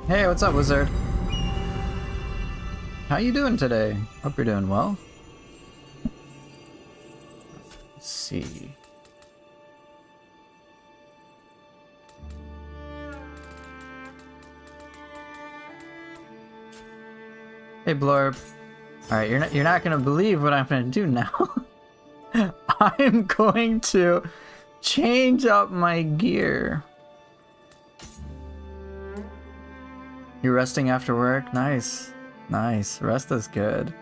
Hey, what's up, Wizard? How you doing today? Hope you're doing well. Let's see. Hey, Blorb. All right, you're not gonna believe what I'm gonna do now. I'm going to change up my gear. You're resting after work? Nice. Nice. Rest is good.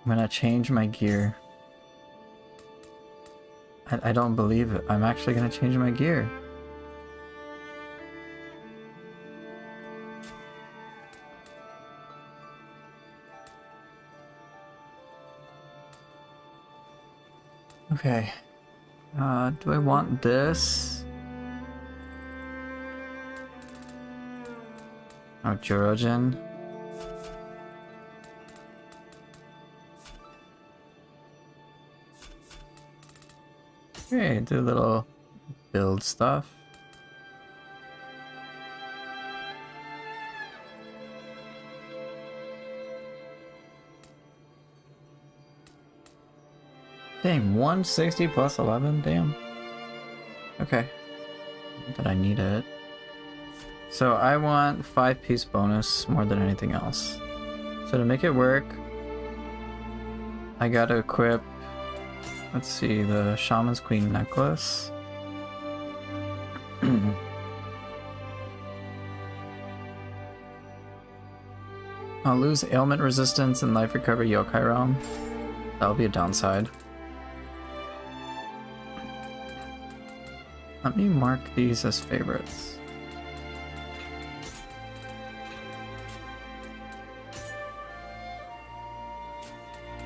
I'm gonna change my gear. I don't believe it. I'm actually gonna change my gear. Okay. Do I want this? Oh, Jurojin. Okay, do a little build stuff. Dang, 160 plus 11? Damn. Okay. Not that I need it. So I want 5-piece bonus more than anything else. So to make it work, I gotta equip, let's see, the Shaman's Queen necklace. I'll lose ailment resistance and life recovery yokai realm. That'll be a downside. Let me mark these as favorites.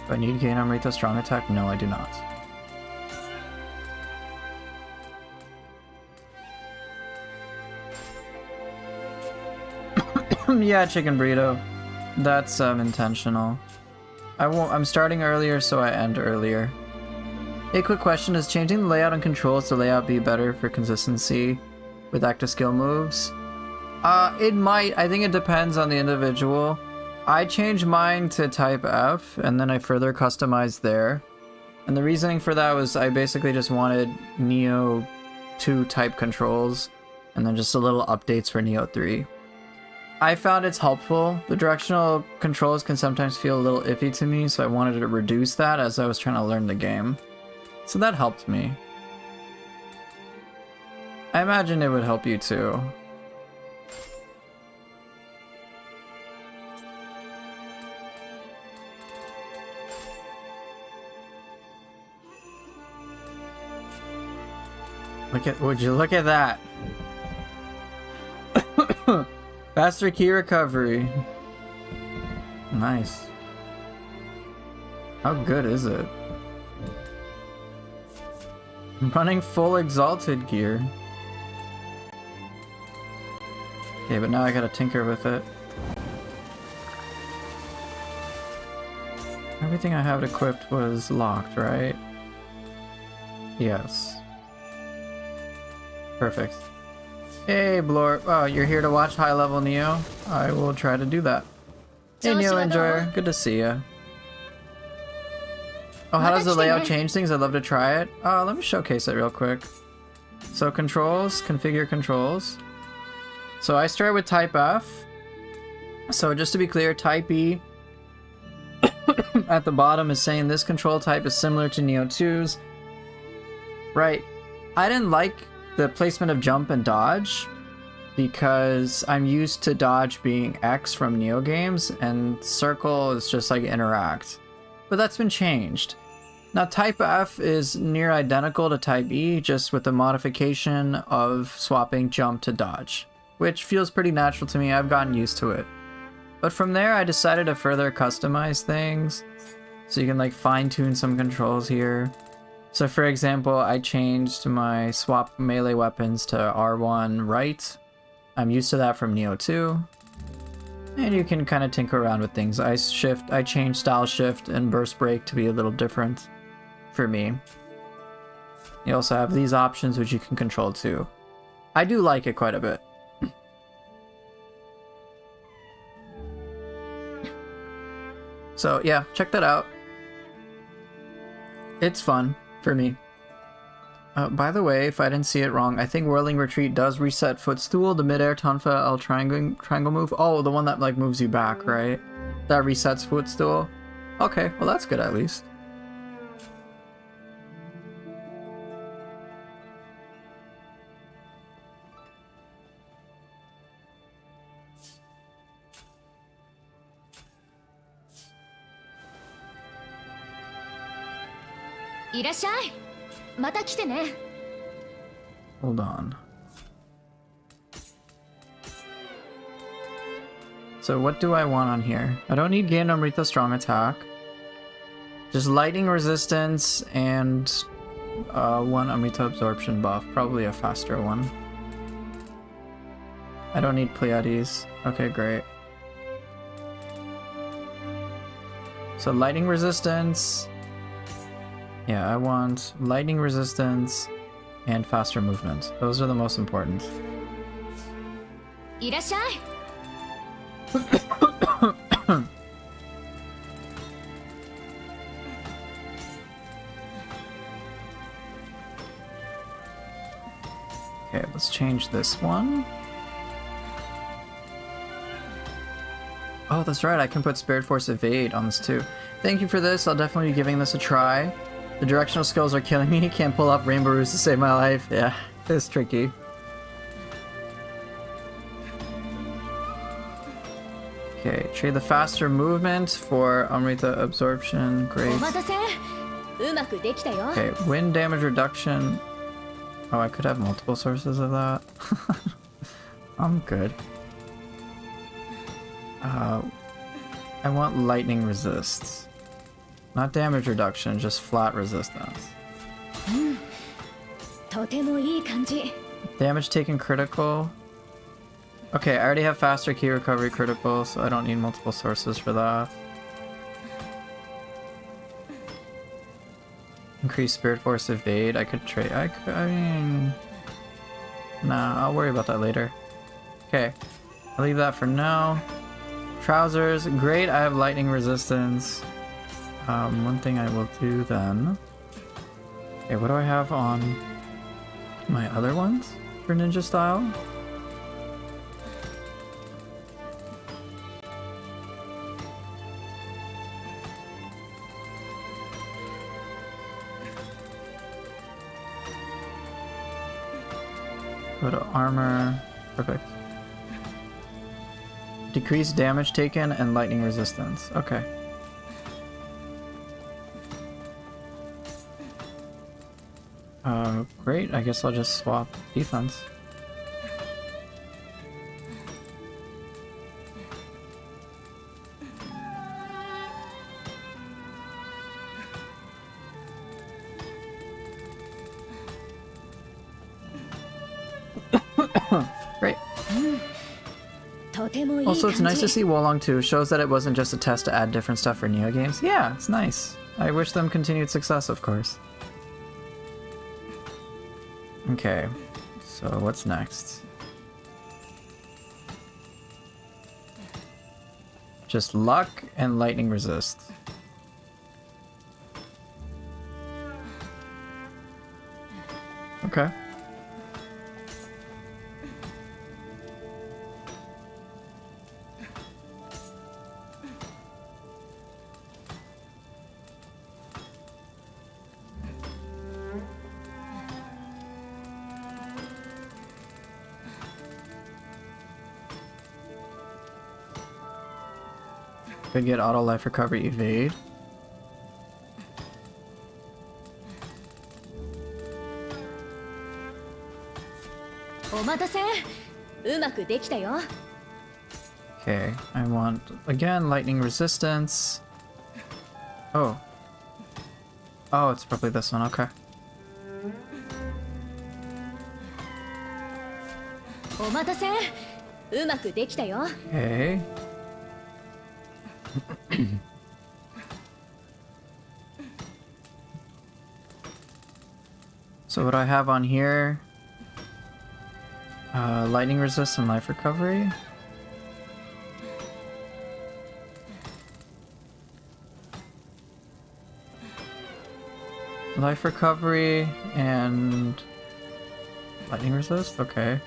Do I need to gain Amrita strong attack? No, I do not. Yeah, chicken burrito. That's intentional. I'm starting earlier, so I end earlier. A quick question, is changing the layout and controls to layout be better for consistency with active skill moves? It might. I think it depends on the individual. I changed mine to type F, and then I further customized there. And the reasoning for that was I basically just wanted Neo 2 type controls, and then just a little updates for Neo 3. I found it's helpful. The directional controls can sometimes feel a little iffy to me, so I wanted to reduce that as I was trying to learn the game. So that helped me. I imagine it would help you too. Would you look at that? Faster key recovery. Nice. How good is it? I'm running full exalted gear. Okay, but now I gotta tinker with it. Everything I have equipped was locked, right? Yes. Perfect. Hey, Blor. Oh, you're here to watch High Level Neo? I will try to do that. Hey, Neo Enjoyer. Good to see ya. Oh, how does the layout change things? I'd love to try it. Let me showcase it real quick. So controls, configure controls. So I start with type F. So just to be clear, type E at the bottom is saying this control type is similar to Neo 2's. Right. I didn't like the placement of jump and dodge because I'm used to dodge being X from Neo games and circle is just like interact. But that's been changed. Now type F is near identical to type E, just with the modification of swapping jump to dodge, which feels pretty natural to me. I've gotten used to it. But from there I decided to further customize things. So you can like fine tune some controls here. So for example, I changed my swap melee weapons to R1 right. I'm used to that from Neo 2. And you can kind of tinker around with things. I changed style shift and burst break to be a little different for me. You also have these options which you can control too. I do like it quite a bit. So yeah, check that out. It's fun for me. By the way, if I didn't see it wrong, I think Whirling Retreat does reset footstool, the mid-air Tonfa L triangle move. Oh, the one that like moves you back, right? That resets footstool. Okay, well that's good at least. Hold on. So what do I want on here? I don't need Gain Amrita strong attack. Just lightning resistance and one Amrita absorption buff. Probably a faster one. I don't need Pleiades. Okay, great. So lightning resistance. Yeah, I want lightning resistance and faster movement. Those are the most important. Okay, let's change this one. Oh, that's right, I can put Spirit Force Evade on this too. Thank you for this, I'll definitely be giving this a try. The directional skills are killing me, can't pull up Rainbow Roost to save my life. Yeah, it's tricky. Okay, trade the faster movement for Amrita absorption, great. Okay, wind damage reduction. Oh, I could have multiple sources of that. I'm good. I want lightning resists. Not damage reduction, just flat resistance. Damage taken critical. Okay, I already have faster key recovery critical, so I don't need multiple sources for that. Increase Spirit Force Evade. I could trade. I mean, nah, I'll worry about that later. Okay, I'll leave that for now. Trousers, great. I have lightning resistance. One thing I will do then. Okay, what do I have on my other ones for ninja style? Go to armor. Perfect. Decrease damage taken and lightning resistance. Okay. Great. I guess I'll just swap defense. Great. Also, it's nice to see Wolong 2. Shows that it wasn't just a test to add different stuff for Neo games. Yeah, it's nice. I wish them continued success, of course. Okay, so what's next? Just luck and lightning resist. Okay. Could get auto life recovery evade. Okay, I want again lightning resistance. Oh. Oh, it's probably this one, okay. Okay. So what do I have on here? Lightning resist and life recovery. Life recovery and lightning resist? Okay.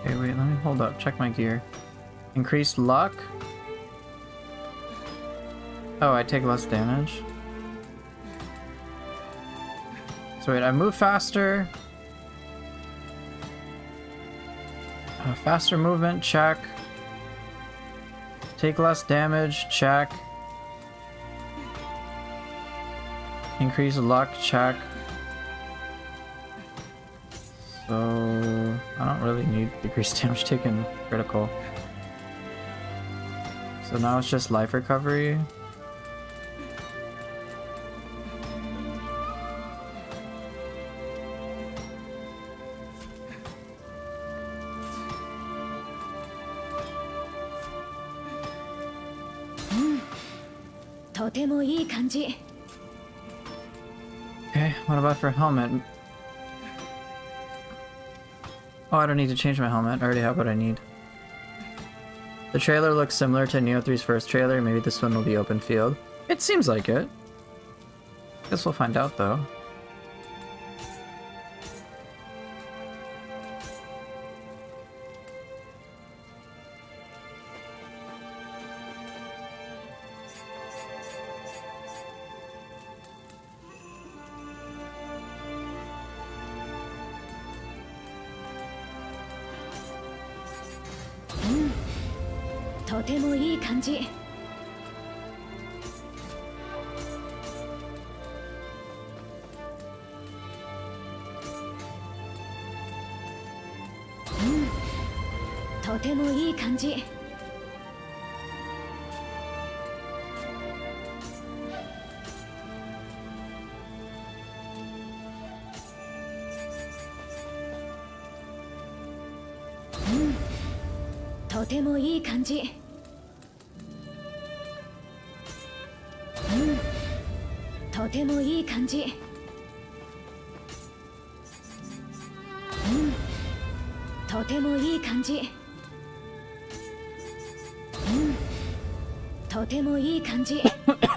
Okay, wait, let me hold up. Check my gear. Increased luck? Oh, I take less damage. So wait, I move faster. Faster movement, check. Take less damage, check. Increase luck, check. So I don't really need decreased damage taken critical. So now it's just life recovery. Okay, what about for helmet? Oh, I don't need to change my helmet. I already have what I need. The trailer looks similar to Neo 3's first trailer. Maybe this one will be open field. It seems like it. Guess we'll find out though.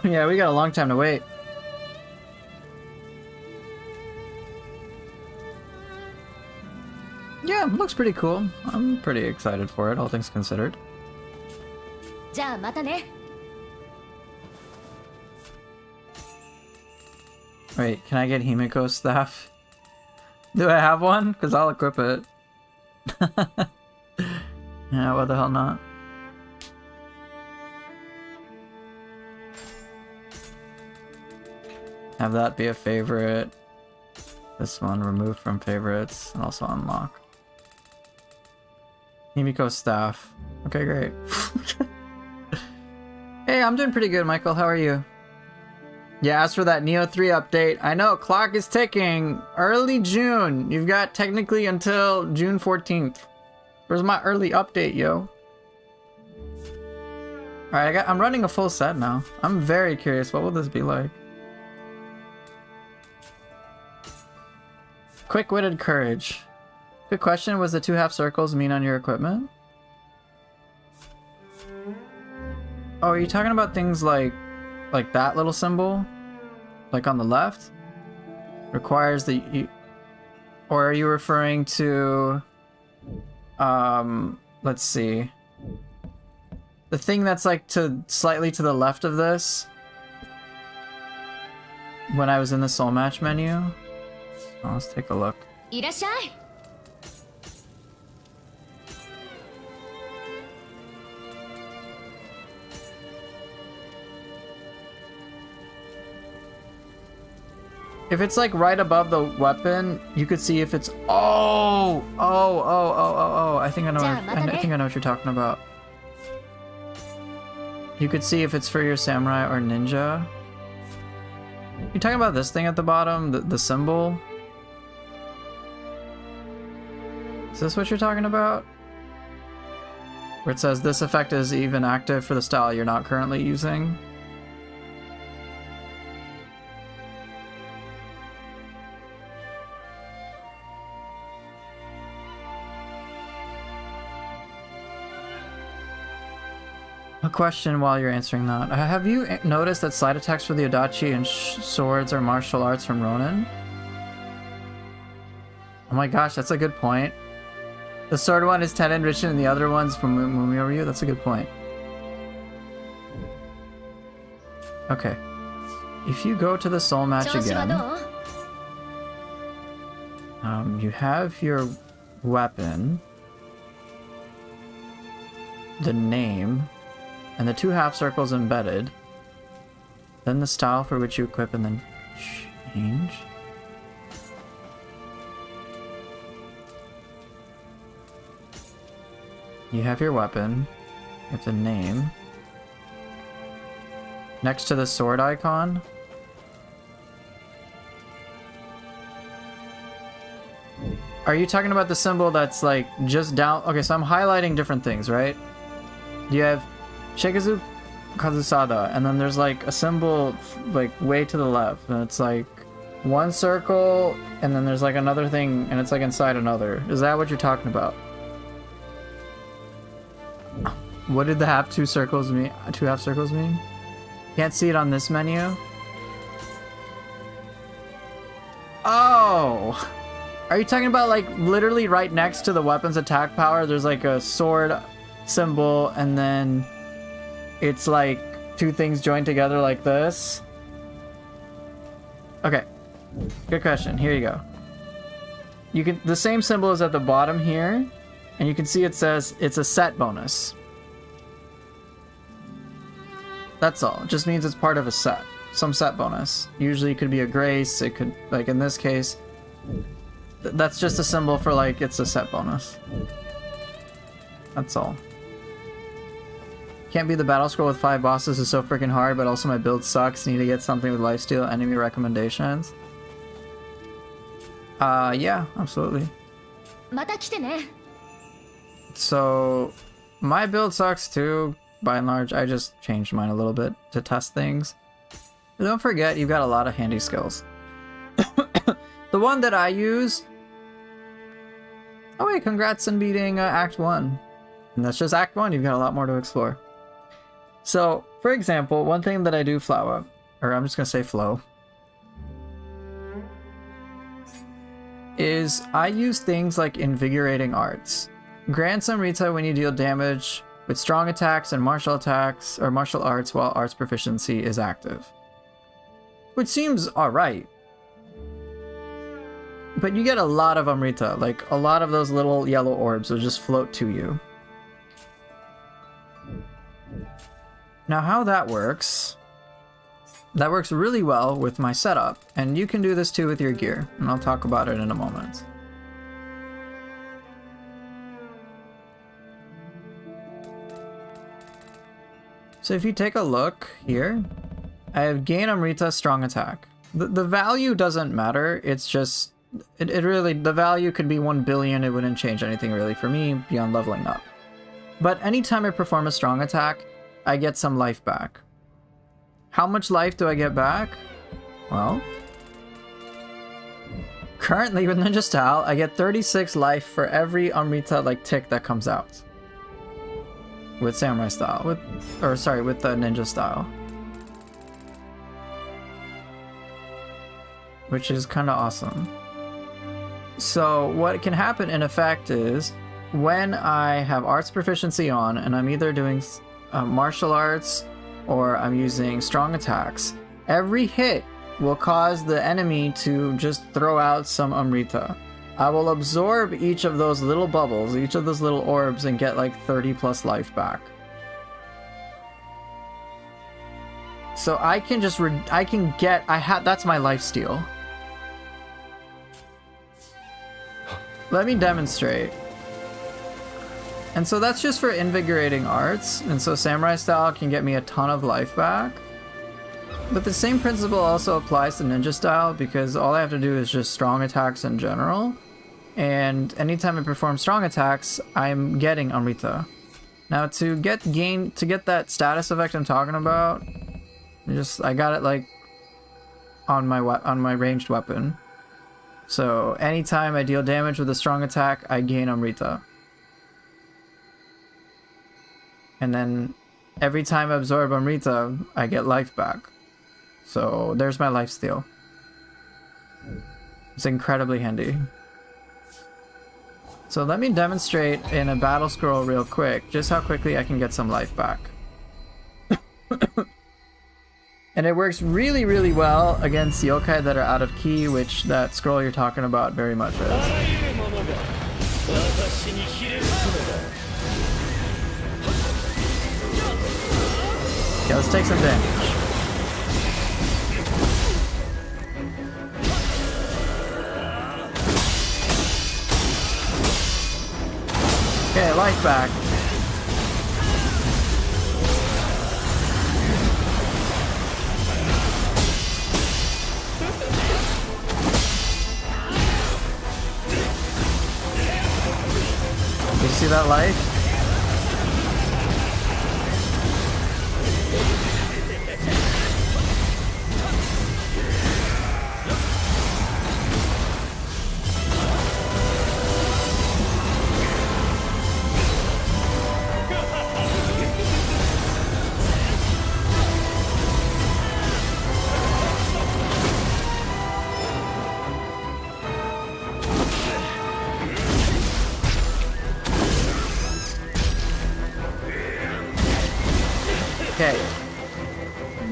Yeah, we got a long time to wait. Yeah, looks pretty cool. I'm pretty excited for it, all things considered. Wait, can I get Himiko's staff? Do I have one? Because I'll equip it. Yeah, what the hell not? Have that be a favorite. This one removed from favorites and also unlock. Himiko's staff. Okay, great. Hey, I'm doing pretty good, Michael. How are you? Yeah, as for that Neo 3 update, I know, clock is ticking. Early June. You've got technically until June 14th. Where's my early update, yo? Alright, I'm running a full set now. I'm very curious. What will this be like? Quick-witted courage. Good question. Was the 2 half circles mean on your equipment? Oh, are you talking about things like that little symbol? Like on the left? Requires the... Or are you referring to... let's see. The thing that's like slightly to the left of this? When I was in the soul match menu? Oh, let's take a look. If it's like right above the weapon, you could see if it's... Oh! I think I know. I think I know what you're talking about. You could see if it's for your samurai or ninja. You're talking about this thing at the bottom, the symbol? Is this what you're talking about? Where it says this effect is even active for the style you're not currently using? A question while you're answering that. Have you noticed that slide attacks for the Adachi and swords are martial arts from Ronin? Oh my gosh, that's a good point. The sword one is Tenin Richin and the other one's from Mumio Ryu? That's a good point. Okay. If you go to the soul match again, you have your weapon, the name, and the 2 half circles embedded, then the style for which you equip, and then change. You have your weapon, you have the name. Next to the sword icon, are you talking about the symbol that's like just down? Okay, so I'm highlighting different things, right? You have Shikazu Kazusada, and then there's like a symbol like way to the left, and it's like one circle, and then there's like another thing, and it's like inside another. Is that what you're talking about? What did the 2 circles mean? 2 half circles mean? Can't see it on this menu. Oh! Are you talking about like literally right next to the weapon's attack power? There's like a sword symbol, and then it's like 2 things joined together like this. Okay, good question. Here you go. You can, the same symbol is at the bottom here, and you can see it says it's a set bonus. That's all. It just means it's part of a set, some set bonus. Usually it could be a grace. It could, like in this case, that's just a symbol for like it's a set bonus. That's all. Can't be the battle scroll with 5 bosses is so freaking hard, but also my build sucks. Need to get something with lifesteal. Enemy recommendations? Yeah, absolutely. So, my build sucks too, by and large. I just changed mine a little bit to test things. But don't forget, you've got a lot of handy skills. The one that I use... Oh wait, congrats on beating Act 1. And that's just Act 1, you've got a lot more to explore. So, for example, one thing that I do flow, or I'm just gonna say flow, is I use things like invigorating arts. Grant some Rita when you deal damage with strong attacks and martial attacks, or martial arts while arts proficiency is active. Which seems alright. But you get a lot of Amrita, like a lot of those little yellow orbs will just float to you. Now how that works really well with my setup, and you can do this too with your gear, and I'll talk about it in a moment. So if you take a look here, I have gain Amrita strong attack. The value doesn't matter, it's just, it really, the value could be 1 billion, it wouldn't change anything really for me beyond leveling up. But anytime I perform a strong attack, I get some life back. How much life do I get back? Well, currently with Ninja Style, I get 36 life for every Amrita like tick that comes out. With Samurai Style, with the Ninja Style. Which is kind of awesome. So what can happen in effect is, when I have arts proficiency on and I'm either doing martial arts or I'm using strong attacks, every hit will cause the enemy to just throw out some Amrita. I will absorb each of those little bubbles, each of those little orbs, and get like 30 plus life back. So I can just, that's my lifesteal. Let me demonstrate. And so that's just for invigorating arts, and so Samurai Style can get me a ton of life back. But the same principle also applies to Ninja Style, because all I have to do is just strong attacks in general. And anytime I perform strong attacks, I'm getting Amrita. Now to get that status effect I'm talking about, I got it like on my ranged weapon. So anytime I deal damage with a strong attack, I gain Amrita. And then every time I absorb Amrita, I get life back. So there's my lifesteal. It's incredibly handy. So let me demonstrate in a battle scroll real quick just how quickly I can get some life back. And it works really, really well against yokai that are out of key, which that scroll you're talking about very much is. Okay, let's take some damage. Okay, life back. You see that life? Okay.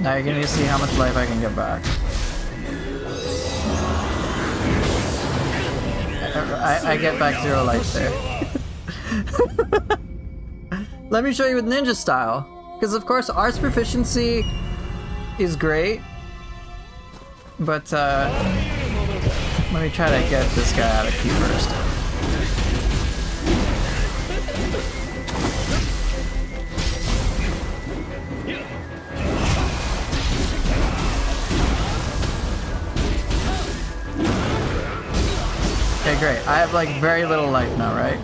Now you're gonna see how much life I can get back. I get back 0 life there. Let me show you with Ninja Style. Because of course arts proficiency is great. But let me try to get this guy out of queue first. Okay, great. I have like very little life now, right?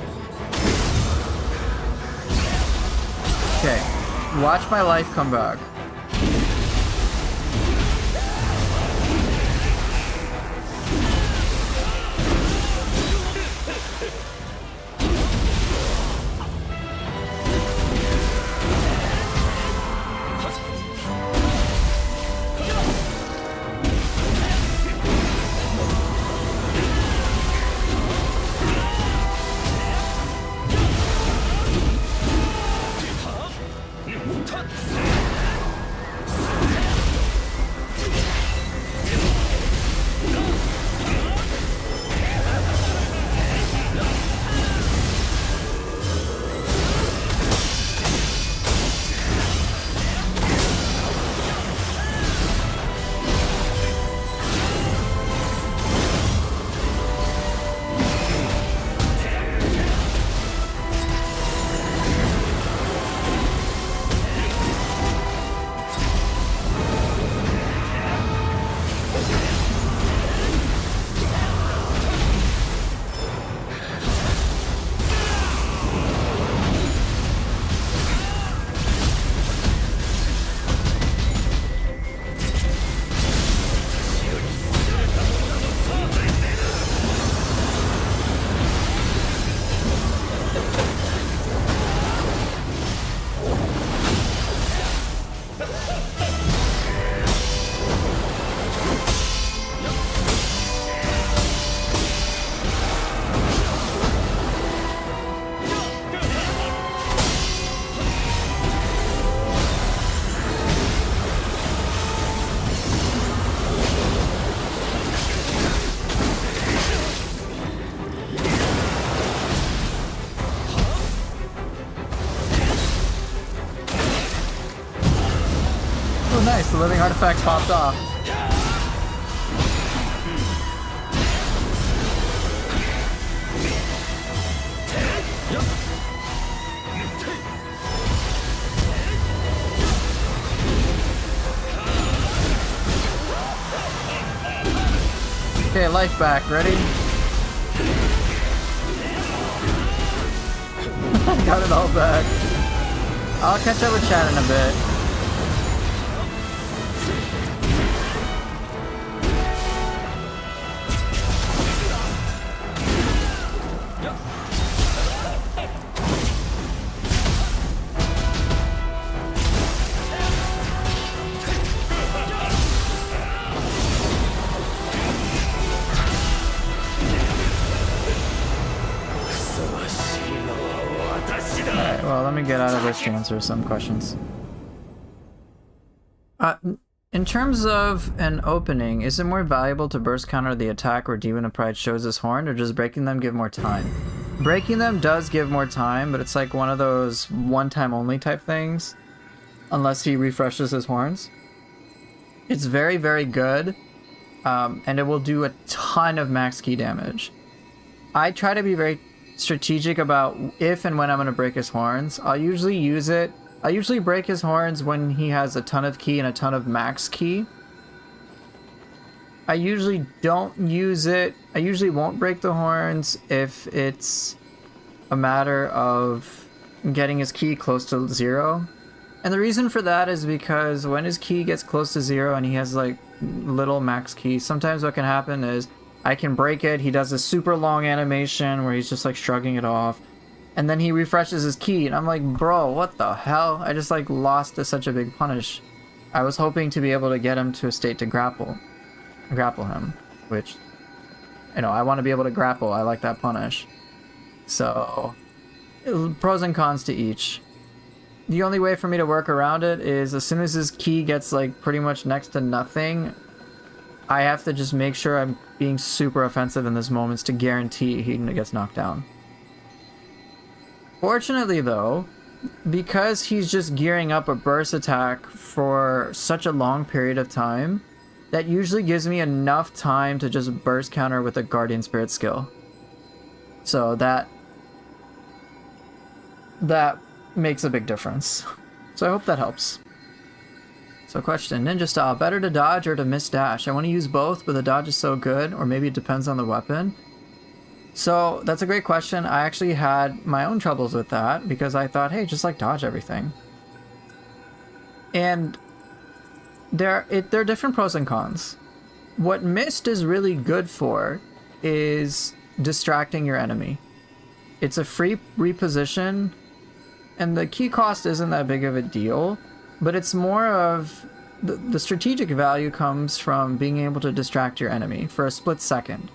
Okay. Watch my life come back. the living artifact popped off. Okay, life back. Ready? Got it all back. I'll catch up with chat in a bit. Alright, well, let me get out of this to answer some questions. In terms of an opening, is it more valuable to burst counter the attack where Demon of Pride shows his horn, or does breaking them give more time? Breaking them does give more time, but it's like one of those one-time only type things, unless he refreshes his horns. It's very, very good, and it will do a ton of max key damage. I try to be very strategic about if and when I'm going to break his horns. I'll usually use it. I usually break his horns when he has a ton of key and a ton of max key. I usually don't use it. I usually won't break the horns if it's a matter of getting his key close to 0. And the reason for that is because when his key gets close to 0 and he has like little max key, sometimes what can happen is I can break it, he does a super long animation where he's just like shrugging it off, and then he refreshes his key, and I'm like, bro, what the hell? I just like lost to such a big punish. I was hoping to be able to get him to a state to grapple him, which, you know, I want to be able to grapple. I like that punish. So, pros and cons to each. The only way for me to work around it is as soon as his key gets like pretty much next to nothing, I have to just make sure I'm being super offensive in those moments to guarantee he gets knocked down. Fortunately though, because he's just gearing up a burst attack for such a long period of time, that usually gives me enough time to just burst counter with a Guardian Spirit skill. So that makes a big difference. So I hope that helps. So question, ninja style, better to dodge or to miss dash? I want to use both, but the dodge is so good, or maybe it depends on the weapon. So that's a great question. I actually had my own troubles with that because I thought, hey, just like dodge everything. And there are different pros and cons. What mist is really good for is distracting your enemy. It's a free reposition, and the key cost isn't that big of a deal. But it's more of the strategic value comes from being able to distract your enemy for a split second.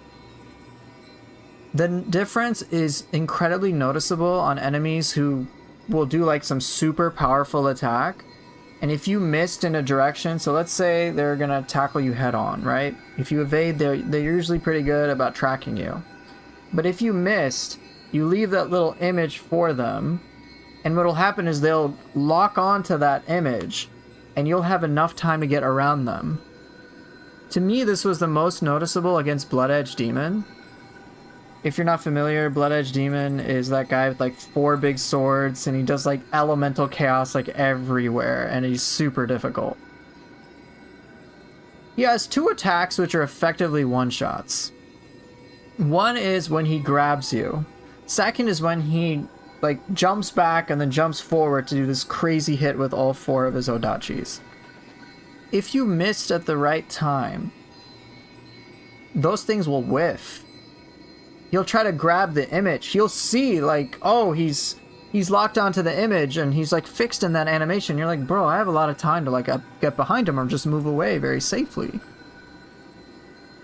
The difference is incredibly noticeable on enemies who will do like some super powerful attack. And if you missed in a direction, so let's say they're going to tackle you head on, right? If you evade, they're usually pretty good about tracking you. But if you missed, you leave that little image for them. And what'll happen is they'll lock onto that image, and you'll have enough time to get around them. To me, this was the most noticeable against Blood Edge Demon. If you're not familiar, Blood Edge Demon is that guy with like 4 big swords, and he does like elemental chaos like everywhere, and he's super difficult. He has 2 attacks which are effectively one-shots. One is when he grabs you. Second is when he like jumps back and then jumps forward to do this crazy hit with all 4 of his Odachis. If you missed at the right time, those things will whiff. He'll try to grab the image. He'll see like, oh, he's locked onto the image and he's like fixed in that animation. You're like, bro, I have a lot of time to like get behind him or just move away very safely.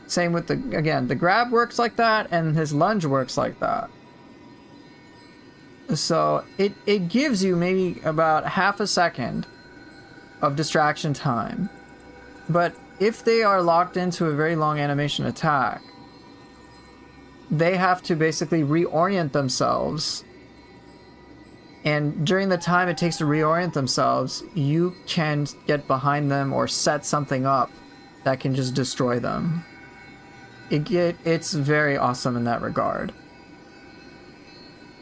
Same with the grab works like that, and his lunge works like that. So it gives you maybe about half a second of distraction time. But if they are locked into a very long animation attack, they have to basically reorient themselves And during the time it takes to reorient themselves, you can get behind them or set something up that can just destroy them. It's very awesome in that regard.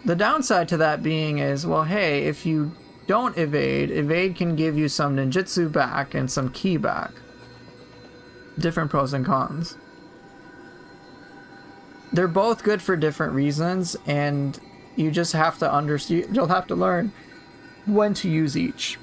The downside to that being is, well, hey, if you don't evade can give you some ninjutsu back and some ki back. Different pros and cons. They're both good for different reasons, and you just have to understand, you'll have to learn when to use each.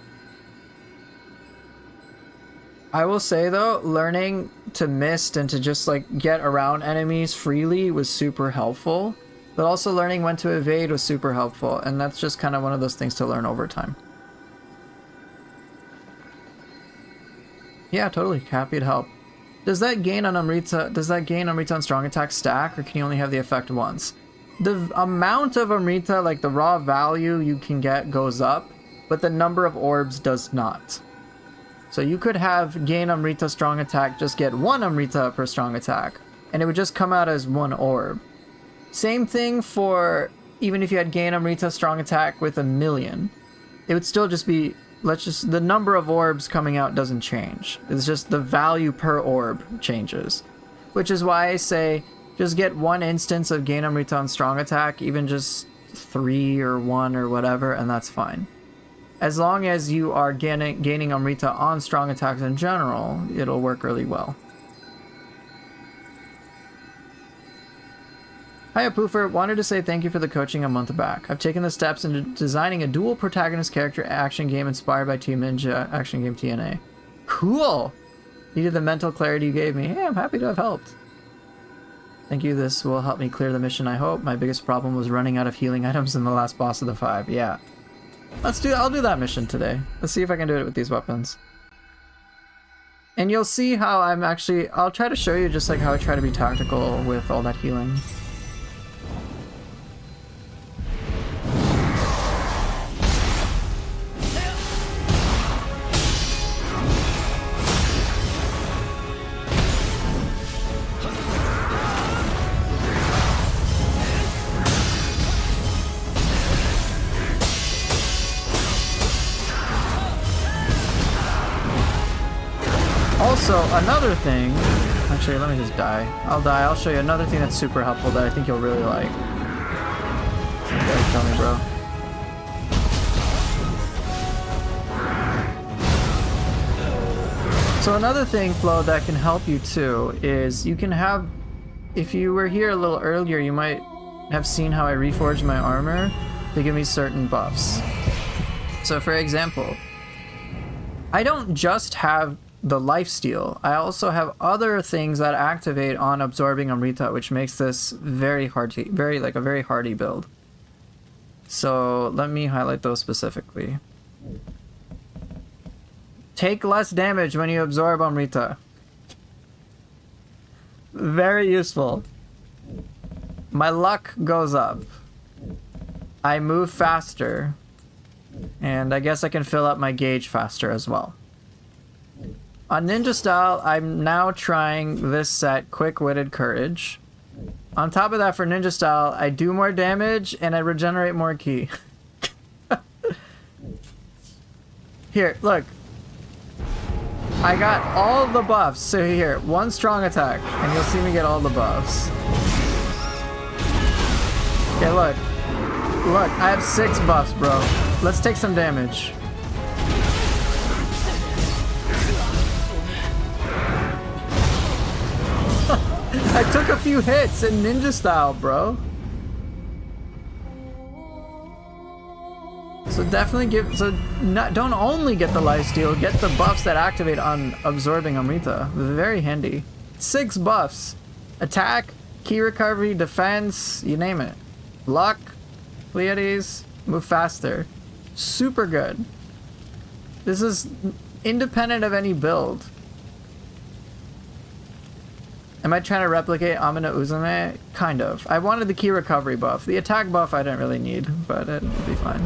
I will say though, learning to mist and to just like get around enemies freely was super helpful, but also learning when to evade was super helpful, and that's just kind of one of those things to learn over time. Yeah, totally. Happy to help. Does that gain on Amrita on strong attack stack, or can you only have the effect once? The amount of Amrita, like the raw value you can get, goes up, but the number of orbs does not. So you could have gain Amrita strong attack, just get 1 Amrita per strong attack, and it would just come out as 1 orb. Same thing for even if you had gain Amrita strong attack with 1,000,000. It would still just be, the number of orbs coming out doesn't change. It's just the value per orb changes. Which is why I say, just get 1 instance of gain Amrita on strong attack, even just 3 or 1 or whatever, and that's fine. As long as you are gaining Amrita on strong attacks in general, it'll work really well. Hiya Poofer, wanted to say thank you for the coaching a month back. I've taken the steps into designing a dual protagonist character action game inspired by Team Ninja action game TNA. Cool! Needed the mental clarity you gave me. Hey, I'm happy to have helped. Thank you, this will help me clear the mission, I hope. My biggest problem was running out of healing items in the last boss of the 5. Yeah. I'll do that mission today. Let's see if I can do it with these weapons. And you'll see how I'll try to show you just like how I try to be tactical with all that healing. Also, another thing... Actually, let me just die. I'll show you another thing that's super helpful that I think you'll really like. Okay, tell me, bro. So another thing, Flo, that can help you too, is you can have... If you were here a little earlier, you might have seen how I reforged my armor to give me certain buffs. So for example, I don't just have the lifesteal. I also have other things that activate on absorbing Amrita, which makes this very hardy, a very hardy build. So let me highlight those specifically. Take less damage when you absorb Amrita. Very useful. My luck goes up. I move faster. And I guess I can fill up my gauge faster as well. On Ninja Style, I'm now trying this set, Quick-Witted Courage. On top of that, for Ninja Style, I do more damage and I regenerate more ki. Here, look. I got all the buffs. So here, 1 strong attack, and you'll see me get all the buffs. Okay, look. Look, I have 6 buffs, bro. Let's take some damage. I took a few hits in Ninja Style, bro. So definitely don't only get the lifesteal, get the buffs that activate on absorbing Amrita. Very handy. 6 buffs. Attack, ki recovery, defense, you name it. Luck, Pleiades, move faster. Super good. This is independent of any build. Am I trying to replicate Amino Uzume? Kind of. I wanted the ki recovery buff. The attack buff I didn't really need, but it'll be fine.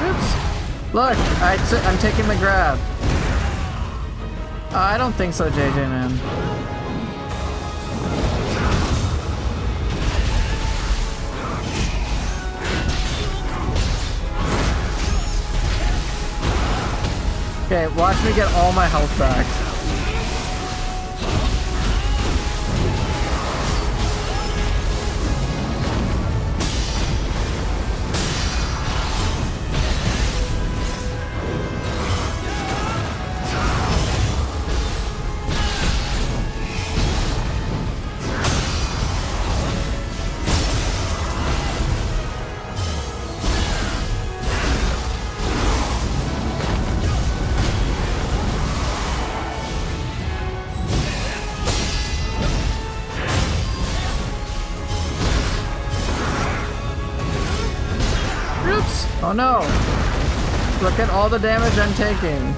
Oops. Look, I'm taking the grab. I don't think so, JJ, man. Okay, watch me get all my health back. Oh no! Look at all the damage I'm taking.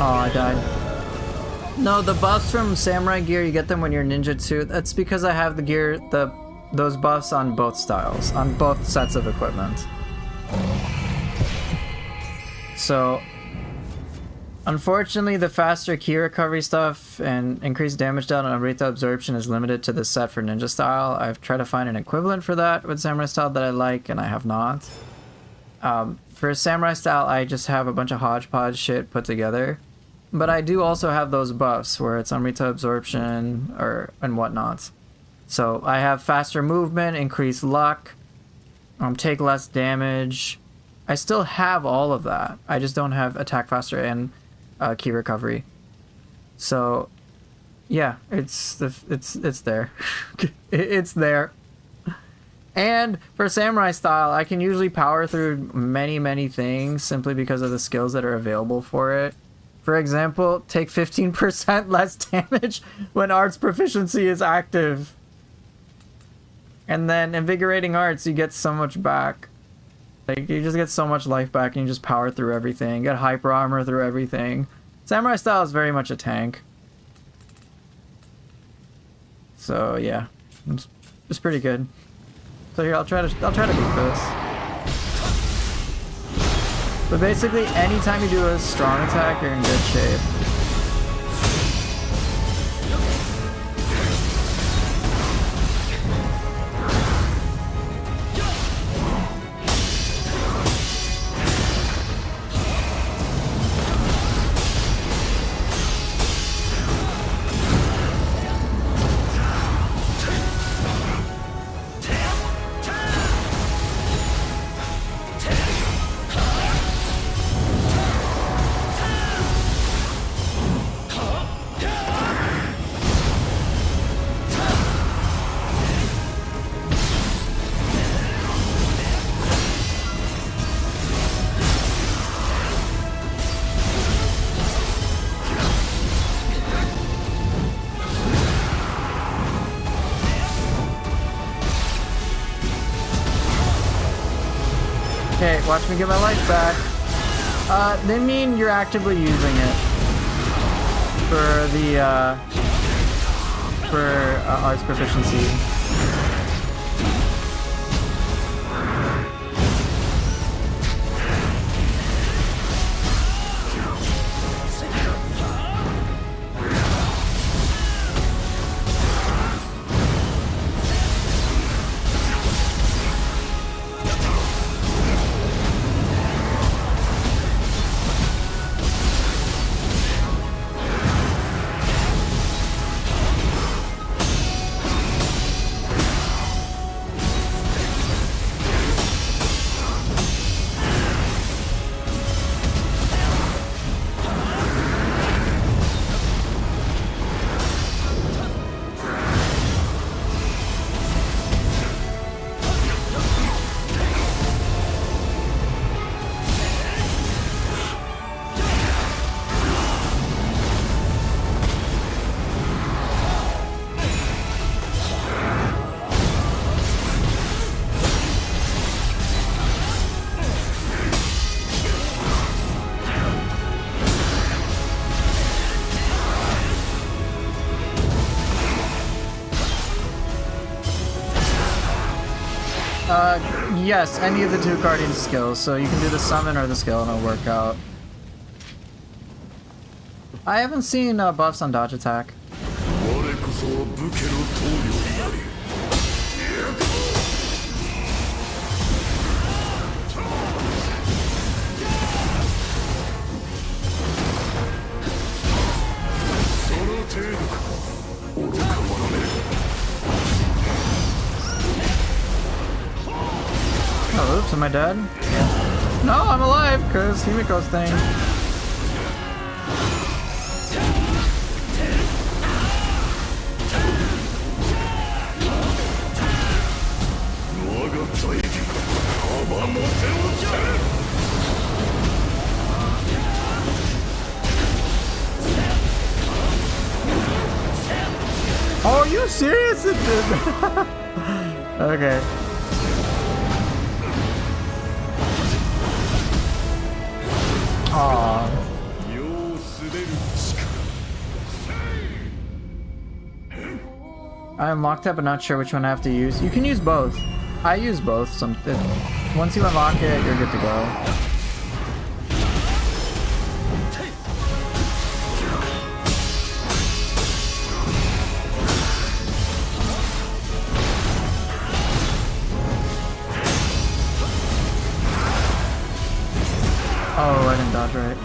Oh, I died. No, the buffs from Samurai gear, you get them when you're ninjutsu. That's because I have the gear, those buffs on both styles, on both sets of equipment. So, unfortunately, the faster key recovery stuff and increased damage down on Amrita absorption is limited to this set for ninja style. I've tried to find an equivalent for that with Samurai style that I like, and I have not. For Samurai style, I just have a bunch of hodgepodge shit put together. But I do also have those buffs where it's Amrita absorption and whatnot. So I have faster movement, increased luck, take less damage. I still have all of that. I just don't have attack faster and key recovery. So yeah, it's there. It's there. And for Samurai style, I can usually power through many things simply because of the skills that are available for it. For example, take 15% less damage when arts proficiency is active. And then invigorating arts, you get so much back. Like, you just get so much life back and you just power through everything. Get hyper armor through everything. Samurai style is very much a tank. So yeah, it's pretty good. So here, I'll try to beat this. But basically, anytime you do a strong attack, you're in good shape. Okay, watch me get my life back. They mean you're actively using it for the arts proficiency. Yes, any of the two guardian skills. So you can do the summon or the skill and it'll work out. I haven't seen buffs on dodge attack. Oh, oops, am I dead? No, I'm alive, because Himiko's thing. Oh, are you serious? It did. Okay. Aww. I'm locked up but not sure which one I have to use. You can use both. I use both. Once you unlock it, you're good to go. Oh, I didn't dodge right.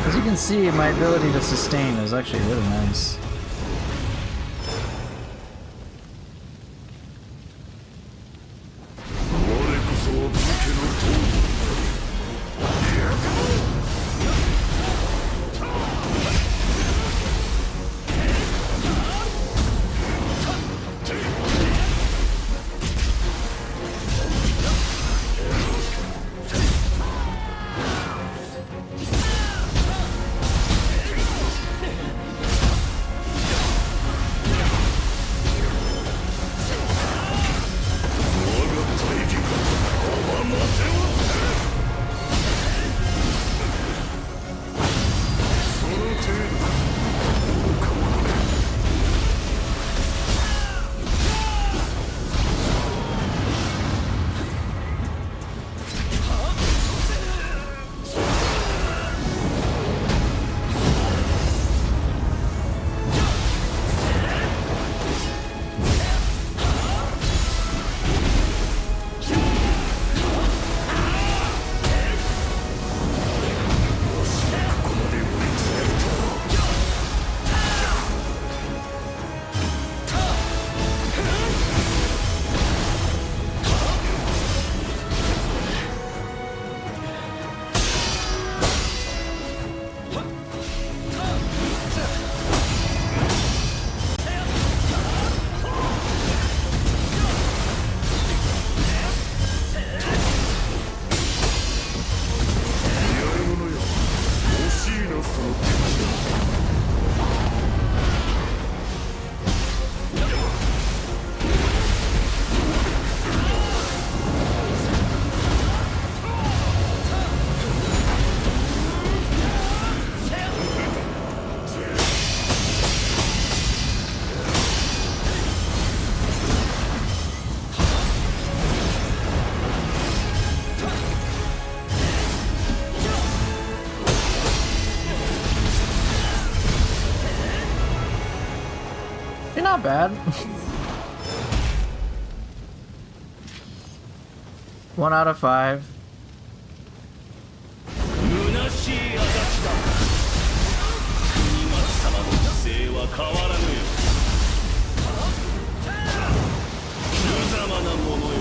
As you can see, my ability to sustain is actually really nice. You're not bad. 1 out of 5. 虚しい証だ。国松様の姿勢は変わらぬよ。無様なものよ。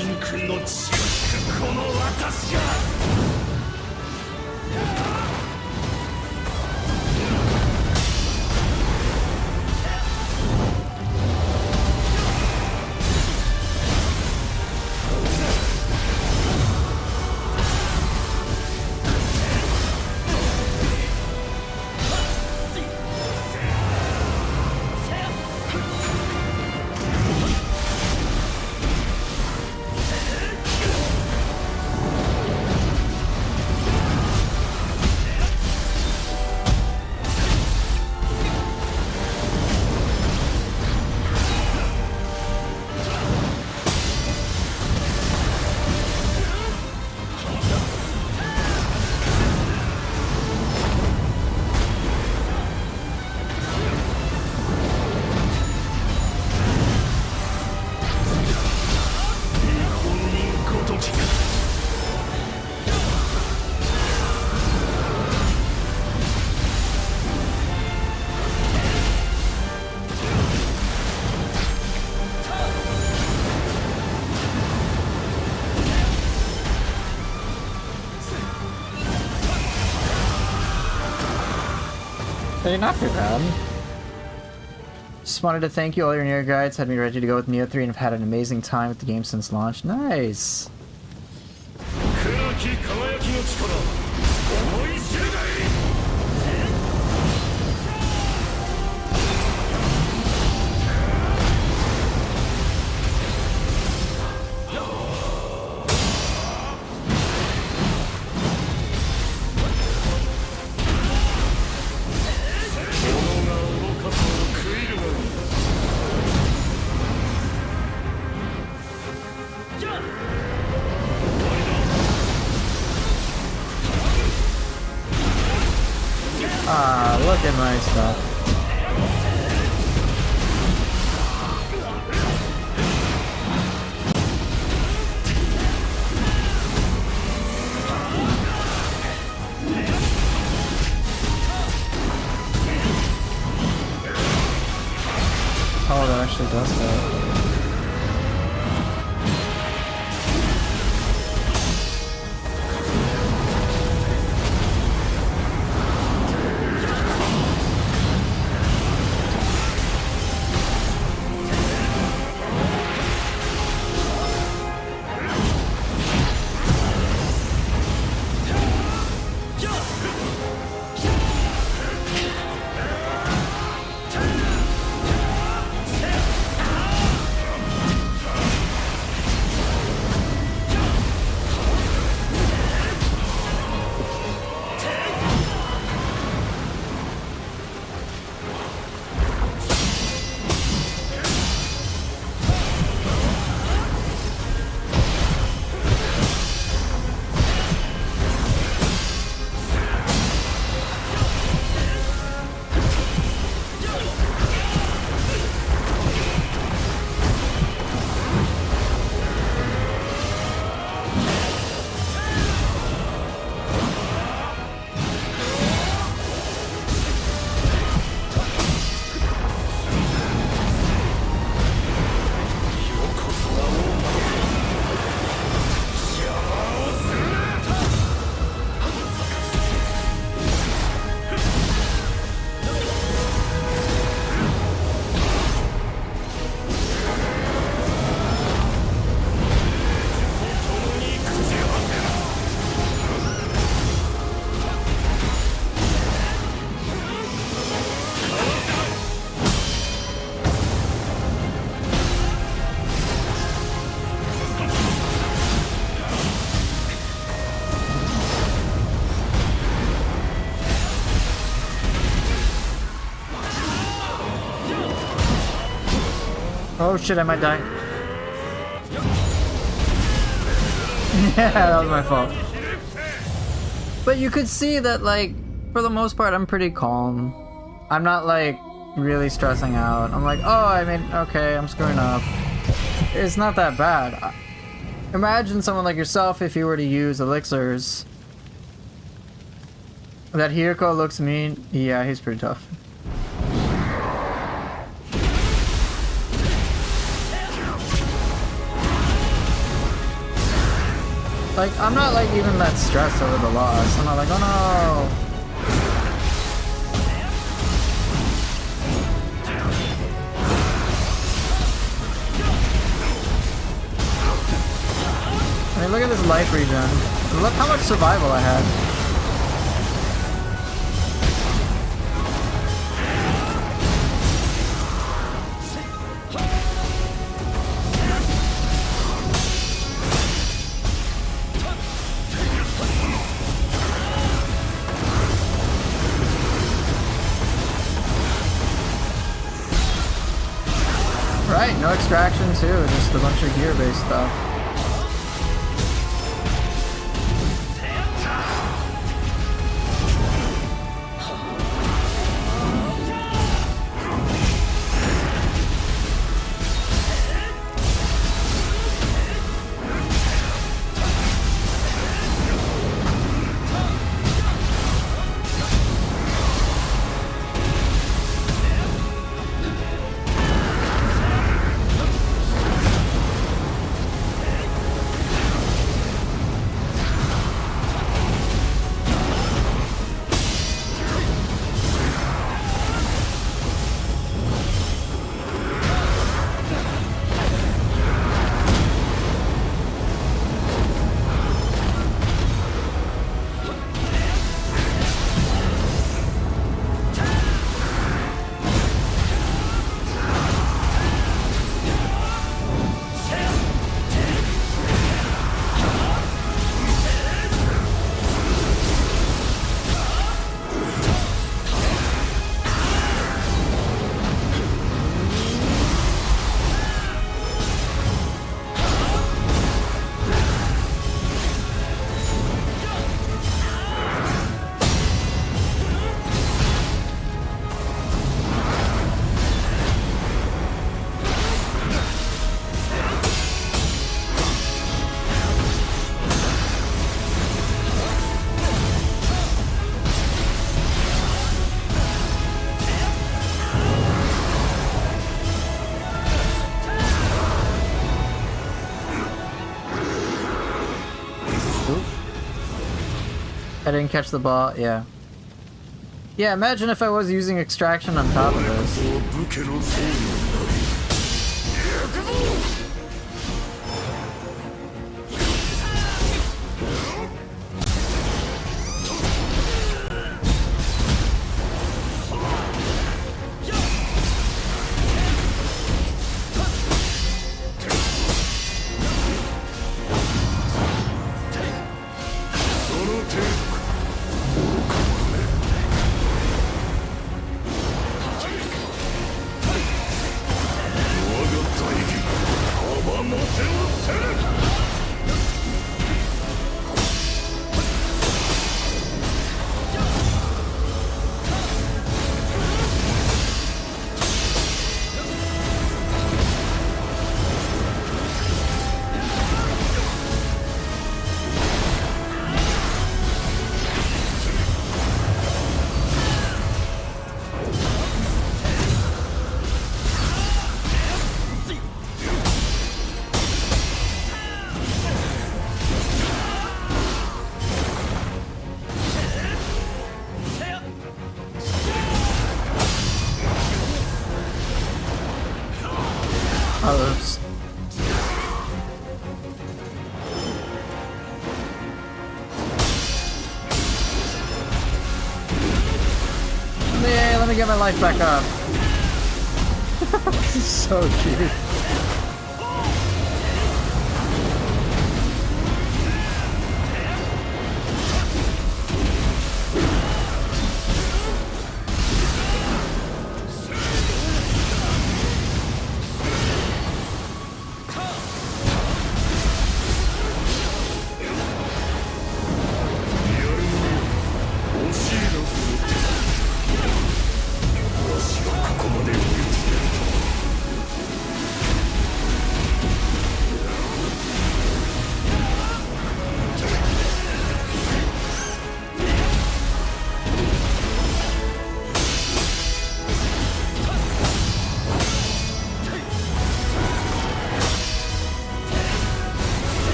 神君の血を引くこの私が。Hey, not too bad. Just wanted to thank you. All your near guides had me ready to go with Neo 3 and have had an amazing time with the game since launch. Nice. 暗き輝きの力思い知るがいい。Ah, look at my stuff. Oh, that actually does that. Oh shit, I might die. Yeah, that was my fault. But you could see that, like, for the most part, I'm pretty calm. I'm not, like, really stressing out. I'm like, oh, I mean, okay, I'm screwing up. It's not that bad. Imagine someone like yourself if you were to use elixirs. That Hiriko looks mean. Yeah, he's pretty tough. Like, I'm not like even that stressed over the loss. I'm not like, oh no. I mean, look at this life regen. Look how much survival I had. Right, no extraction too, just a bunch of gear-based stuff. I didn't catch the ball, yeah. Yeah, imagine if I was using extraction on top of this. Oh, oops. Yay, let me get my life back up. This is so cute.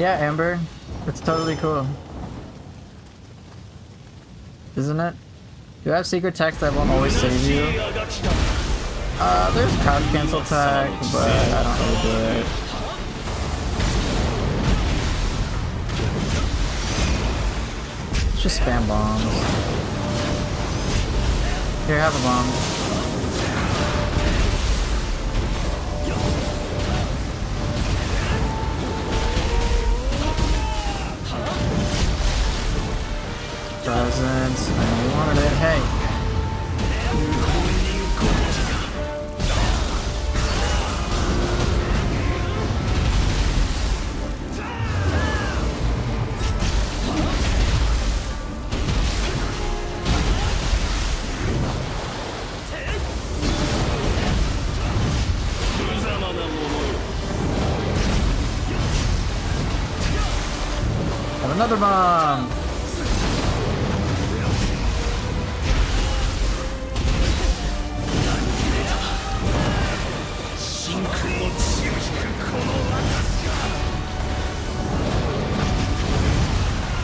Yeah, Amber. It's totally cool. Isn't it? You have secret text that won't always save you. There's crouch cancel tech, but I don't really do it. It's just spam bombs. Here, have a bomb. Presents. I know you wanted it. Hey. Have another bomb.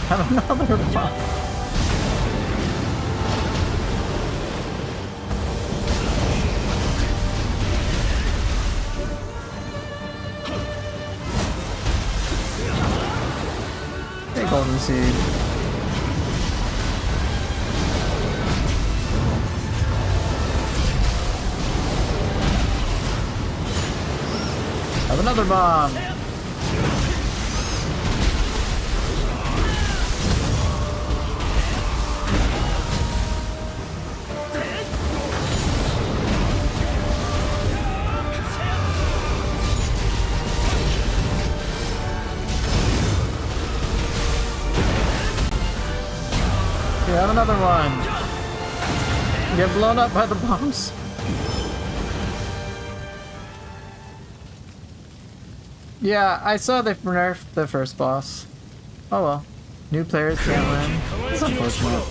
Have another bomb. Hey, golden seed. Have another bomb. Here, have another one. Get blown up by the bombs. Yeah, I saw they nerfed the first boss. Oh well. New players can't win. It's unfortunate.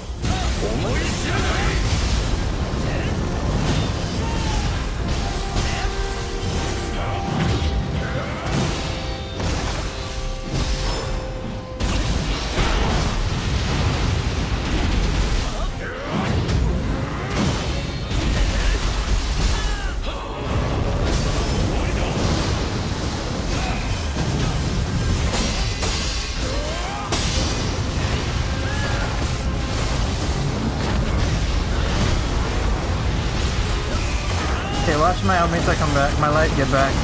Okay, watch my Almita come back. My light get back.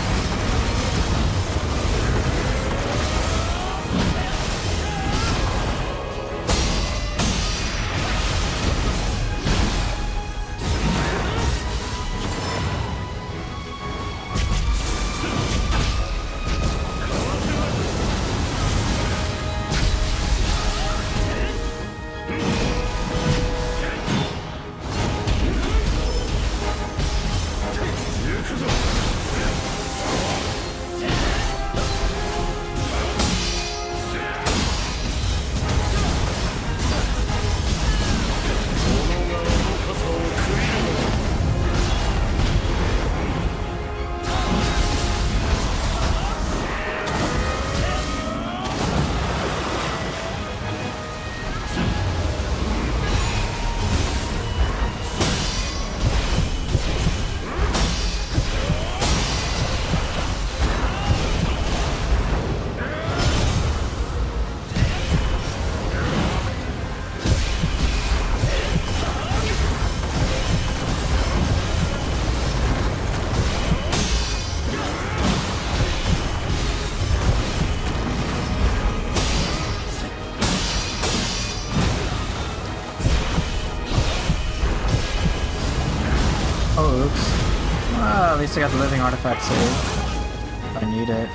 Oh, oops. Ah, at least I got the living artifact saved. I need it.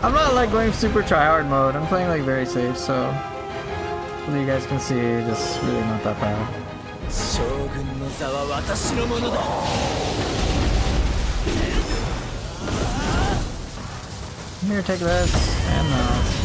I'm not like going super try-hard mode. I'm playing like very safe, so you guys can see, just really not that bad. 将軍の座は私のものだ Here, take this, and that.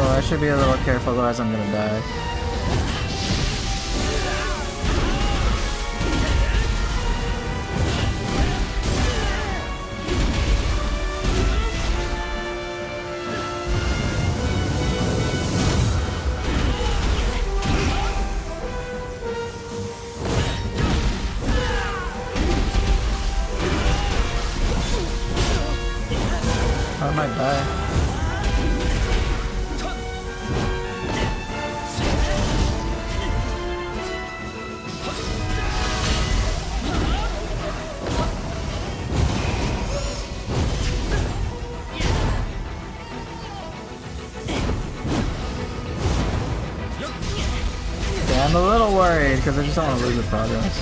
I should be a little careful, otherwise I'm gonna die. I might die. I'm a little worried because I just don't want to lose the progress.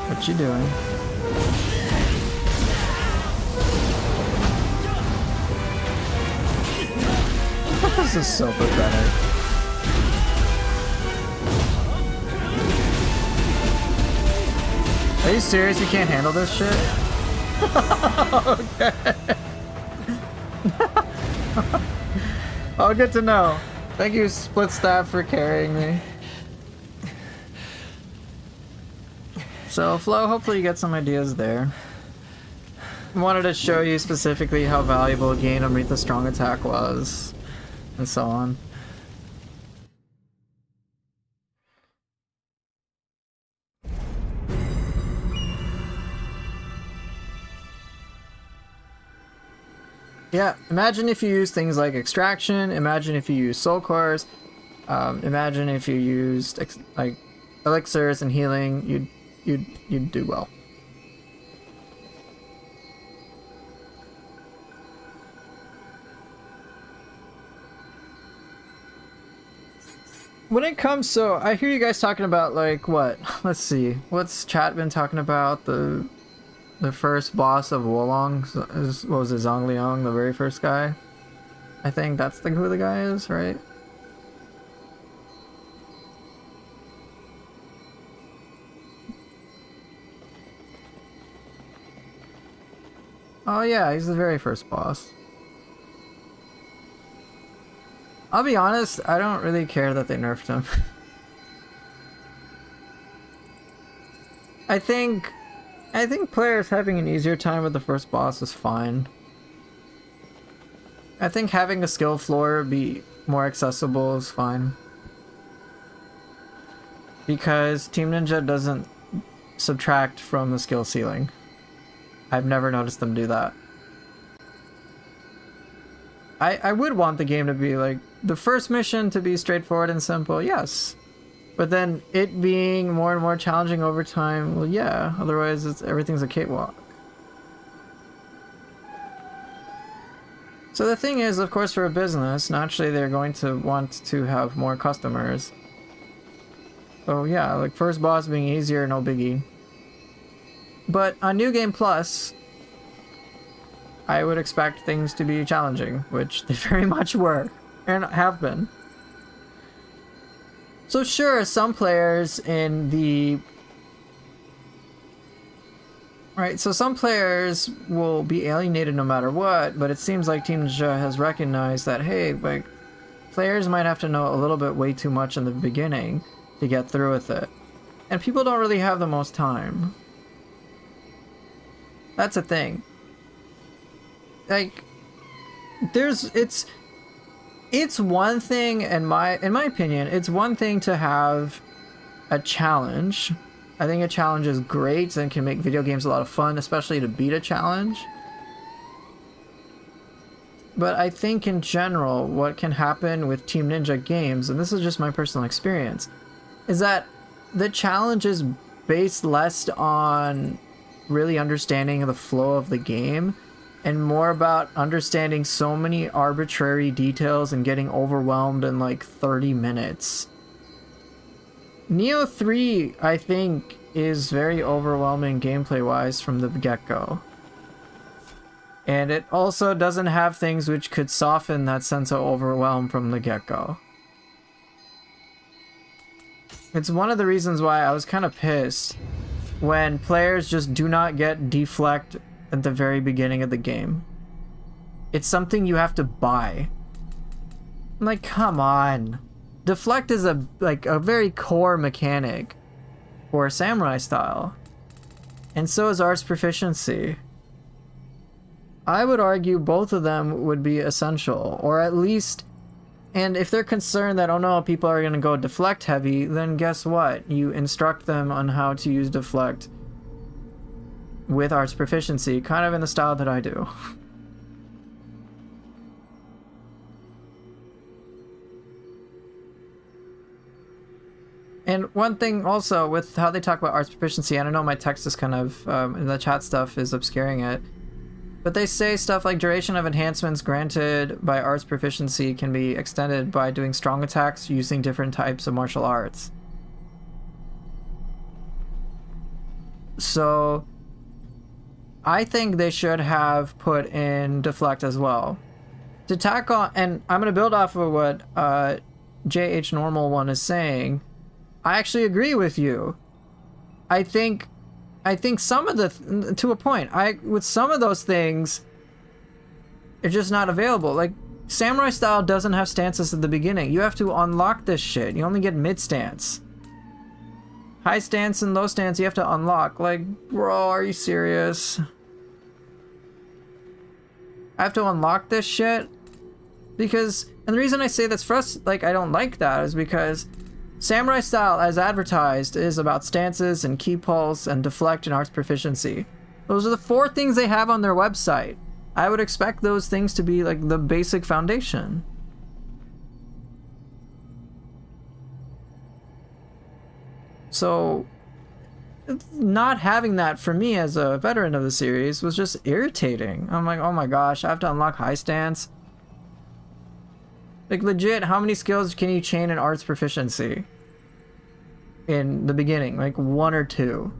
What you doing? This is so pathetic. Are you serious? You can't handle this shit? Okay. Oh, good to know. Thank you, Split Staff, for carrying me. So, Flo, hopefully you get some ideas there. Wanted to show you specifically how valuable Gain Amrita Strong Attack was, and so on. Yeah, imagine if you use things like Extraction, imagine if you use Soul Cores, imagine if you used like Elixirs and healing, you'd do well. When it comes, so I hear you guys talking about like what? Let's see, what's chat been talking about? The The first boss of Wolong is, what was it, Zongliang, the very first guy? I think that's who the guy is, right? Oh yeah, he's the very first boss. I'll be honest, I don't really care that they nerfed him. I think players having an easier time with the first boss is fine. I think having a skill floor be more accessible is fine. Because Team Ninja doesn't subtract from the skill ceiling. I've never noticed them do that. I would want the game to be like, the first mission to be straightforward and simple, yes. But then it being more and more challenging over time, well yeah, otherwise everything's a cakewalk. So the thing is, of course, for a business, naturally they're going to want to have more customers. So yeah, like first boss being easier, no biggie. But on New Game Plus, I would expect things to be challenging, which they very much were, and have been. So sure, some players in the... Right, so some players will be alienated no matter what, but it seems like Team Ninja has recognized that, hey, like, players might have to know a little bit way too much in the beginning to get through with it. And people don't really have the most time. That's a thing. Like, it's one thing, in my opinion, it's one thing to have a challenge. I think a challenge is great and can make video games a lot of fun, especially to beat a challenge. But I think in general, what can happen with Team Ninja games, and this is just my personal experience, is that the challenge is based less on really understanding the flow of the game and more about understanding so many arbitrary details and getting overwhelmed in like 30 minutes. Neo 3, I think, is very overwhelming gameplay-wise from the get-go. And it also doesn't have things which could soften that sense of overwhelm from the get-go. It's one of the reasons why I was kind of pissed when players just do not get deflect at the very beginning of the game. It's something you have to buy. I'm like, come on. Deflect is a very core mechanic for Samurai style. And so is Arts Proficiency. I would argue both of them would be essential, or at least, and if they're concerned that, oh no, people are gonna go deflect heavy, then guess what? You instruct them on how to use deflect with Arts Proficiency, kind of in the style that I do. And one thing also with how they talk about Arts Proficiency, and I know my text is kind of, in the chat stuff is obscuring it, but they say stuff like duration of enhancements granted by Arts Proficiency can be extended by doing strong attacks using different types of martial arts. So I think they should have put in deflect as well. To tack on, and I'm going to build off of what JH Normal One is saying. I actually agree with you. I think some of the, to a point, with some of those things, they're just not available. Like, Samurai style doesn't have stances at the beginning. You have to unlock this shit. You only get mid stance. High stance and low stance you have to unlock. Like, bro, are you serious? I have to unlock this shit? Because, and the reason I say that's like, I don't like that is because Samurai style, as advertised, is about stances and key pulse and deflect and Arts Proficiency. Those are the 4 things they have on their website. I would expect those things to be like the basic foundation. So, not having that for me as a veteran of the series was just irritating. I'm like, oh my gosh, I have to unlock high stance. Like, legit, how many skills can you chain in Arts Proficiency in the beginning? Like, 1 or 2.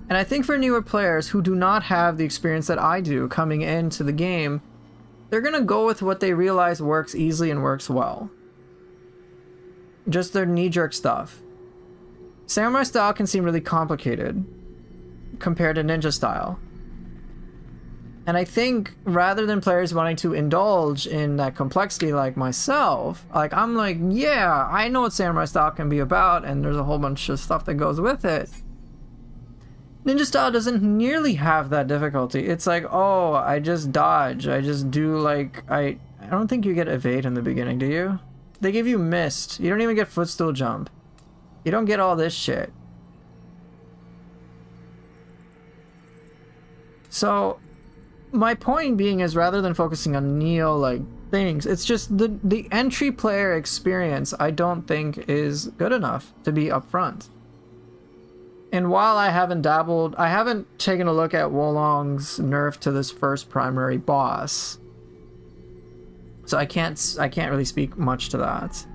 And I think for newer players who do not have the experience that I do coming into the game, they're gonna go with what they realize works easily and works well. Just their knee-jerk stuff. Samurai style can seem really complicated compared to ninja style. And I think rather than players wanting to indulge in that complexity like myself, like I'm like, yeah, I know what samurai style can be about, and there's a whole bunch of stuff that goes with it. Ninja style doesn't nearly have that difficulty. It's like, oh, I just dodge. I just do like, I don't think you get evade in the beginning, do you? They give you mist. You don't even get footstool jump. You don't get all this shit. So, my point being is rather than focusing on Neo like things, it's just the entry player experience I don't think is good enough to be upfront. And while I haven't taken a look at Wolong's nerf to this first primary boss, so I can't really speak much to that.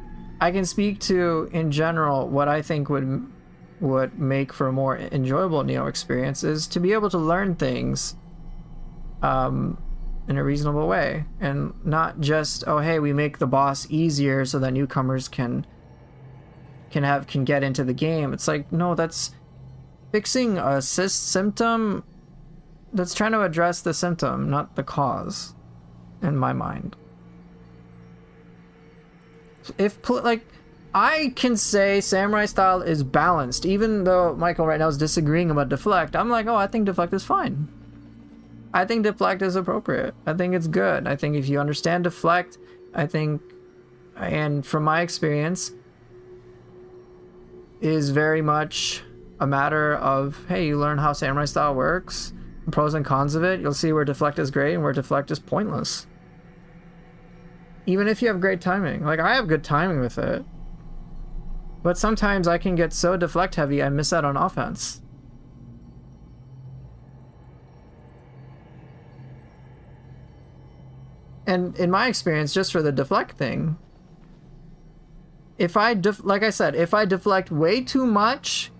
I can speak to, in general, what I think would make for a more enjoyable Neo experience is to be able to learn things in a reasonable way, and not just, oh hey, we make the boss easier so that newcomers can get into the game. It's like, no, that's fixing a symptom. That's trying to address the symptom, not the cause, in my mind. I can say samurai style is balanced, even though Michael right now is disagreeing about deflect. I'm like, oh, I think deflect is fine. I think deflect is appropriate. I think it's good. I think if you understand deflect, I think, and from my experience, is very much a matter of, hey, you learn how samurai style works, the pros and cons of it. You'll see where deflect is great and where deflect is pointless. Even if you have great timing. Like, I have good timing with it. But sometimes I can get so deflect heavy I miss out on offense. And in my experience, just for the deflect thing, if I like I said, if I deflect way too much,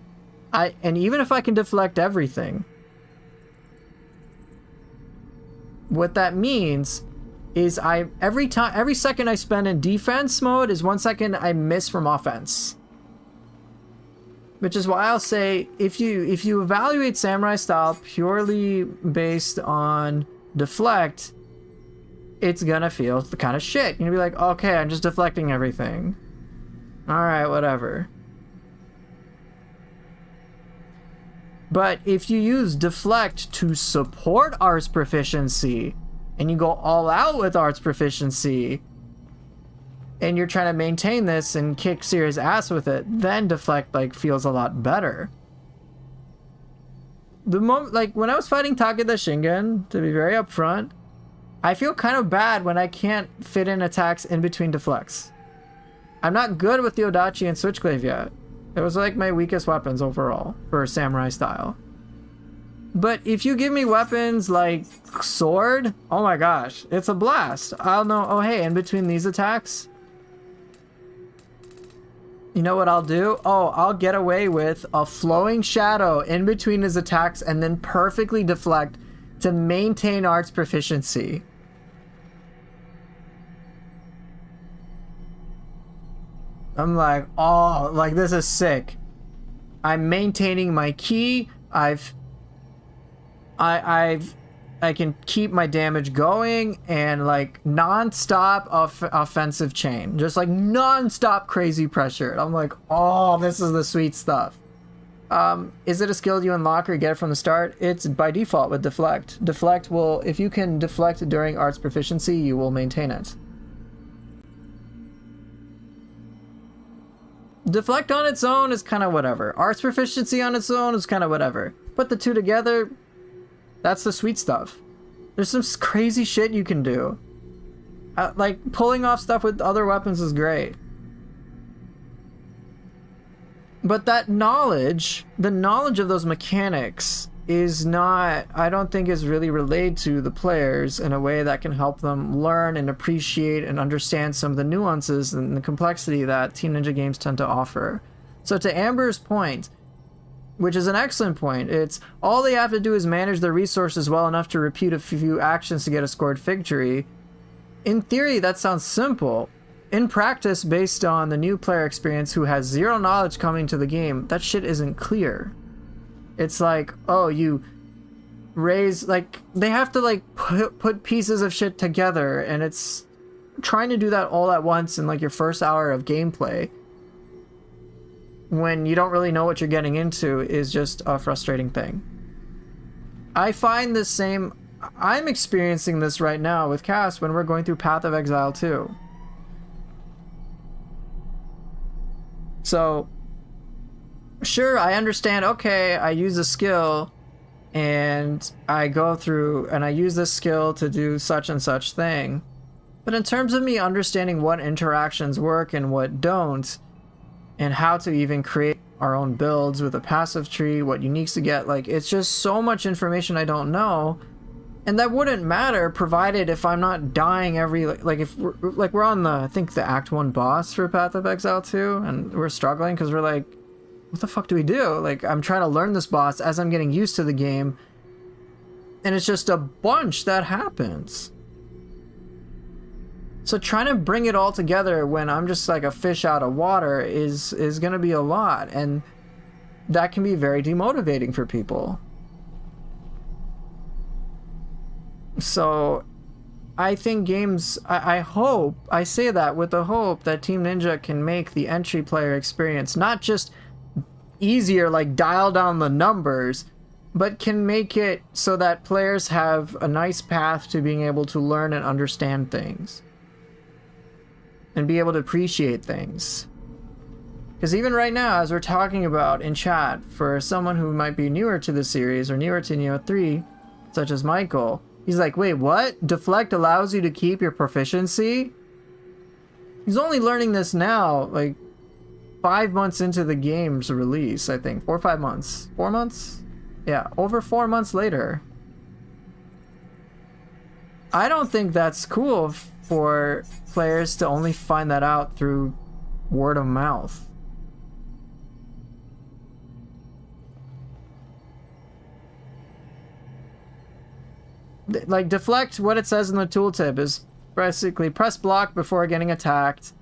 and even if I can deflect everything, what that means is every second I spend in defense mode is 1 second I miss from offense. Which is why I'll say, if you evaluate samurai style purely based on deflect, it's gonna feel the kind of shit. You're gonna be like, okay, I'm just deflecting everything. Alright, whatever. But if you use deflect to support arts proficiency, and you go all out with arts proficiency, and you're trying to maintain this and kick serious ass with it, then deflect feels a lot better. The moment, when I was fighting Takeda Shingen, to be very upfront, I feel kind of bad when I can't fit in attacks in between deflects. I'm not good with the Odachi and Switchglaive yet. It was my weakest weapons overall for samurai style. But if you give me weapons like sword, oh my gosh, it's a blast. I'll know, oh hey, in between these attacks, you know what I'll do? Oh, I'll get away with a flowing shadow in between his attacks and then perfectly deflect to maintain arts proficiency. I'm like, oh, this is sick. I'm maintaining my ki. I can keep my damage going and non-stop offensive chain, just non-stop crazy pressure. I'm like, oh, this is the sweet stuff. Is it a skill you unlock or get it from the start? It's by default with deflect. Deflect will, if you can deflect during arts proficiency, you will maintain it. Deflect on its own is kind of whatever. Arts proficiency on its own is kind of whatever. Put the two together, that's the sweet stuff. There's some crazy shit you can do. Pulling off stuff with other weapons is great. But that knowledge, the knowledge of those mechanics is not, I don't think is really relayed to the players in a way that can help them learn and appreciate and understand some of the nuances and the complexity that Team Ninja games tend to offer. So to Amber's point, which is an excellent point. It's all they have to do is manage their resources well enough to repeat a few actions to get a scored victory. In theory, that sounds simple. In practice, based on the new player experience who has zero knowledge coming to the game, that shit isn't clear. It's like, oh, you raise, like, they have to like put pieces of shit together, and it's trying to do that all at once in like your first hour of gameplay when you don't really know what you're getting into is just a frustrating thing. I find the same, I'm experiencing this right now with Cass when we're going through Path of Exile 2. So sure, I understand, okay, I use a skill and I go through and I use this skill to do such and such thing. But in terms of me understanding what interactions work and what don't, and how to even create our own builds with a passive tree, what uniques to get, like, it's just so much information I don't know. And that wouldn't matter provided if I'm not dying every, like if we're on the, I think the Act 1 boss for Path of Exile 2, and we're struggling because we're like, what the fuck do we do? Like, I'm trying to learn this boss as I'm getting used to the game, and it's just a bunch that happens. So trying to bring it all together when I'm just like a fish out of water is gonna be a lot, and that can be very demotivating for people. So I think games, I hope, I say that with the hope that Team Ninja can make the entry player experience not just easier, like dial down the numbers, but can make it so that players have a nice path to being able to learn and understand things and be able to appreciate things. Because even right now, as we're talking about in chat, for someone who might be newer to the series or newer to Neo 3, such as Michael, he's like, wait, what? Deflect allows you to keep your proficiency? He's only learning this now, like 5 months into the game's release, I think. 4 or 5 months. 4 months? Yeah, over 4 months later. I don't think that's cool for players to only find that out through word of mouth. Like, deflect, what it says in the tooltip is basically press block before getting attacked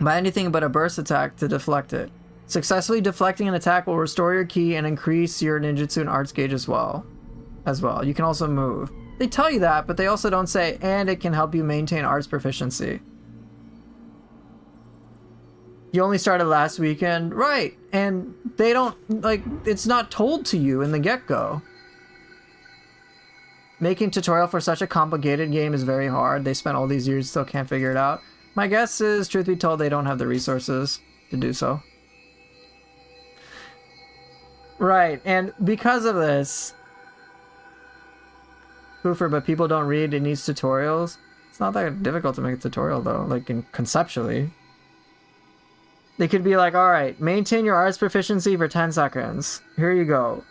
by anything but a burst attack to deflect it. Successfully deflecting an attack will restore your ki and increase your ninjutsu and arts gauge as well. You can also move. They tell you that, but they also don't say, and it can help you maintain arts proficiency. You only started last weekend, right? And they don't, like, it's not told to you in the get-go. Making tutorial for such a complicated game is very hard. They spent all these years, still can't figure it out. My guess is, truth be told, they don't have the resources to do so. Right, and because of this, Poofer, but people don't read, it needs tutorials. It's not that difficult to make a tutorial though, like conceptually. They could be like, alright, maintain your arts proficiency for 10 seconds. Here you go.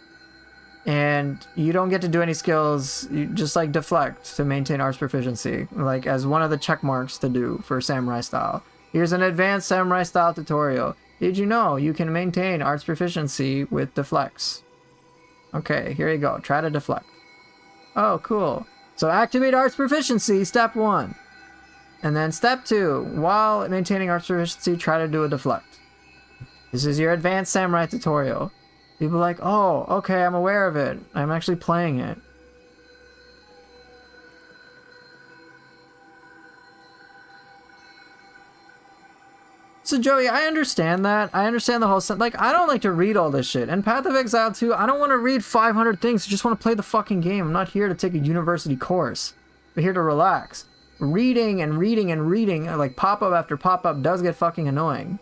And you don't get to do any skills, you just like deflect to maintain arts proficiency, like as one of the check marks to do for samurai style. Here's an advanced samurai style tutorial. Did you know you can maintain arts proficiency with deflects? Okay, here you go, try to deflect. Oh, cool. So activate arts proficiency, step 1. And then step 2, while maintaining arts proficiency, try to do a deflect. This is your advanced samurai tutorial. People are like, oh, okay, I'm aware of it. I'm actually playing it. So Joey, I understand that. I understand the whole like, I don't like to read all this shit. And Path of Exile 2, I don't want to read 500 things. I just want to play the fucking game. I'm not here to take a university course. I'm here to relax. Reading and reading and reading, like pop-up after pop-up, does get fucking annoying.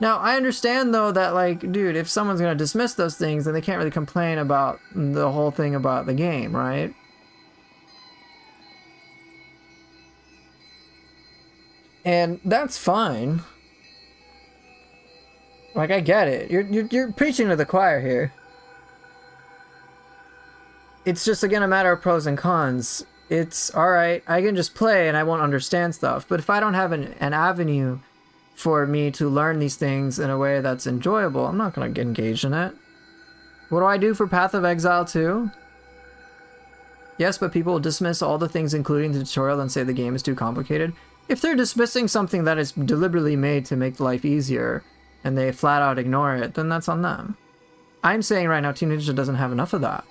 Now, I understand though that, like, dude, if someone's gonna dismiss those things, then they can't really complain about the whole thing about the game, right? And that's fine. Like, I get it. You're preaching to the choir here. It's just, again, a matter of pros and cons. It's, alright, I can just play and I won't understand stuff. But if I don't have an avenue for me to learn these things in a way that's enjoyable, I'm not going to get engaged in it. What do I do for Path of Exile 2? Yes, but people will dismiss all the things including the tutorial and say the game is too complicated. If they're dismissing something that is deliberately made to make life easier and they flat out ignore it, then that's on them. I'm saying right now Team Ninja doesn't have enough of that.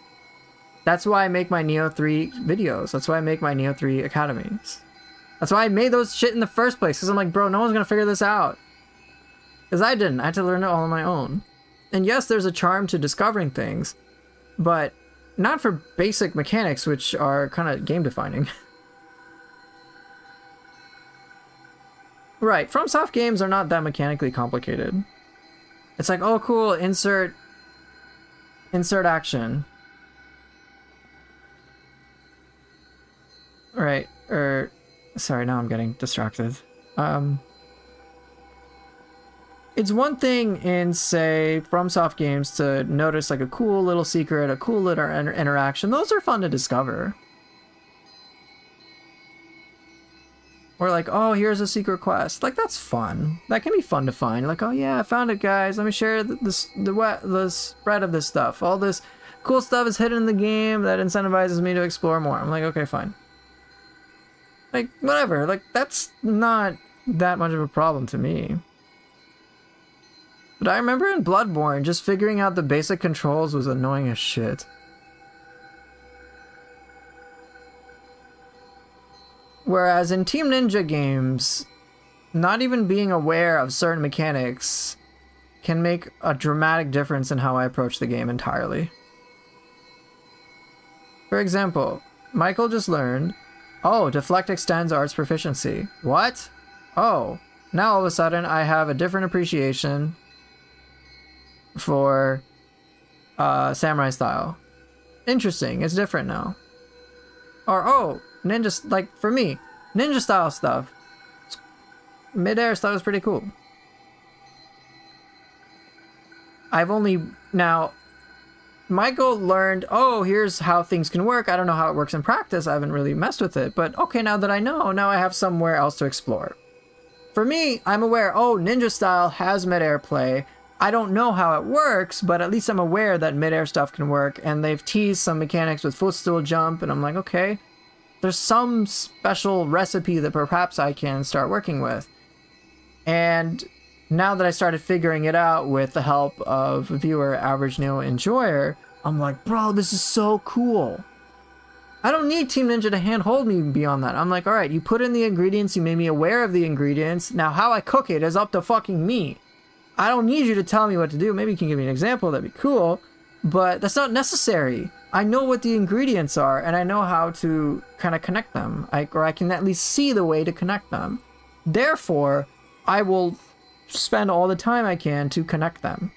That's why I make my Neo 3 videos. That's why I make my Neo 3 academies. That's why I made those shit in the first place, because I'm like, bro, no one's gonna figure this out. Because I didn't. I had to learn it all on my own. And yes, there's a charm to discovering things, but not for basic mechanics, which are kind of game-defining. Right, FromSoft games are not that mechanically complicated. It's like, oh cool, insert action. Right, sorry, now I'm getting distracted. It's one thing in, say, FromSoft games to notice like a cool little secret, a cool little interaction. Those are fun to discover. Or like, oh, here's a secret quest. Like, that's fun. That can be fun to find. Like, oh yeah, I found it, guys. Let me share the spread of this stuff. All this cool stuff is hidden in the game that incentivizes me to explore more. I'm like, okay, fine. Like, whatever. Like, that's not that much of a problem to me. But I remember in Bloodborne, just figuring out the basic controls was annoying as shit. Whereas in Team Ninja games, not even being aware of certain mechanics can make a dramatic difference in how I approach the game entirely. For example, Michael just learned, oh, deflect extends arts proficiency. What? Oh, now all of a sudden I have a different appreciation for samurai style. Interesting, it's different now. Or, oh, ninja, like for me, ninja style stuff. Mid-air stuff is pretty cool. I've only, now, Michael learned, oh, here's how things can work. I don't know how it works in practice. I haven't really messed with it. But okay, now that I know, now I have somewhere else to explore. For me, I'm aware, oh, ninja style has mid-air play. I don't know how it works, but at least I'm aware that mid-air stuff can work. And they've teased some mechanics with footstool jump. And I'm like, okay, there's some special recipe that perhaps I can start working with. And now that I started figuring it out with the help of viewer Average Neo Enjoyer, I'm like, bro, this is so cool. I don't need Team Ninja to handhold me beyond that. I'm like, all right, you put in the ingredients, you made me aware of the ingredients. Now how I cook it is up to fucking me. I don't need you to tell me what to do. Maybe you can give me an example, that'd be cool. But that's not necessary. I know what the ingredients are, and I know how to kind of connect them. Or I can at least see the way to connect them. Therefore, I will spend all the time I can to connect them.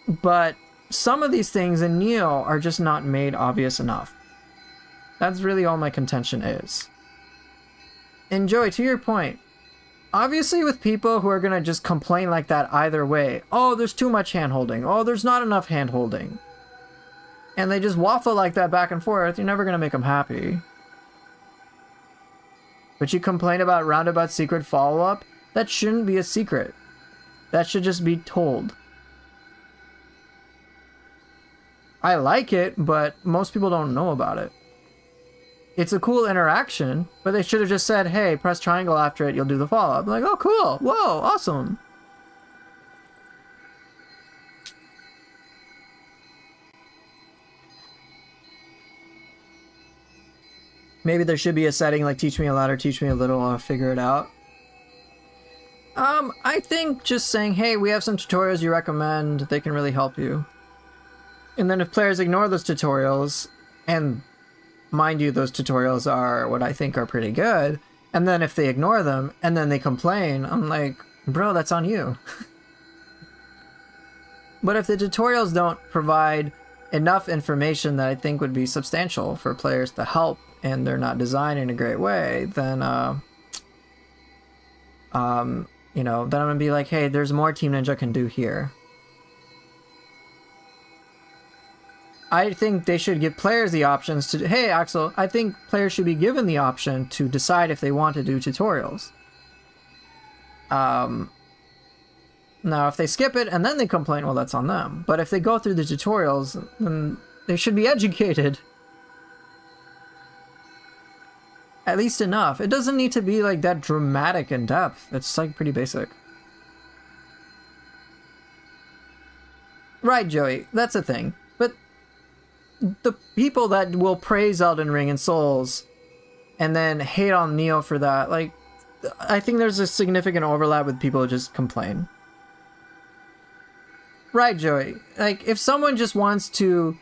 But some of these things in Neo are just not made obvious enough. That's really all my contention is. And Joey, to your point, obviously with people who are gonna just complain like that either way, oh, there's too much hand-holding, oh, there's not enough hand-holding, and they just waffle like that back and forth, you're never gonna make them happy. But you complain about roundabout secret follow-up? That shouldn't be a secret. That should just be told. I like it, but most people don't know about it. It's a cool interaction, but they should have just said, hey, press triangle after it, you'll do the follow-up. Like, oh, cool. Whoa, awesome. Maybe there should be a setting like teach me a lot or teach me a little, I'll figure it out. I think just saying, hey, we have some tutorials you recommend, they can really help you. And then if players ignore those tutorials, and mind you, those tutorials are what I think are pretty good, and then if they ignore them, and then they complain, I'm like, bro, that's on you. But if the tutorials don't provide enough information that I think would be substantial for players to help, and they're not designed in a great way, then, you know, then I'm gonna be like, hey, there's more Team Ninja can do here. I think they should give players the options to, hey, Axel, I think players should be given the option to decide if they want to do tutorials. Now, if they skip it and then they complain, well, that's on them. But if they go through the tutorials, then they should be educated. At least enough. It doesn't need to be like that dramatic in depth. It's like pretty basic. Right, Joey, that's a thing. But the people that will praise Elden Ring and Souls and then hate on Neo for that, like, I think there's a significant overlap with people who just complain. Right, Joey. Like, if someone just wants to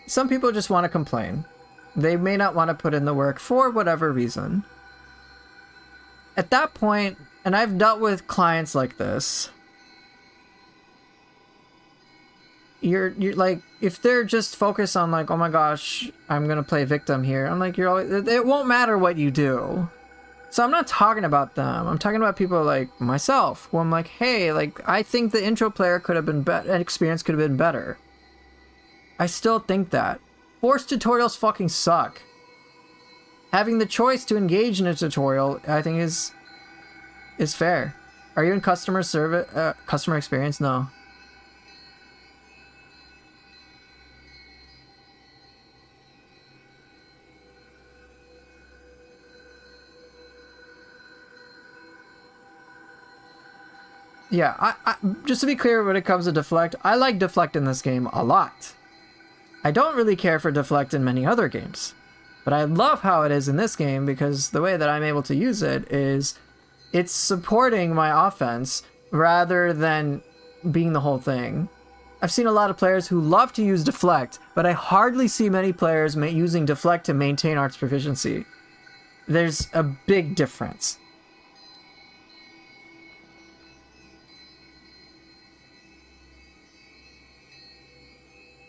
some people just want to complain. They may not want to put in the work for whatever reason. At that point, and I've dealt with clients like this, you're like, if they're just focused on like, oh my gosh, I'm gonna play victim here, I'm like, you're always, it won't matter what you do. So I'm not talking about them. I'm talking about people like myself, who I'm like, hey, like, I think the intro player could have been better, and experience could have been better. I still think that. Forced tutorials fucking suck. Having the choice to engage in a tutorial, I think is fair. Are you in customer service, customer experience? No. Yeah, I just to be clear, when it comes to Deflect, I like Deflect in this game a lot. I don't really care for Deflect in many other games, but I love how it is in this game because the way that I'm able to use it is it's supporting my offense rather than being the whole thing. I've seen a lot of players who love to use Deflect, but I hardly see many players using Deflect to maintain arts proficiency. There's a big difference.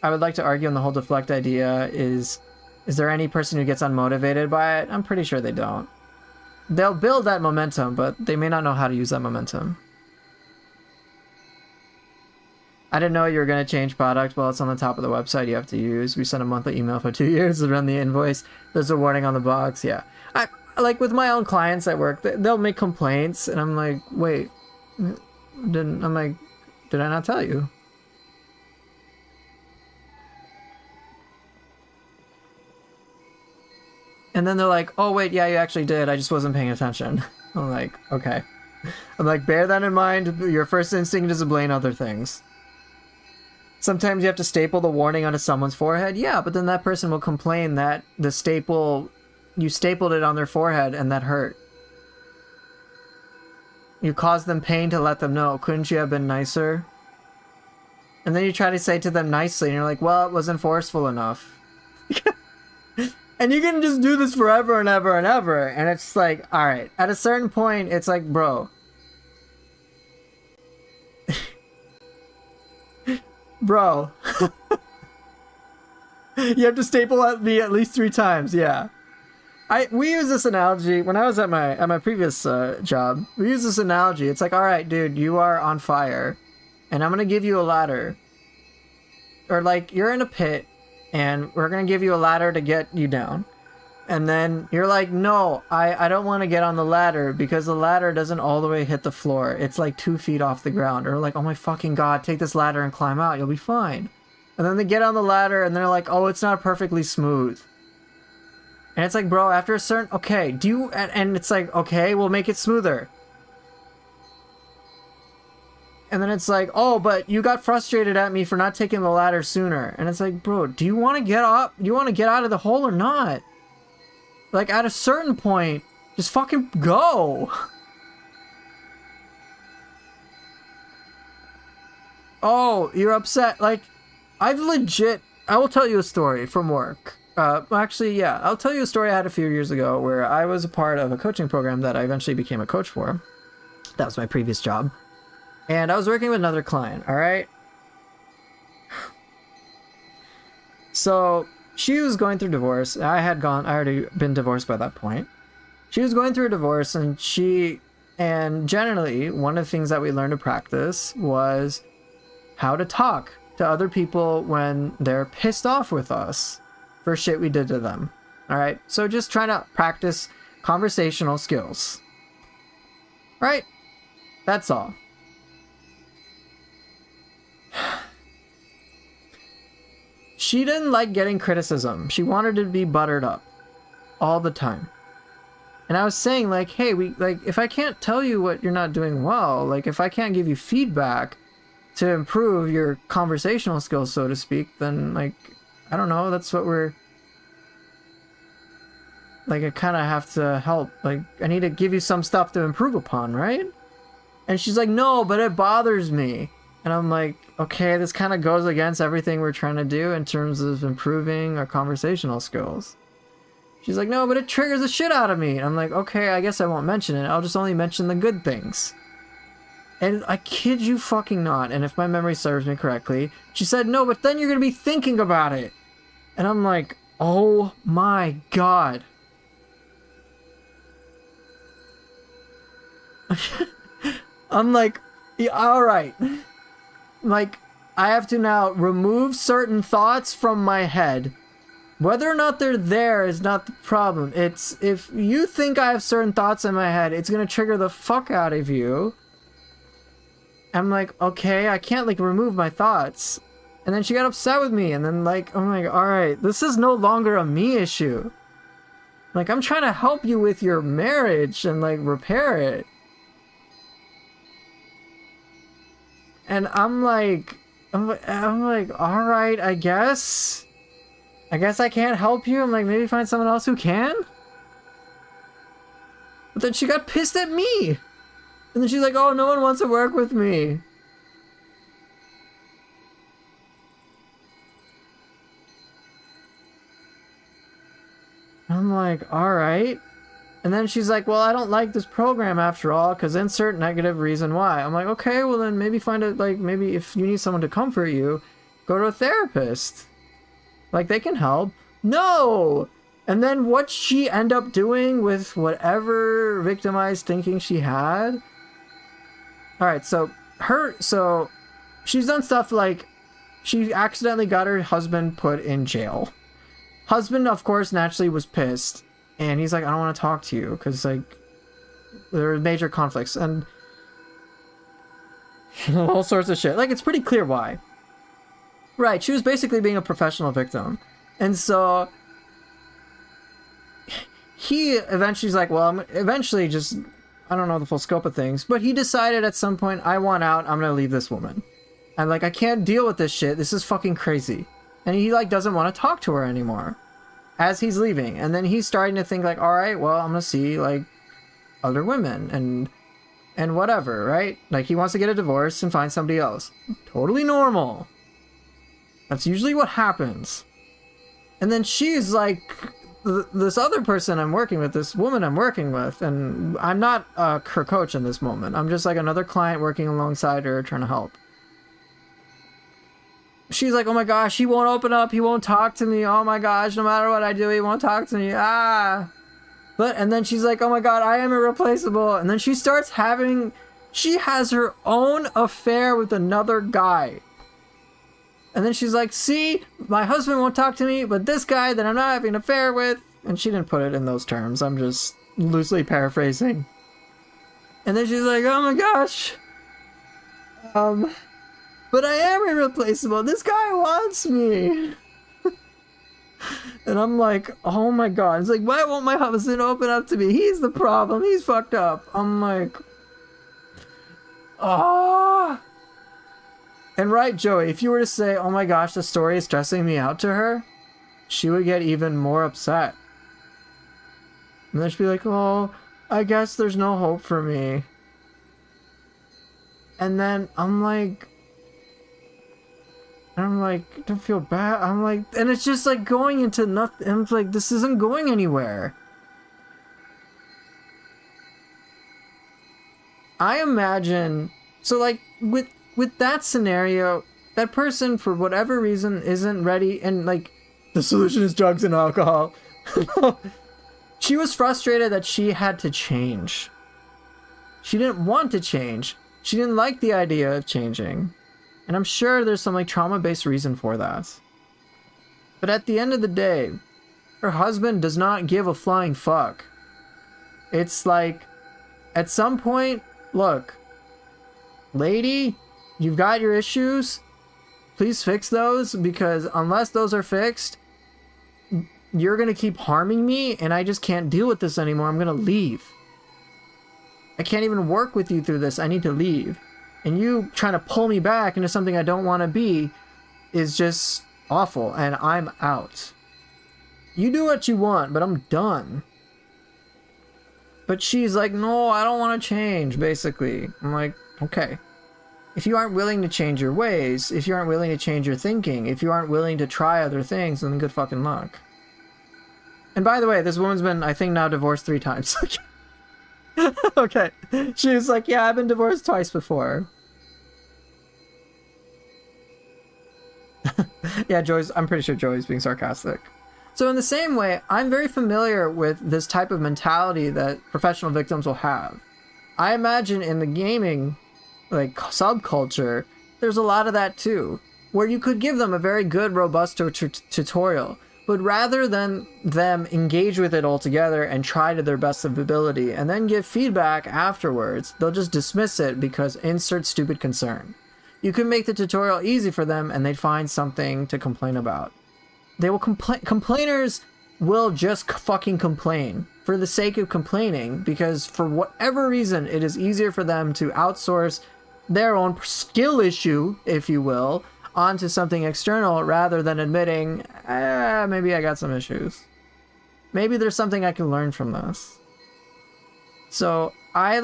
I would like to argue on the whole Deflect idea is there any person who gets unmotivated by it? I'm pretty sure they don't. They'll build that momentum, but they may not know how to use that momentum. I didn't know you were going to change product. Well, it's on the top of the website you have to use. We send a monthly email for 2 years to run the invoice. There's a warning on the box. Yeah. I like with my own clients at work, they'll make complaints and I'm like, wait, did I not tell you? And then they're like, oh wait, yeah, you actually did. I just wasn't paying attention. I'm like, okay. I'm like, bear that in mind. Your first instinct is to blame other things. Sometimes you have to staple the warning onto someone's forehead. Yeah, but then that person will complain that the staple, you stapled it on their forehead and that hurt. You caused them pain to let them know. Couldn't you have been nicer? And then you try to say to them nicely and you're like, well, it wasn't forceful enough. And you can just do this forever and ever and ever. And it's like, all right, at a certain point, it's like, bro. Bro. You have to staple at me at least 3 times, yeah. We use this analogy, when I was at my previous job, we use this analogy. It's like, all right, dude, you are on fire. And I'm going to give you a ladder. Or like, you're in a pit. And we're going to give you a ladder to get you down. And then you're like, no, I don't want to get on the ladder because the ladder doesn't all the way hit the floor. It's like 2 feet off the ground. Or like, oh my fucking God, take this ladder and climb out. You'll be fine. And then they get on the ladder and they're like, oh, it's not perfectly smooth. And it's like, bro, after a certain, okay, do you, and it's like, okay, we'll make it smoother. And then it's like, oh, but you got frustrated at me for not taking the ladder sooner. And it's like, bro, do you want to get up? Do you want to get out of the hole or not? Like, at a certain point, just fucking go. Oh, you're upset. Like, I will tell you a story from work. Actually, yeah, I'll tell you a story I had a few years ago where I was a part of a coaching program that I eventually became a coach for. That was my previous job. And I was working with another client, all right? So she was going through divorce. I had already been divorced by that point. she was going through a divorce, and generally one of the things that we learned to practice was how to talk to other people when they're pissed off with us for shit we did to them. All right, so just trying to practice conversational skills. Right? That's all. She didn't like getting criticism. She wanted to be buttered up all the time. And I was saying, like, hey, if I can't tell you what you're not doing well, like, if I can't give you feedback to improve your conversational skills, so to speak, then, like, I don't know, that's what we're... Like, I kind of have to help. Like, I need to give you some stuff to improve upon, right? And she's like, no, but it bothers me. And I'm like, okay, this kind of goes against everything we're trying to do in terms of improving our conversational skills. She's like, no, but it triggers the shit out of me. And I'm like, okay, I guess I won't mention it. I'll just only mention the good things. And I kid you fucking not, and if my memory serves me correctly, she said, no, but then you're going to be thinking about it. And I'm like, oh my God. I'm like, yeah, all right. Like, I have to now remove certain thoughts from my head. Whether or not they're there is not the problem. It's if you think I have certain thoughts in my head, it's going to trigger the fuck out of you. I'm like, okay, I can't, like, remove my thoughts. And then she got upset with me. And then, like, I'm like, all right, this is no longer a me issue. Like, I'm trying to help you with your marriage and, like, repair it. And I'm like, all right, I guess I can't help you. I'm like, maybe find someone else who can. But then she got pissed at me. And then she's like, oh, no one wants to work with me. I'm like, all right. And then she's like, well, I don't like this program after all, because insert negative reason why. I'm like, okay, well then maybe find it, like, maybe if you need someone to comfort you, go to a therapist. Like, they can help. No! And then what she end up doing with whatever victimized thinking she had. Alright, so she's done stuff like, she accidentally got her husband put in jail. Husband, of course, naturally was pissed. And he's like, I don't want to talk to you because, like, there are major conflicts and all sorts of shit. Like, it's pretty clear why. Right, she was basically being a professional victim. And so he eventually's like, well, I'm eventually just, I don't know the full scope of things, but he decided at some point, I want out, I'm gonna leave this woman. And, like, I can't deal with this shit. This is fucking crazy. And he, like, doesn't want to talk to her anymore. As he's leaving, and then he's starting to think like, all right, well, I'm gonna see like other women and whatever, right? Like, he wants to get a divorce and find somebody else. Totally normal. That's usually what happens. And then she's like, this other person I'm working with, this woman I'm working with, and I'm not her coach in this moment. I'm just like another client working alongside her trying to help. She's like, oh my gosh, he won't open up, he won't talk to me, oh my gosh, no matter what I do, he won't talk to me, and then she's like, oh my god, I am irreplaceable, and then she has her own affair with another guy, and then she's like, see, my husband won't talk to me, but this guy that I'm not having an affair with, and she didn't put it in those terms, I'm just loosely paraphrasing, and then she's like, oh my gosh, but I am irreplaceable. This guy wants me. And I'm like, oh my god. It's like, why won't my husband open up to me? He's the problem. He's fucked up. I'm like, ah. And right, Joey, if you were to say, oh my gosh, the story is stressing me out to her, she would get even more upset. And then she'd be like, oh, I guess there's no hope for me. And then I'm like, don't feel bad. I'm like, and it's just like going into nothing. I'm like, this isn't going anywhere. I imagine, so like with that scenario, that person for whatever reason isn't ready, and like the solution is drugs and alcohol. She was frustrated that she had to change. She didn't want to change. She didn't like the idea of changing. And I'm sure there's some like trauma-based reason for that. But at the end of the day, her husband does not give a flying fuck. It's like, at some point, look, lady, you've got your issues. Please fix those, because unless those are fixed, you're going to keep harming me, and I just can't deal with this anymore. I'm going to leave. I can't even work with you through this. I need to leave. And you trying to pull me back into something I don't want to be is just awful, and I'm out. You do what you want, but I'm done. But she's like, no, I don't want to change, basically. I'm like, okay. If you aren't willing to change your ways, if you aren't willing to change your thinking, if you aren't willing to try other things, then good fucking luck. And by the way, this woman's been, I think, now divorced 3 times. Okay. She was like, yeah, I've been divorced twice before. Yeah, I'm pretty sure Joey's being sarcastic. So in the same way, I'm very familiar with this type of mentality that professional victims will have. I imagine in the gaming, like, subculture, there's a lot of that too, where you could give them a very good, robust tutorial, but rather than them engage with it altogether and try to their best of ability and then give feedback afterwards, they'll just dismiss it because insert stupid concern. You can make the tutorial easy for them and they'd find something to complain about. They will complainers will just fucking complain for the sake of complaining, because for whatever reason it is easier for them to outsource their own skill issue, if you will, onto something external rather than admitting, maybe I got some issues. Maybe there's something I can learn from this. So I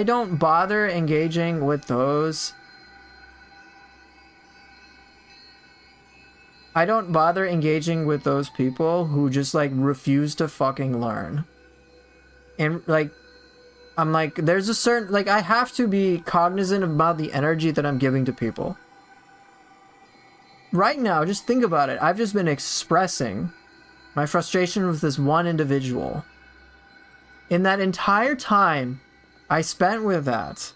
don't bother engaging with those. I don't bother engaging with those people who just like refuse to fucking learn. And like, I'm like, there's a certain, like, I have to be cognizant about the energy that I'm giving to people. Right now, just think about it. I've just been expressing my frustration with this one individual. In that entire time I spent with that,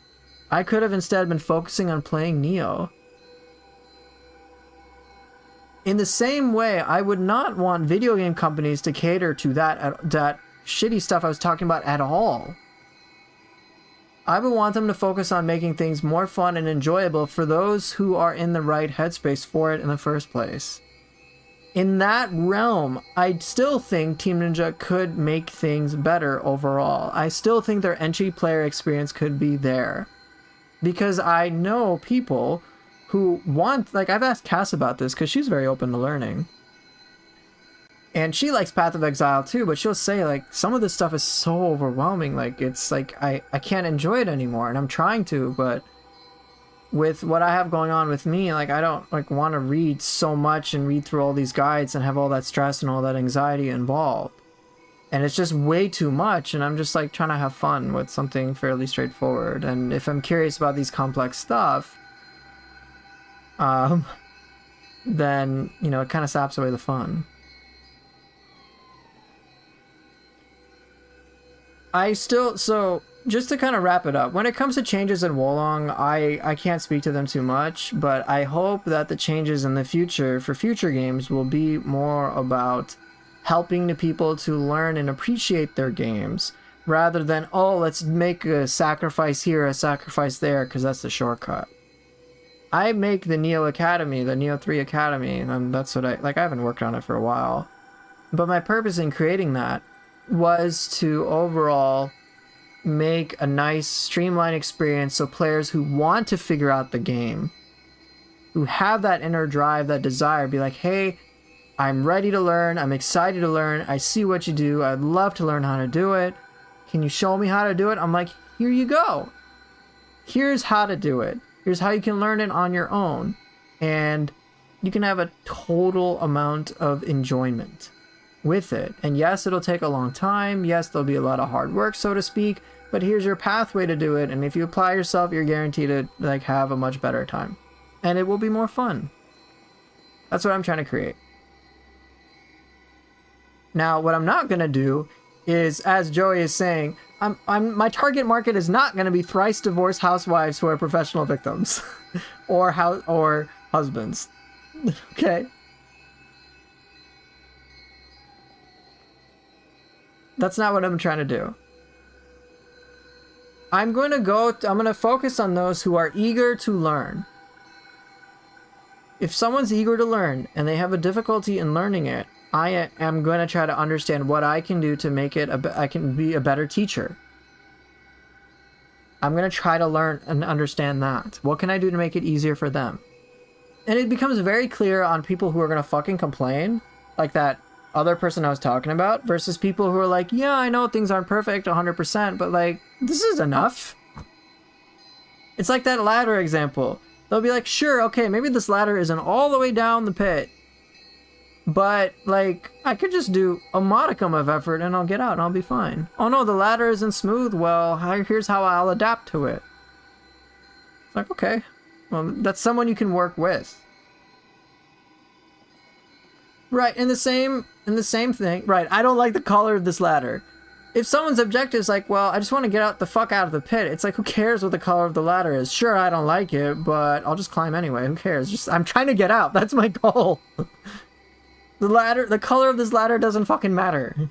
I could have instead been focusing on playing Nioh. In the same way, I would not want video game companies to cater to that shitty stuff I was talking about at all. I would want them to focus on making things more fun and enjoyable for those who are in the right headspace for it in the first place. In that realm, I still think Team Ninja could make things better overall. I still think their entry player experience could be there. Because I know people who want, like, I've asked Cass about this because she's very open to learning. And she likes Path of Exile too, but she'll say, like, some of this stuff is so overwhelming. Like, it's like, I can't enjoy it anymore, and I'm trying to, but with what I have going on with me, like, I don't, like, want to read so much and read through all these guides and have all that stress and all that anxiety involved. And it's just way too much, and I'm just, like, trying to have fun with something fairly straightforward. And if I'm curious about these complex stuff, then, you know, it kind of saps away the fun. So just to kind of wrap it up, when it comes to changes in Wo Long, I can't speak to them too much, but I hope that the changes in the future for future games will be more about helping the people to learn and appreciate their games, rather than, oh, let's make a sacrifice here, a sacrifice there, because that's the shortcut. I make the Nioh Academy, the Nioh 3 Academy, and that's what I haven't worked on it for a while. But my purpose in creating that was to overall make a nice streamlined experience so players who want to figure out the game, who have that inner drive, that desire, be like, hey, I'm ready to learn, I'm excited to learn, I see what you do, I'd love to learn how to do it, can you show me how to do it? I'm like, here you go. Here's how to do it. Here's how you can learn it on your own. And you can have a total amount of enjoyment with it. And yes, it'll take a long time. Yes, there'll be a lot of hard work, so to speak. But here's your pathway to do it. And if you apply yourself, you're guaranteed to, like, have a much better time. And it will be more fun. That's what I'm trying to create. Now, what I'm not gonna do is, as Joey is saying, my target market is not gonna be thrice divorced housewives who are professional victims, or husbands. Okay. That's not what I'm trying to do. I'm going to focus on those who are eager to learn. If someone's eager to learn and they have a difficulty in learning it, I am going to try to understand what I can do to make it, I can be a better teacher. I'm going to try to learn and understand that. What can I do to make it easier for them? And it becomes very clear on people who are going to fucking complain, like that other person I was talking about, versus people who are like, yeah, I know things aren't perfect 100%, but like, this is enough. It's like that ladder example. They'll be like, sure, okay, maybe this ladder isn't all the way down the pit, but like, I could just do a modicum of effort and I'll get out and I'll be fine. Oh no, the ladder isn't smooth. Well, here's how I'll adapt to it. It's like, okay, well, that's someone you can work with. Right, in the same thing, right, I don't like the color of this ladder. If someone's objective is like, well, I just want to get the fuck out of the pit, it's like, who cares what the color of the ladder is? Sure, I don't like it, but I'll just climb anyway, who cares? I'm trying to get out, that's my goal. The color of this ladder doesn't fucking matter.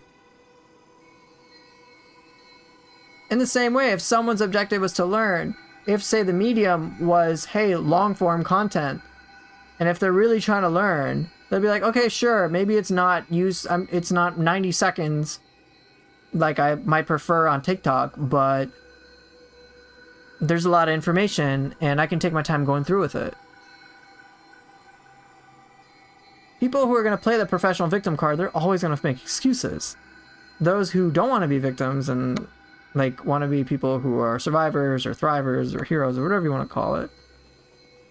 In the same way, if someone's objective was to learn, if, say, the medium was, hey, long-form content, and if they're really trying to learn, they'll be like, okay, sure, maybe it's not it's not 90 seconds like I might prefer on TikTok, but there's a lot of information and I can take my time going through with it. People who are going to play the professional victim card, they're always going to make excuses. Those who don't want to be victims and like want to be people who are survivors or thrivers or heroes or whatever you want to call it,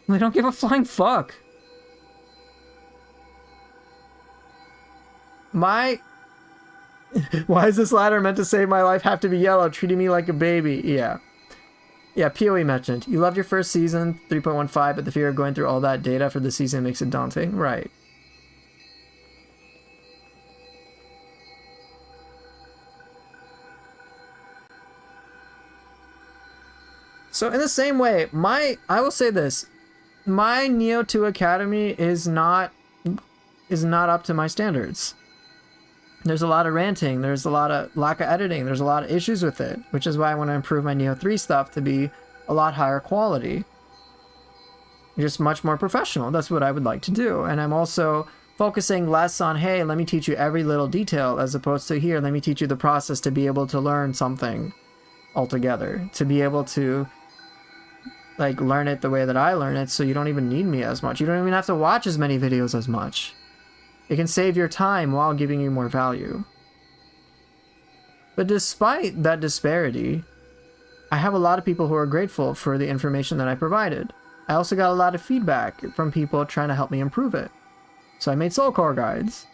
they don't give a flying fuck. Why is this ladder meant to save my life have to be yellow, treating me like a baby? Yeah, PoE mentioned. You loved your first season, 3.15, but the fear of going through all that data for the season makes it daunting. Right. So in the same way, I will say this, my Neo 2 Academy is not up to my standards. There's a lot of ranting, there's a lot of lack of editing, there's a lot of issues with it, which is why I want to improve my Neo 3 stuff to be a lot higher quality. Just much more professional, that's what I would like to do. And I'm also focusing less on, hey, let me teach you every little detail, as opposed to here, let me teach you the process to be able to learn something altogether. To be able to like learn it the way that I learn it, so you don't even need me as much. You don't even have to watch as many videos as much. It can save your time while giving you more value. But despite that disparity, I have a lot of people who are grateful for the information that I provided. I also got a lot of feedback from people trying to help me improve it. So I made Soul Core guides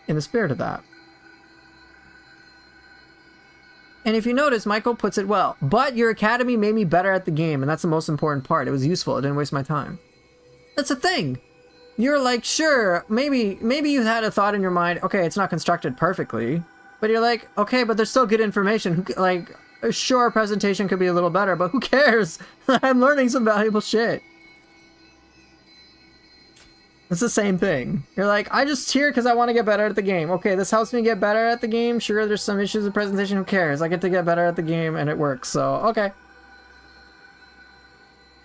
in the spirit of that. And if you notice, Michael puts it well. But your academy made me better at the game, and that's the most important part. It was useful. It didn't waste my time. That's the thing. You're like, sure, maybe you had a thought in your mind, okay, it's not constructed perfectly, but you're like, okay, but there's still good information. Like, sure, presentation could be a little better, but who cares? I'm learning some valuable shit. It's the same thing. You're like, I just here because I want to get better at the game. Okay, this helps me get better at the game. Sure, there's some issues with presentation. Who cares? I get to get better at the game and it works. So, okay.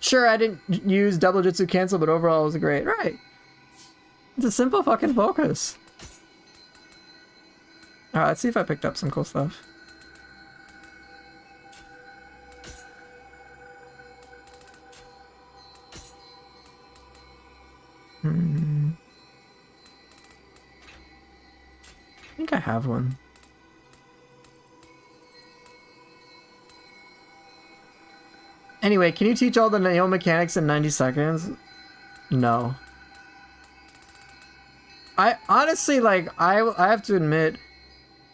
Sure, I didn't use double jutsu cancel, but overall it was great. Right. It's a simple fucking focus. Alright, let's see if I picked up some cool stuff. I think I have one. Anyway, can you teach all the Neo mechanics in 90 seconds? No. I honestly, like, I have to admit,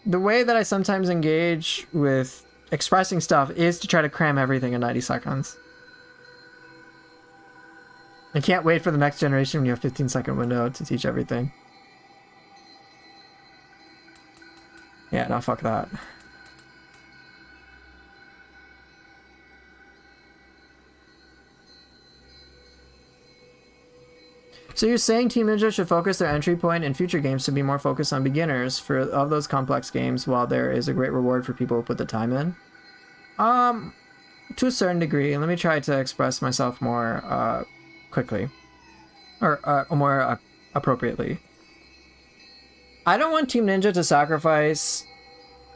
the way that I sometimes engage with expressing stuff is to try to cram everything in 90 seconds. I can't wait for the next generation when you have a 15-second window to teach everything. Yeah, no, fuck that. So you're saying Team Ninja should focus their entry point in future games to be more focused on beginners of those complex games, while there is a great reward for people who put the time in? To a certain degree. Let me try to express myself more quickly. Or more appropriately. I don't want Team Ninja to sacrifice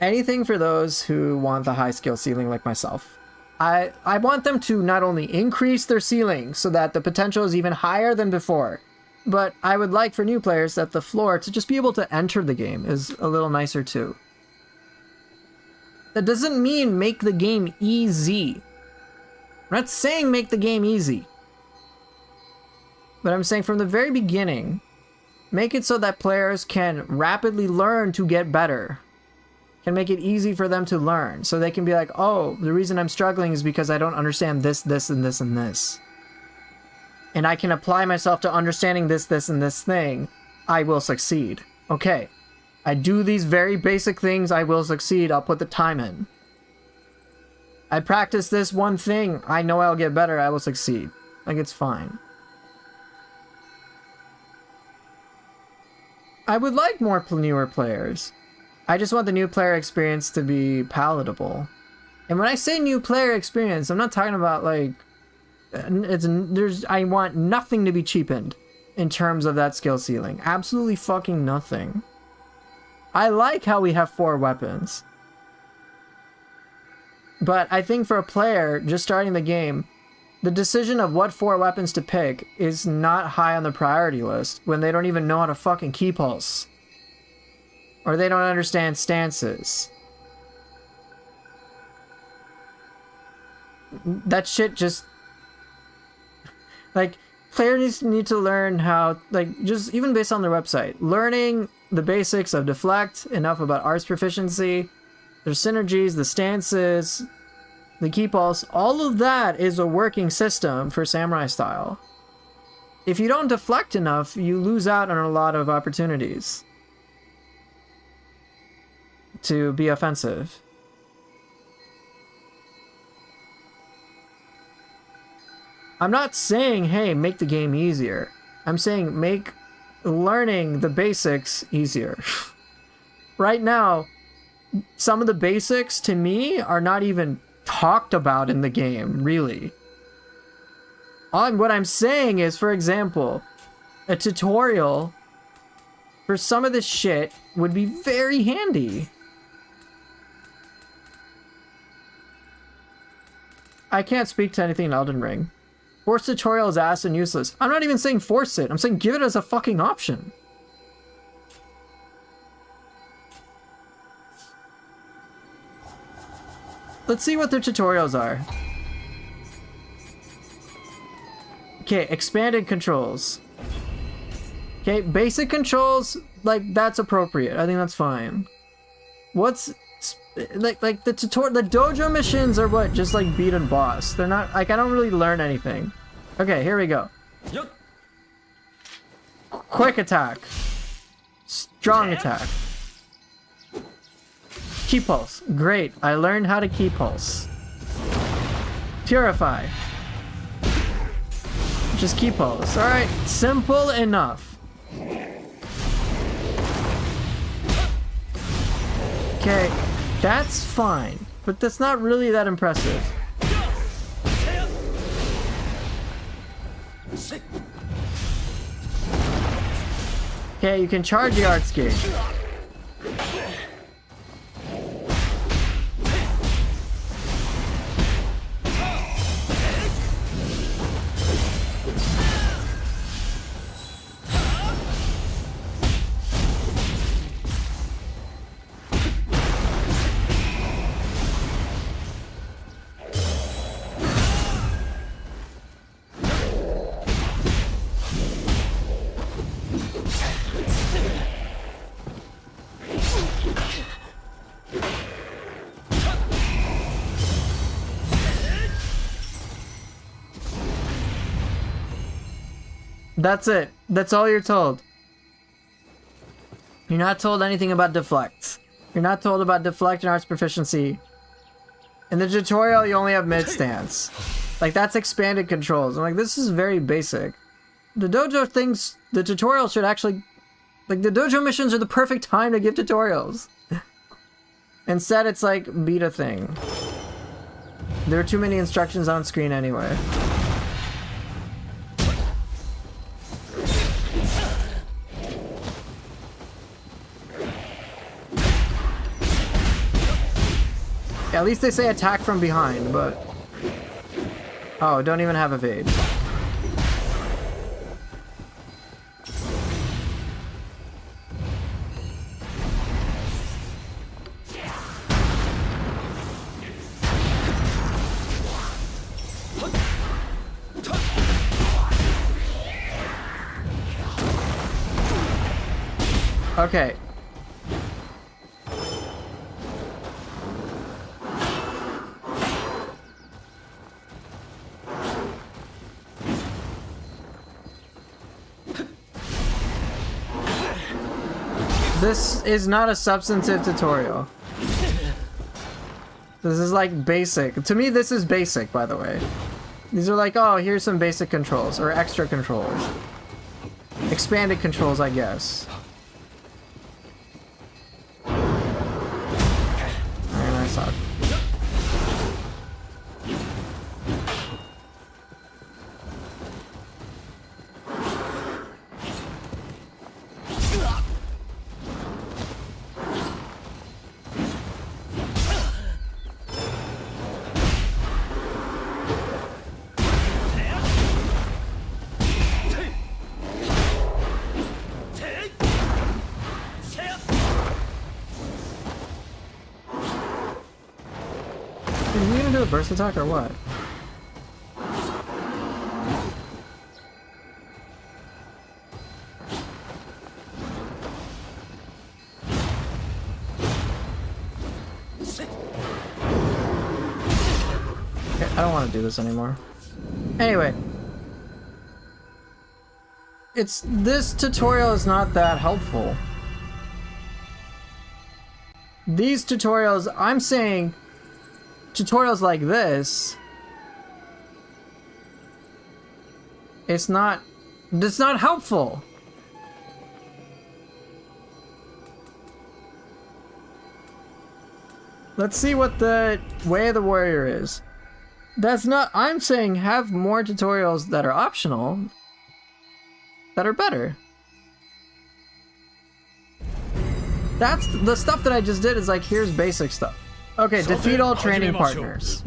anything for those who want the high skill ceiling like myself. I want them to not only increase their ceiling so that the potential is even higher than before, but I would like for new players that the floor to just be able to enter the game is a little nicer too. That doesn't mean make the game easy. I'm not saying make the game easy. But I'm saying from the very beginning, make it so that players can rapidly learn to get better. Can make it easy for them to learn. So they can be like, oh, the reason I'm struggling is because I don't understand this, this, and this, and this. And I can apply myself to understanding this, this, and this thing. I will succeed. Okay. I do these very basic things, I will succeed. I'll put the time in. I practice this one thing, I know I'll get better, I will succeed. Like, it's fine. I would like more newer players. I just want the new player experience to be palatable. And when I say new player experience, I'm not talking about like I want nothing to be cheapened in terms of that skill ceiling. Absolutely fucking nothing. I like how we have 4 weapons. But I think for a player just starting the game, the decision of what 4 weapons to pick is not high on the priority list when they don't even know how to fucking key pulse. Or they don't understand stances. That shit just... Like, players need to learn how... Like, just even based on their website. Learning the basics of deflect, enough about arts proficiency, their synergies, the stances, the key pulse. All of that is a working system for samurai style. If you don't deflect enough, you lose out on a lot of opportunities to be offensive. I'm not saying, hey, make the game easier. I'm saying make learning the basics easier. Right now, some of the basics to me are not even talked about in the game, really. What I'm saying is, for example, a tutorial for some of this shit would be very handy. I can't speak to anything in Elden Ring. Force tutorial is ass and useless. I'm not even saying force it. I'm saying give it as a fucking option. Let's see what their tutorials are. Okay, expanded controls. Okay, basic controls, like, that's appropriate. I think that's fine. What's... Like the tutorial, the dojo missions are what? Just like beat a boss. They're not, like, I don't really learn anything. Okay, here we go. Quick attack. Strong attack. Key pulse. Great, I learned how to key pulse. Purify. Just key pulse. Alright, simple enough. Okay. That's fine, but that's not really that impressive. Okay, you can charge the arts gauge. That's it. That's all you're told. You're not told anything about deflects. You're not told about deflect and arts proficiency. In the tutorial, you only have mid stance. Like, that's expanded controls. I'm like, this is very basic. The dojo things, the tutorial should actually... Like, the dojo missions are the perfect time to give tutorials. Instead, it's like, beat a thing. There are too many instructions on screen anyway. Yeah, at least they say attack from behind, but... Oh, don't even have evade. Okay. This is not a substantive tutorial. This is like basic. To me, this is basic, by the way. These are like, oh, here's some basic controls, or extra controls. Expanded controls, I guess. Very nice up. Is he gonna do a burst attack or what? Okay, I don't want to do this anymore. Anyway. This tutorial is not that helpful. These tutorials, I'm saying tutorials like this, it's not helpful. Let's see what the Way of the Warrior is. I'm saying have more tutorials that are optional, that are better. That's the stuff that I just did is like, here's basic stuff. Okay, defeat all training partners.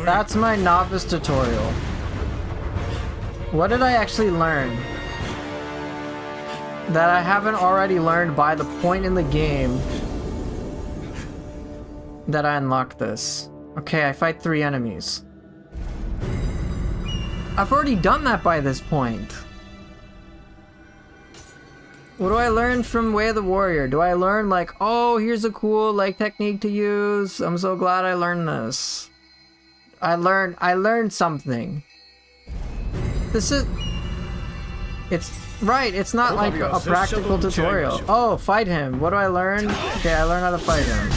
That's my novice tutorial. What did I actually learn that I haven't already learned by the point in the game that I unlocked this? Okay, I fight 3 enemies. I've already done that by this point. What do I learn from Way of the Warrior? Do I learn like, oh, here's a cool like technique to use? I'm so glad I learned this. I learned something. It's right, it's not like a practical tutorial. Oh, fight him. What do I learn? Okay, I learned how to fight him.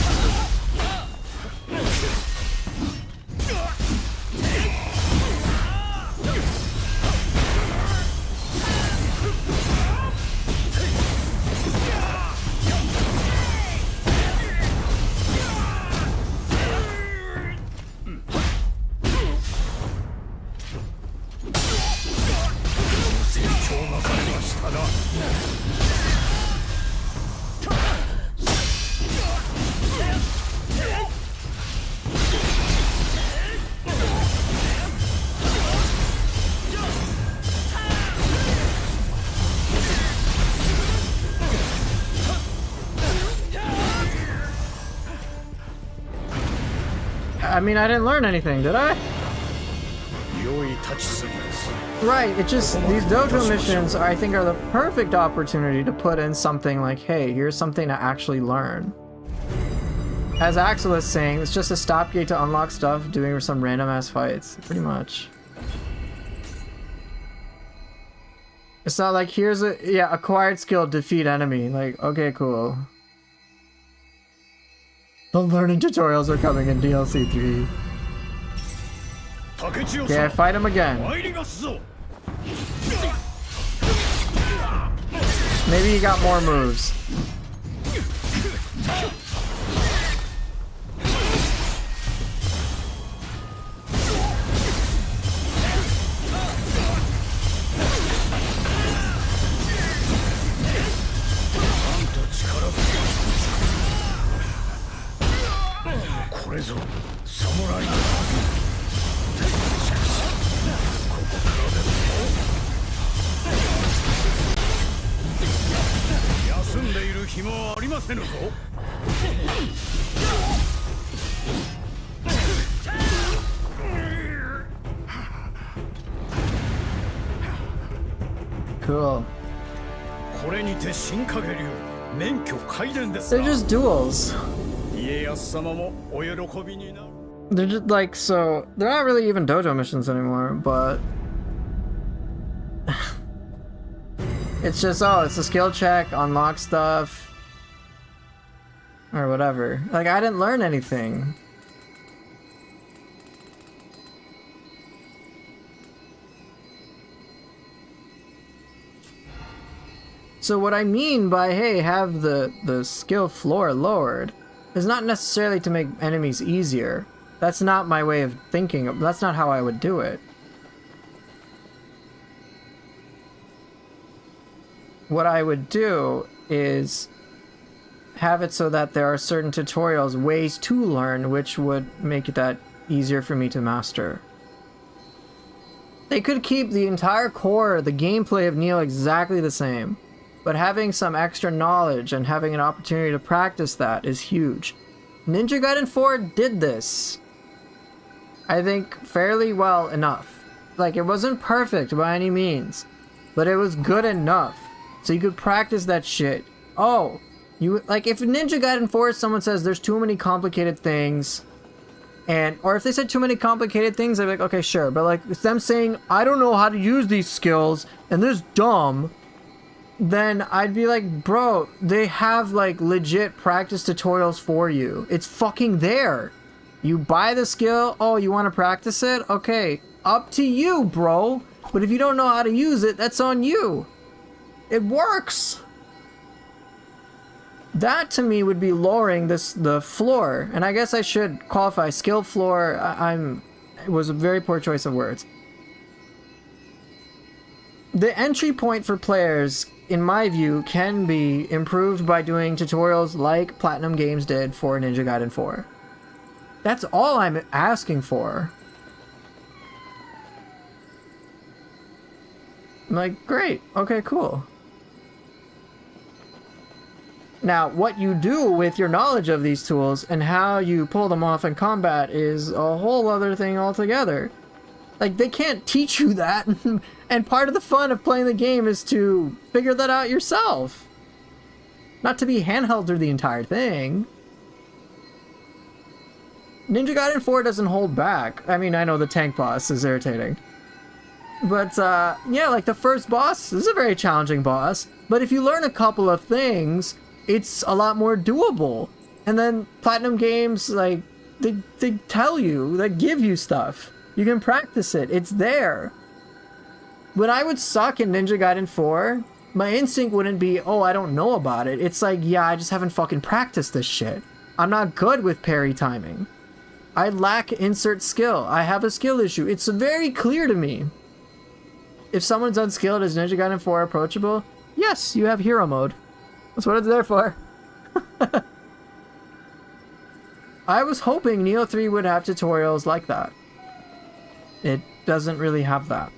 さだ。I mean, I didn't learn anything, did I? 良い立ちすぎです。 Right, it just, these dojo missions, I think, are the perfect opportunity to put in something like, hey, here's something to actually learn. As Axel is saying, it's just a stopgate to unlock stuff, doing some random ass fights, pretty much. It's not like, here's a, yeah, acquired skill, defeat enemy. Like, okay, cool. The learning tutorials are coming in DLC 3. Okay, I fight him again. Maybe he got more moves. Cool. They're just duels. They're just like, so they're not really even dojo missions anymore, but it's just, oh, it's a skill check, unlock stuff, or whatever. Like, I didn't learn anything. So what I mean by, hey, have the skill floor lowered is not necessarily to make enemies easier. That's not my way of thinking. That's not how I would do it. What I would do is have it so that there are certain tutorials, ways to learn, which would make that easier for me to master. They could keep the entire core, the gameplay of Neo exactly the same, but having some extra knowledge and having an opportunity to practice that is huge. Ninja Gaiden 4 did this, I think, fairly well enough. Like, it wasn't perfect by any means, but it was good enough. So you could practice that shit. Oh, you, like, if Ninja Gaiden 4, someone says there's too many complicated things, or if they said too many complicated things, I'd be like, okay, sure. But like, them saying, I don't know how to use these skills, and this is dumb, then I'd be like, bro, they have like legit practice tutorials for you. It's fucking there. You buy the skill, oh, you want to practice it? Okay, up to you, bro. But if you don't know how to use it, that's on you. It works. That to me would be lowering the floor, and I guess I should qualify skill floor. It was a very poor choice of words. The entry point for players, in my view, can be improved by doing tutorials like Platinum Games did for Ninja Gaiden 4. That's all I'm asking for. I'm like, great, okay, cool. Now, what you do with your knowledge of these tools and how you pull them off in combat is a whole other thing altogether. Like, they can't teach you that, and part of the fun of playing the game is to figure that out yourself. Not to be handheld through the entire thing. Ninja Gaiden 4 doesn't hold back. I mean, I know the tank boss is irritating. But, yeah, like the first boss is a very challenging boss, but if you learn a couple of things, it's a lot more doable. And then Platinum Games, like, they tell you, they give you stuff. You can practice it. It's there. When I would suck in Ninja Gaiden 4, my instinct wouldn't be, oh, I don't know about it. It's like, yeah, I just haven't fucking practiced this shit. I'm not good with parry timing. I lack insert skill. I have a skill issue. It's very clear to me. If someone's unskilled, is Ninja Gaiden 4 approachable? Yes, you have hero mode. That's what it's there for. I was hoping Neo 3 would have tutorials like that. It doesn't really have that.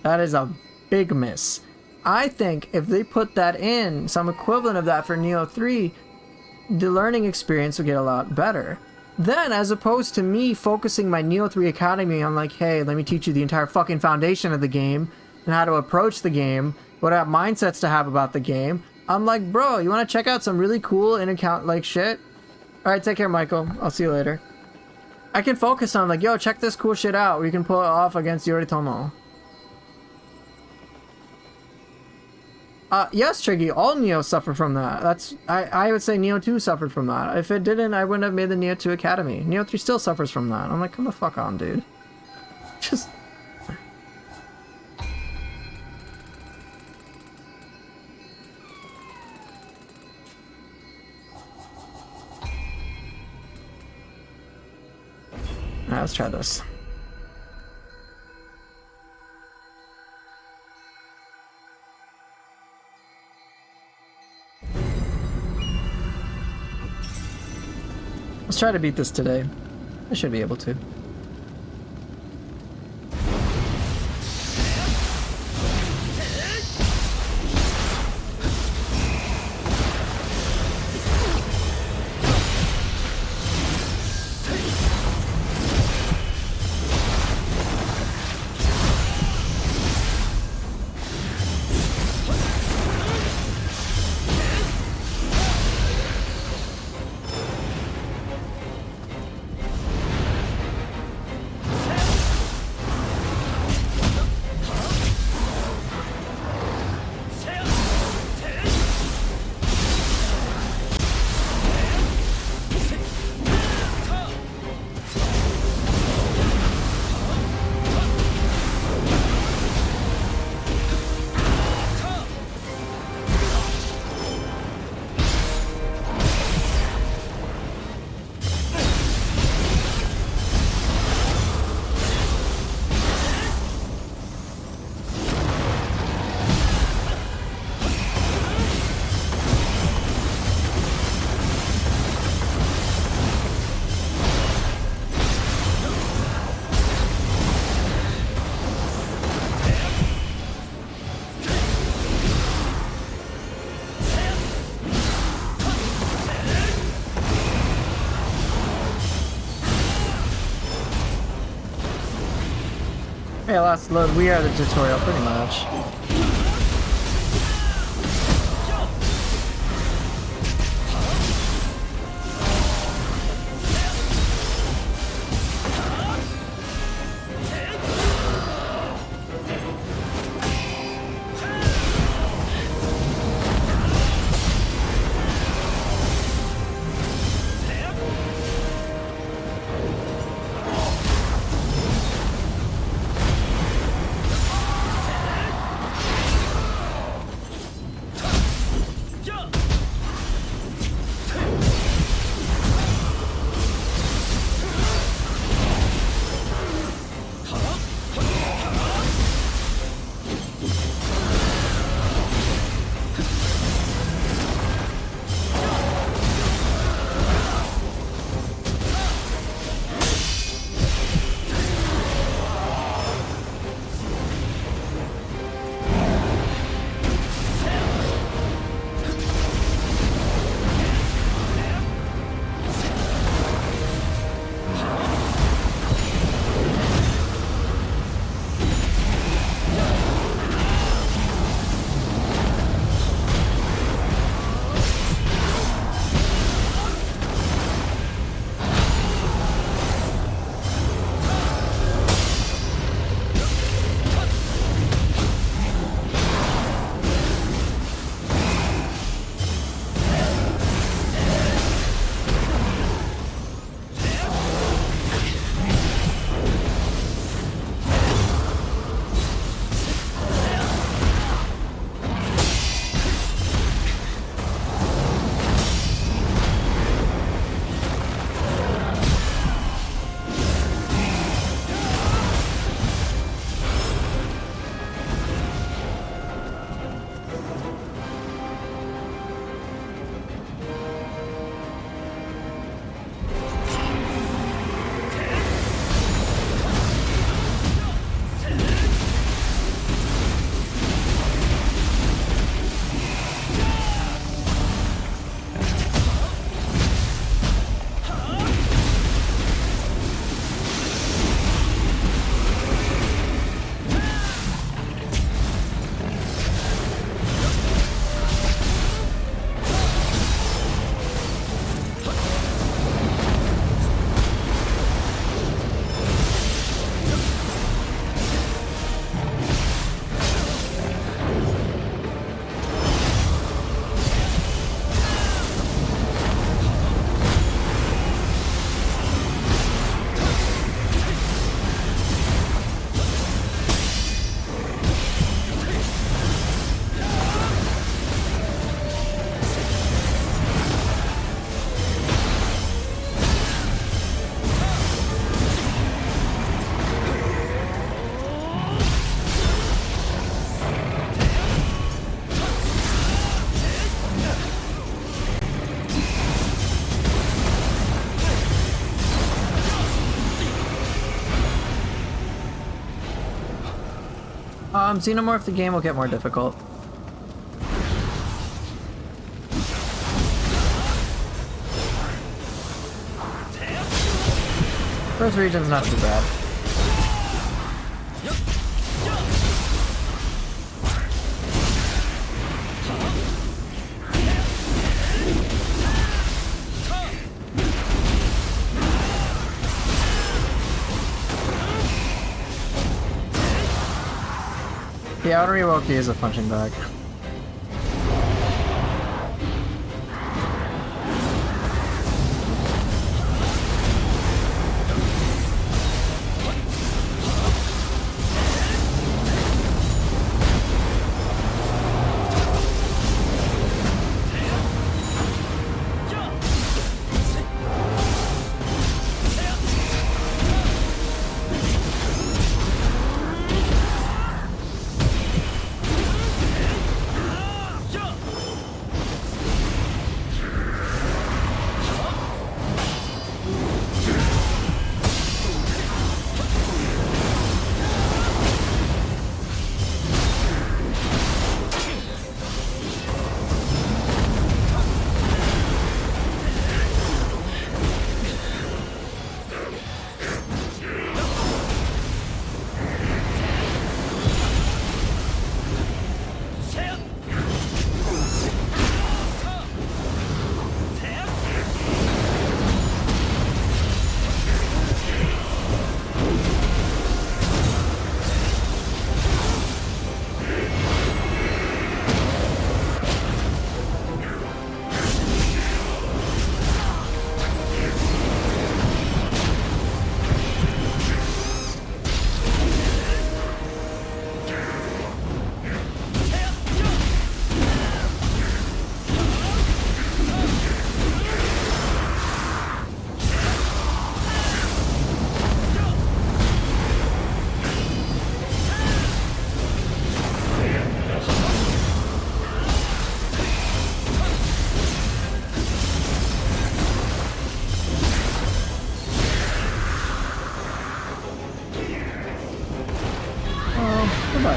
That is a big miss. I think if they put that in, some equivalent of that for Neo 3, the learning experience will get a lot better. Then, as opposed to me focusing my Neo 3 Academy on like, hey, let me teach you the entire fucking foundation of the game and how to approach the game, what mindsets to have about the game, I'm like, bro, you want to check out some really cool in-account like shit? Alright, take care, Michael. I'll see you later. I can focus on like, yo, check this cool shit out where you can pull it off against Yoritomo. Yes, Triggy, all Neo suffered from that. I would say Neo 2 suffered from that. If it didn't, I wouldn't have made the Neo 2 Academy. Neo 3 still suffers from that. I'm like, come the fuck on, dude. Just... Alright, let's try this. Let's try to beat this today. I should be able to. Hey, last load, we are the tutorial, pretty much. Xenomorph, the game will get more difficult. First region's not too bad. The outer Ewoki is a punching bag.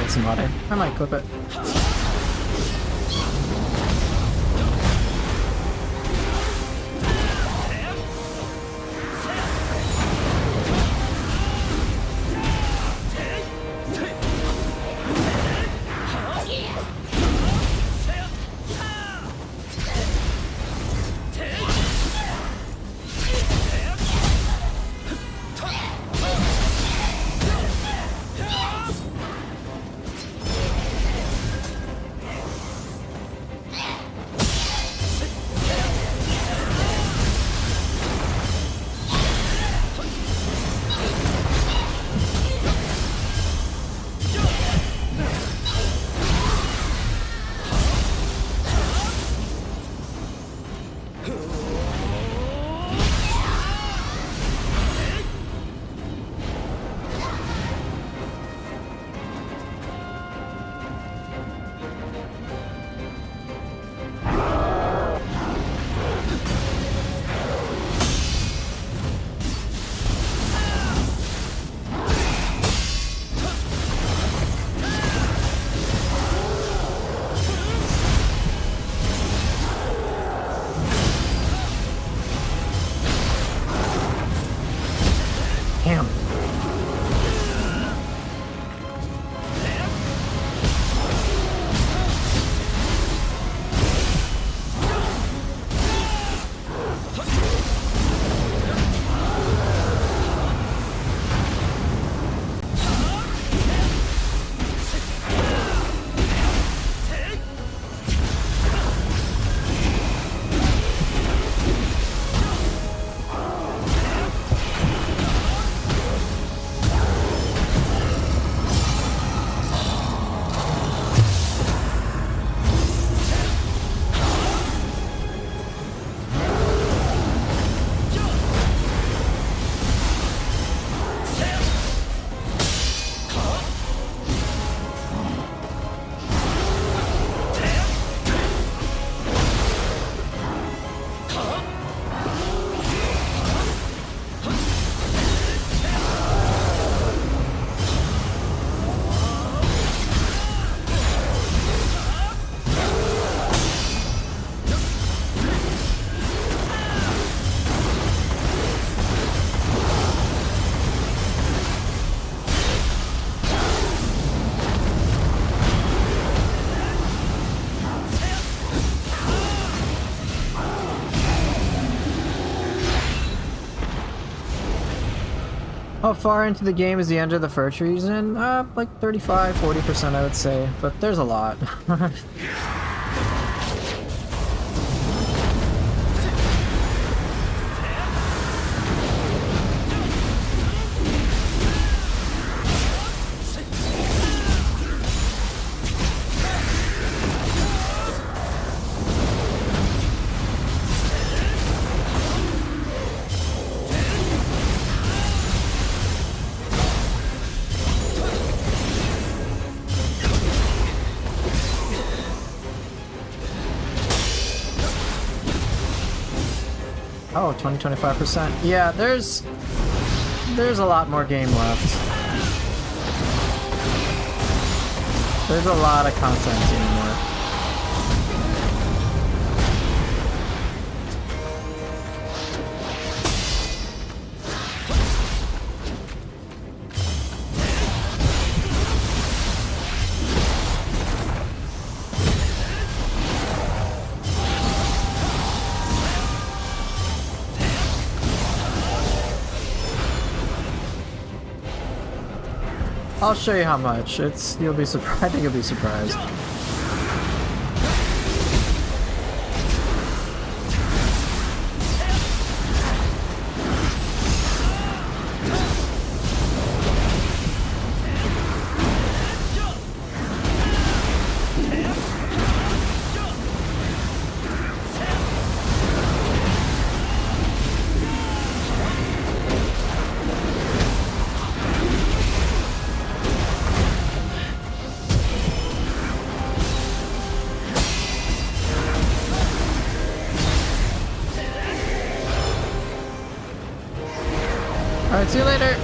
Some water. I might clip it. How far into the game is the end of the fur trees in? Like 35, 40% I would say, but there's a lot. Oh, 20-25%. Yeah, there's a lot more game left. There's a lot of content anymore. I'll show you how much. You'll be surprised. I think you'll be surprised. Alright, see you later!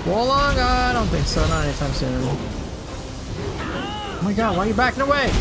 Wolong? I don't think so, not anytime soon. Oh my god, why are you backing away?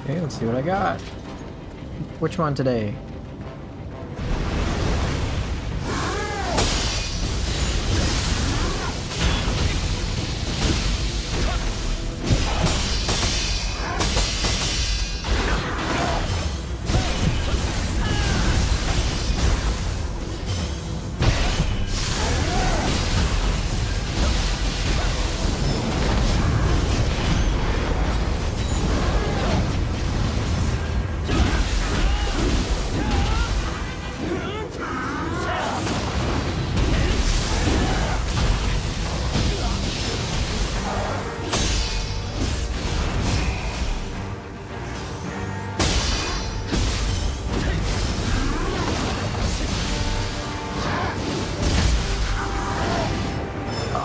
Okay, let's see what I got. Which one today?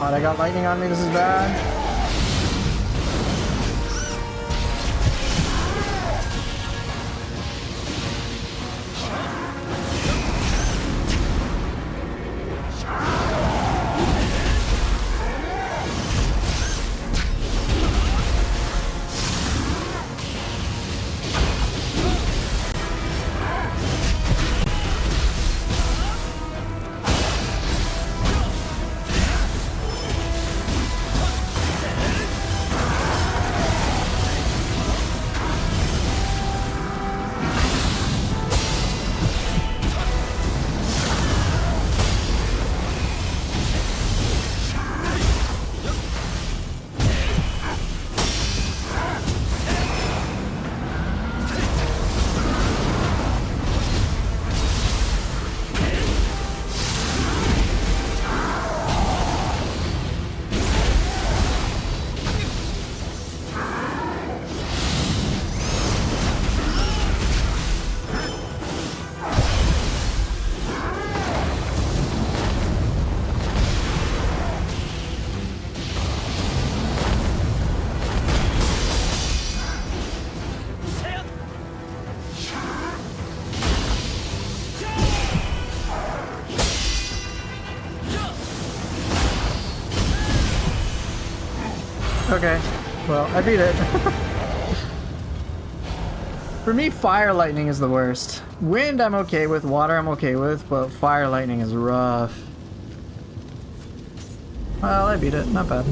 God, I got lightning on me, this is bad. Okay. Well, I beat it. For me, fire lightning is the worst. Wind I'm okay with, water I'm okay with, but fire lightning is rough. Well, I beat it. Not bad.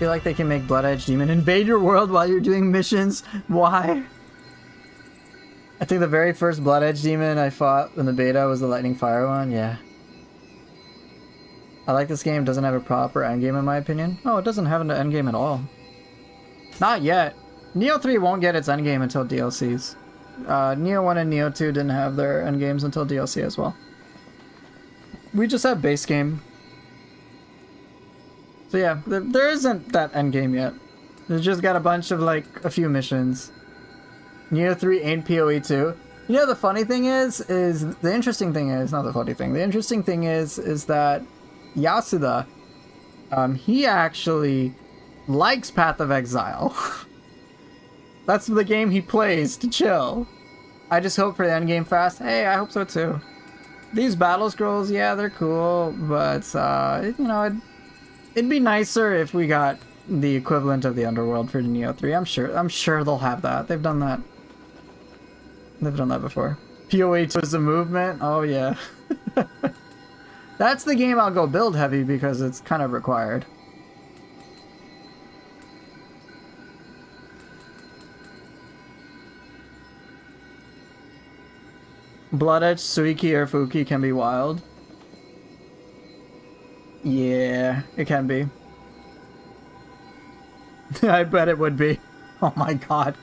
Feel like they can make Blood Edge Demon invade your world while you're doing missions. Why? I think the very first Blood Edge Demon I fought in the beta was the Lightning Fire one. Yeah. I like this game. It doesn't have a proper endgame in my opinion. Oh, it doesn't have an endgame at all. Not yet. Neo 3 won't get its endgame until DLCs. Neo 1 and Neo 2 didn't have their endgames until DLC as well. We just have base game. So yeah, there isn't that endgame yet. There's just got a bunch of like a few missions. Neo 3 ain't PoE 2. You know the funny thing is the interesting thing is not the funny thing. The interesting thing is that Yasuda, he actually likes Path of Exile. That's the game he plays to chill. I just hope for the endgame fast. Hey, I hope so too. These battle scrolls, yeah, they're cool, but you know, it'd be nicer if we got the equivalent of the Underworld for Neo 3. I'm sure they'll have that. They've done that. They've done that before. PoE 2 is a movement. Oh yeah. That's the game I'll go build heavy because it's kind of required. Blood Edge, Suiki, or Fuki can be wild. Yeah, it can be. I bet it would be. Oh my god.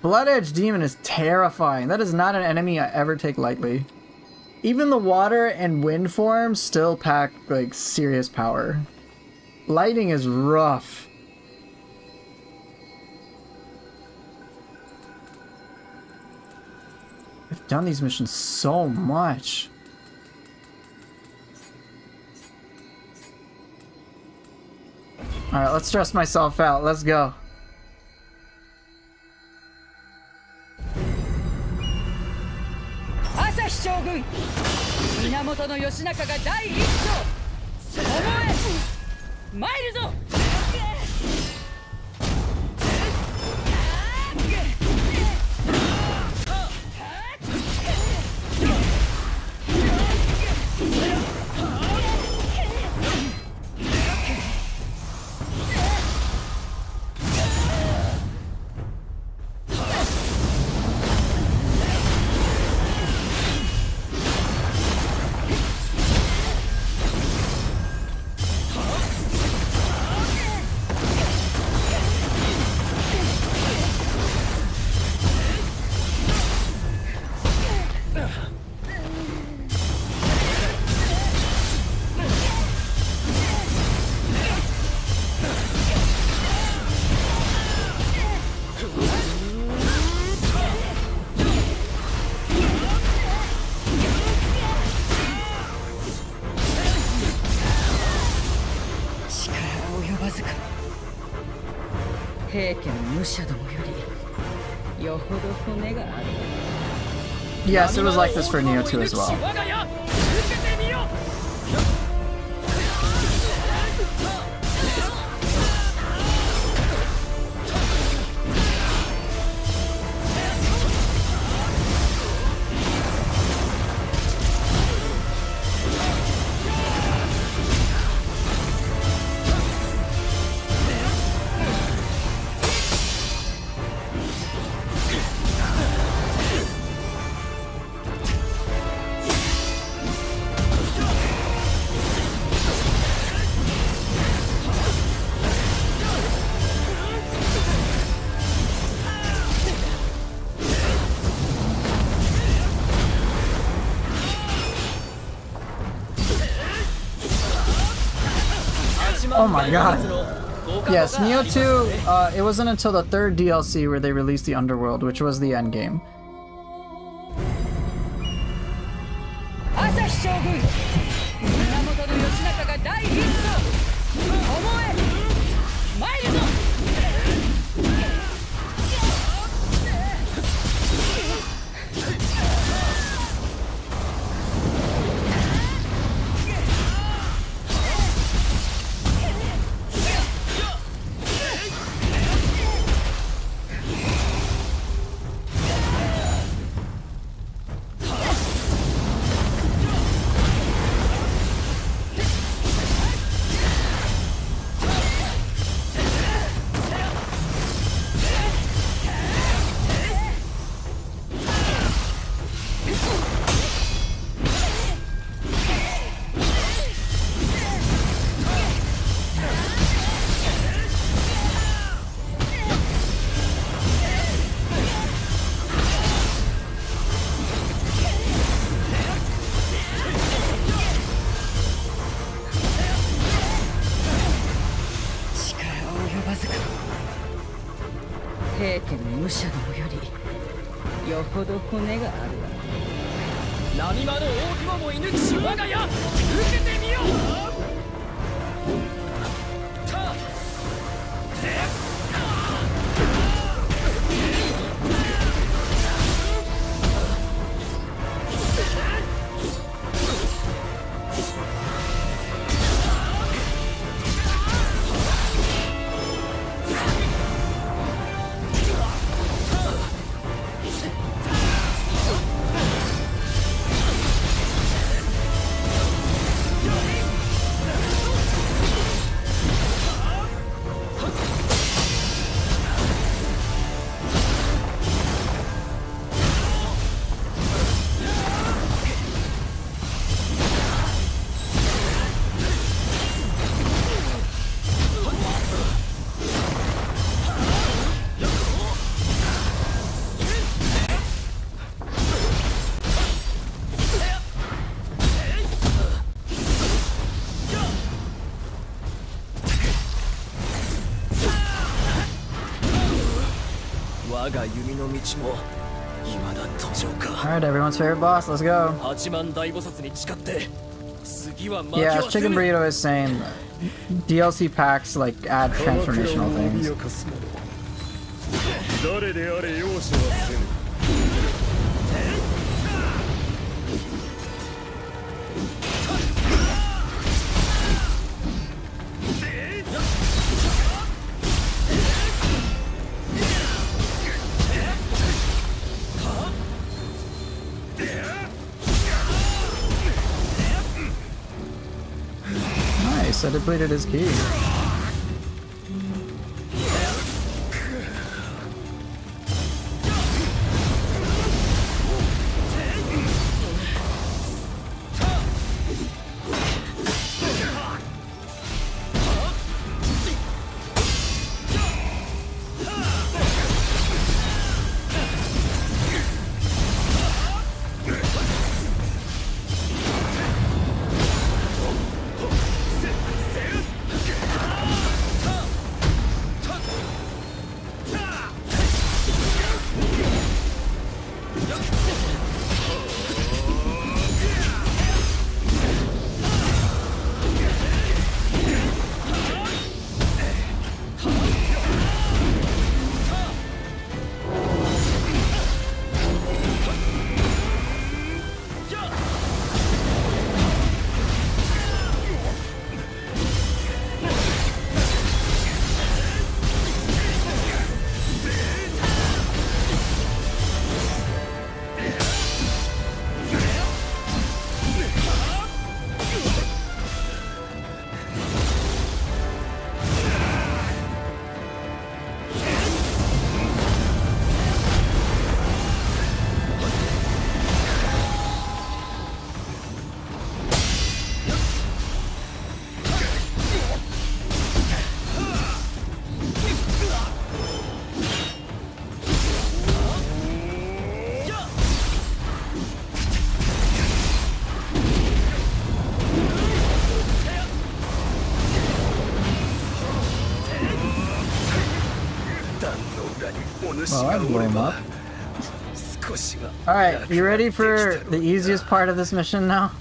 Blood Edge Demon is terrifying. That is not an enemy I ever take lightly. Even the water and wind forms still pack like serious power. Lightning is rough. I've done these missions so much. Alright, let's stress myself out. Let's go. Asahi Shogun! Minamoto no Yoshinakaが第一章! 思え! 参るぞ! Yes, it was like this for Neo 2 as well. Oh my god. Yes, Neo 2, it wasn't until the third DLC where they released the Underworld, which was the end game. 朝日将軍源義仲が第一走巴参るぞ平家の武者どもよりよほど骨があるわ波間の大雲も射抜きし我が家受けてみよう我が弓の道も未だ途上か Alright, everyone's favorite boss, let's go. 八幡大菩薩に誓って次は負け Yeah, はせ Chicken ぬ Burrito is saying DLC packs like add transformational things. 誰であれ容赦はせぬ Nice, I depleted his key. Well, I blew him up. 少しは Alright, you ready for the easiest part of this mission now?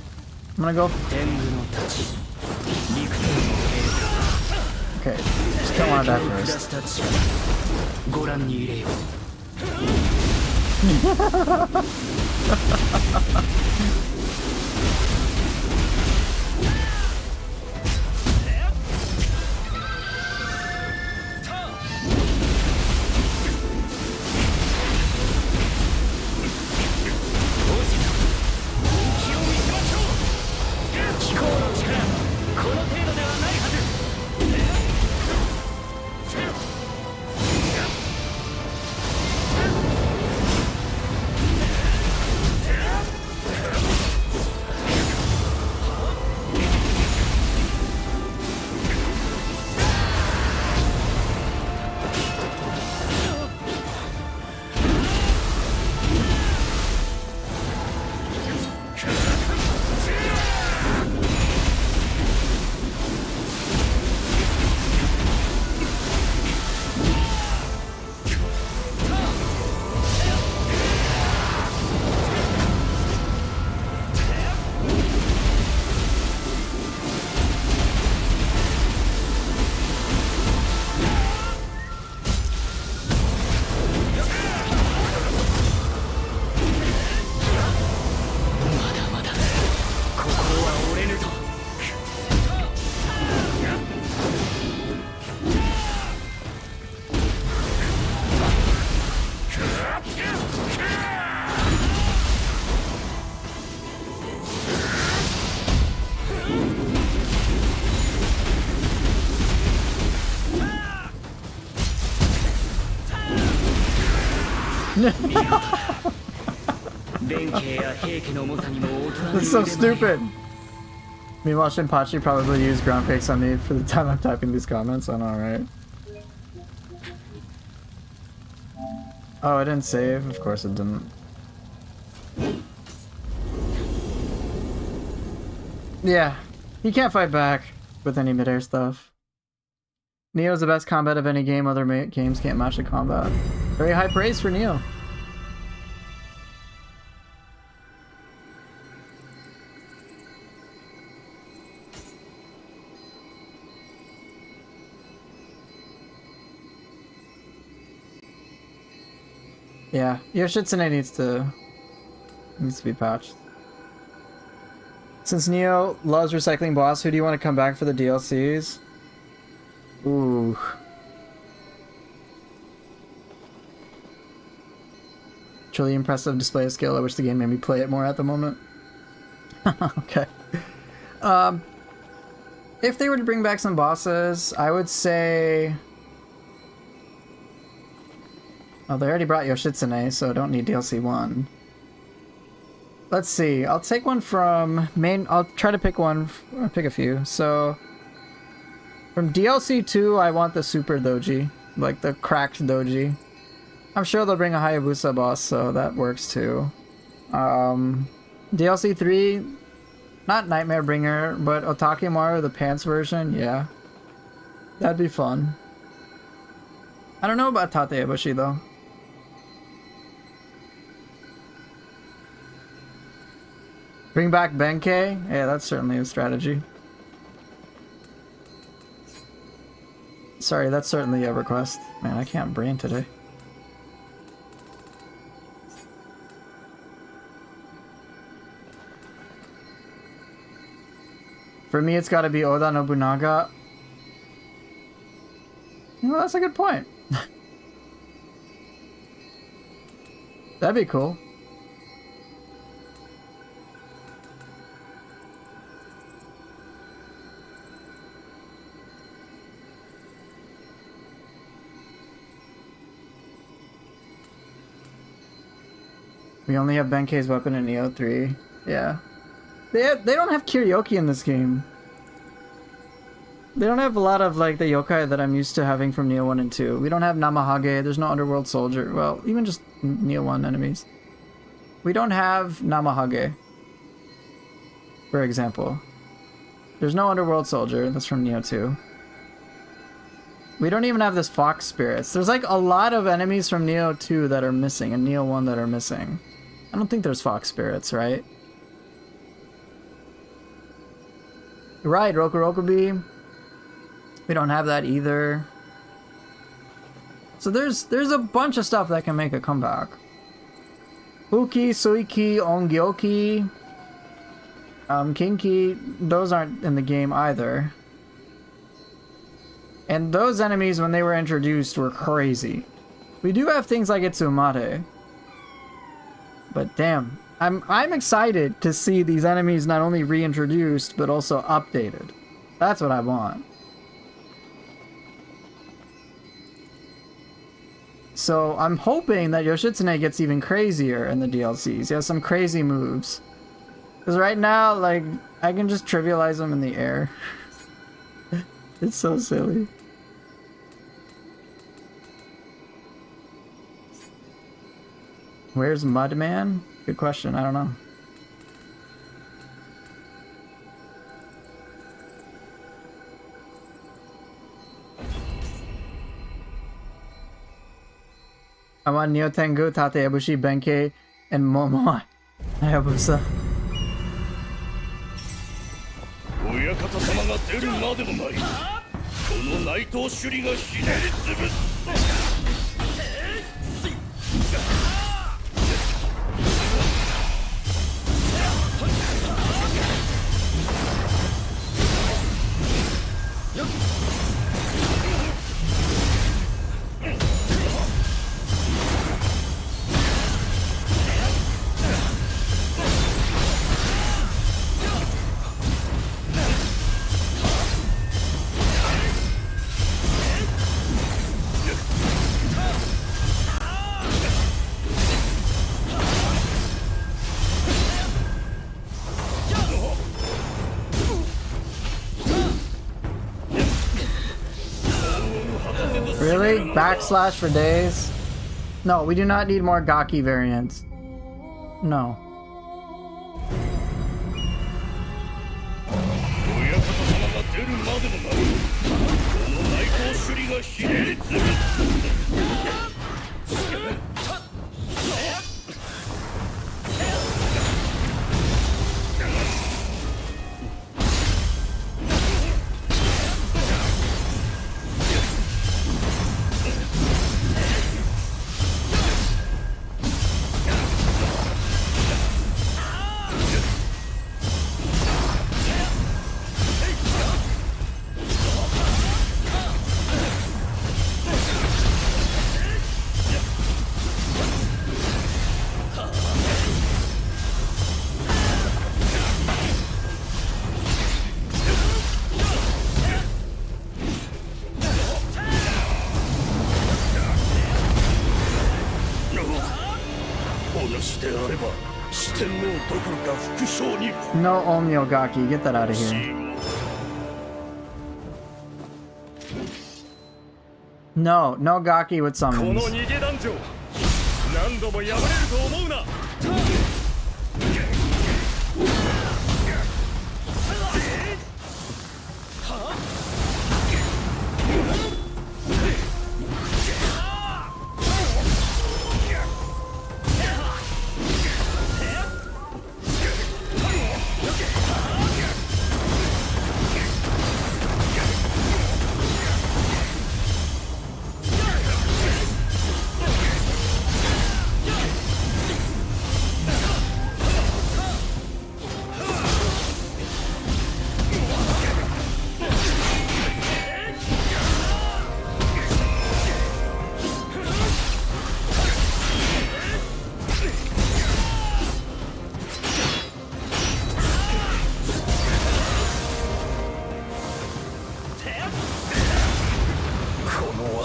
I'm gonna go. 天狗の太刀陸天の Okay, just don't want to die 出 first. した力ご覧に入れよう 気候の力この程度ではないはず That's so stupid. Meanwhile, Shinpachi probably used ground fakes on me for the time I'm typing these comments. I know, right? Oh, I didn't save? Of course it didn't. Yeah, he can't fight back with any midair stuff. Neo's the best combat of any game. Other games can't match the combat. Very high praise for Neo. Yeah, Yoshitsune needs to be patched. Since Neo loves recycling boss, who do you want to come back for the DLCs? Ooh. Truly impressive display of skill. I wish the game made me play it more at the moment. Okay. If they were to bring back some bosses, I would say... Oh, they already brought Yoshitsune, so I don't need DLC 1. Let's see. I'll take one from main... I'll try to pick one... I'll pick a few. So... From DLC 2, I want the Super Doji. Like, the cracked Doji. I'm sure they'll bring a Hayabusa boss, so that works too. DLC 3... Not Nightmare Bringer, but Otakemaru, the pants version, yeah. That'd be fun. I don't know about Tateabushi, though. Bring back Benkei? Yeah, that's certainly a strategy. Sorry, that's certainly a request. Man, I can't brain today. For me, it's gotta be Oda Nobunaga. Well, that's a good point. That'd be cool. We only have Benkei's weapon in Neo 3. Yeah. They don't have Kiryoki in this game. They don't have a lot of like the yokai that I'm used to having from Neo 1 and 2. We don't have Namahage, there's no Underworld Soldier. Well, even just Neo 1 enemies. We don't have Namahage, for example. There's no Underworld Soldier, that's from Neo 2. We don't even have this Fox Spirits. There's like a lot of enemies from Neo 2 that are missing and Neo 1 that are missing. I don't think there's Fox Spirits, right? Right, Rokurokubi. We don't have that either. So there's a bunch of stuff that can make a comeback. Uki, Suiki, Ongyoki, Kinki, those aren't in the game either. And those enemies, when they were introduced, were crazy. We do have things like Itsumate. But damn, I'm excited to see these enemies not only reintroduced, but also updated. That's what I want. So I'm hoping that Yoshitsune gets even crazier in the DLCs. He has some crazy moves. Because right now, like, I can just trivialize him in the air. It's so silly. Where's Mudman? Good question, I don't know. I want Neo Tengu, Tate Ibushi, Benkei, and Momo Hayabusa. 親方様が出るまでもないこの内藤首里がひねりつぶす Really? Backslash for days? No, we do not need more Gaki variants. No. 親方様が出るまでもないこの内藤首里がひねりつぶす No Omnio Gaki, get that out of here. No, no Gaki with この summons. 逃げ団長何度も破れると思うな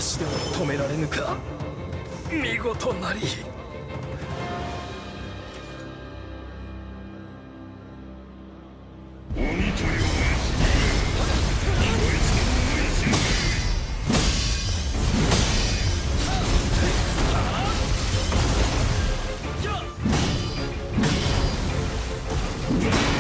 足でも止められぬか見事なり What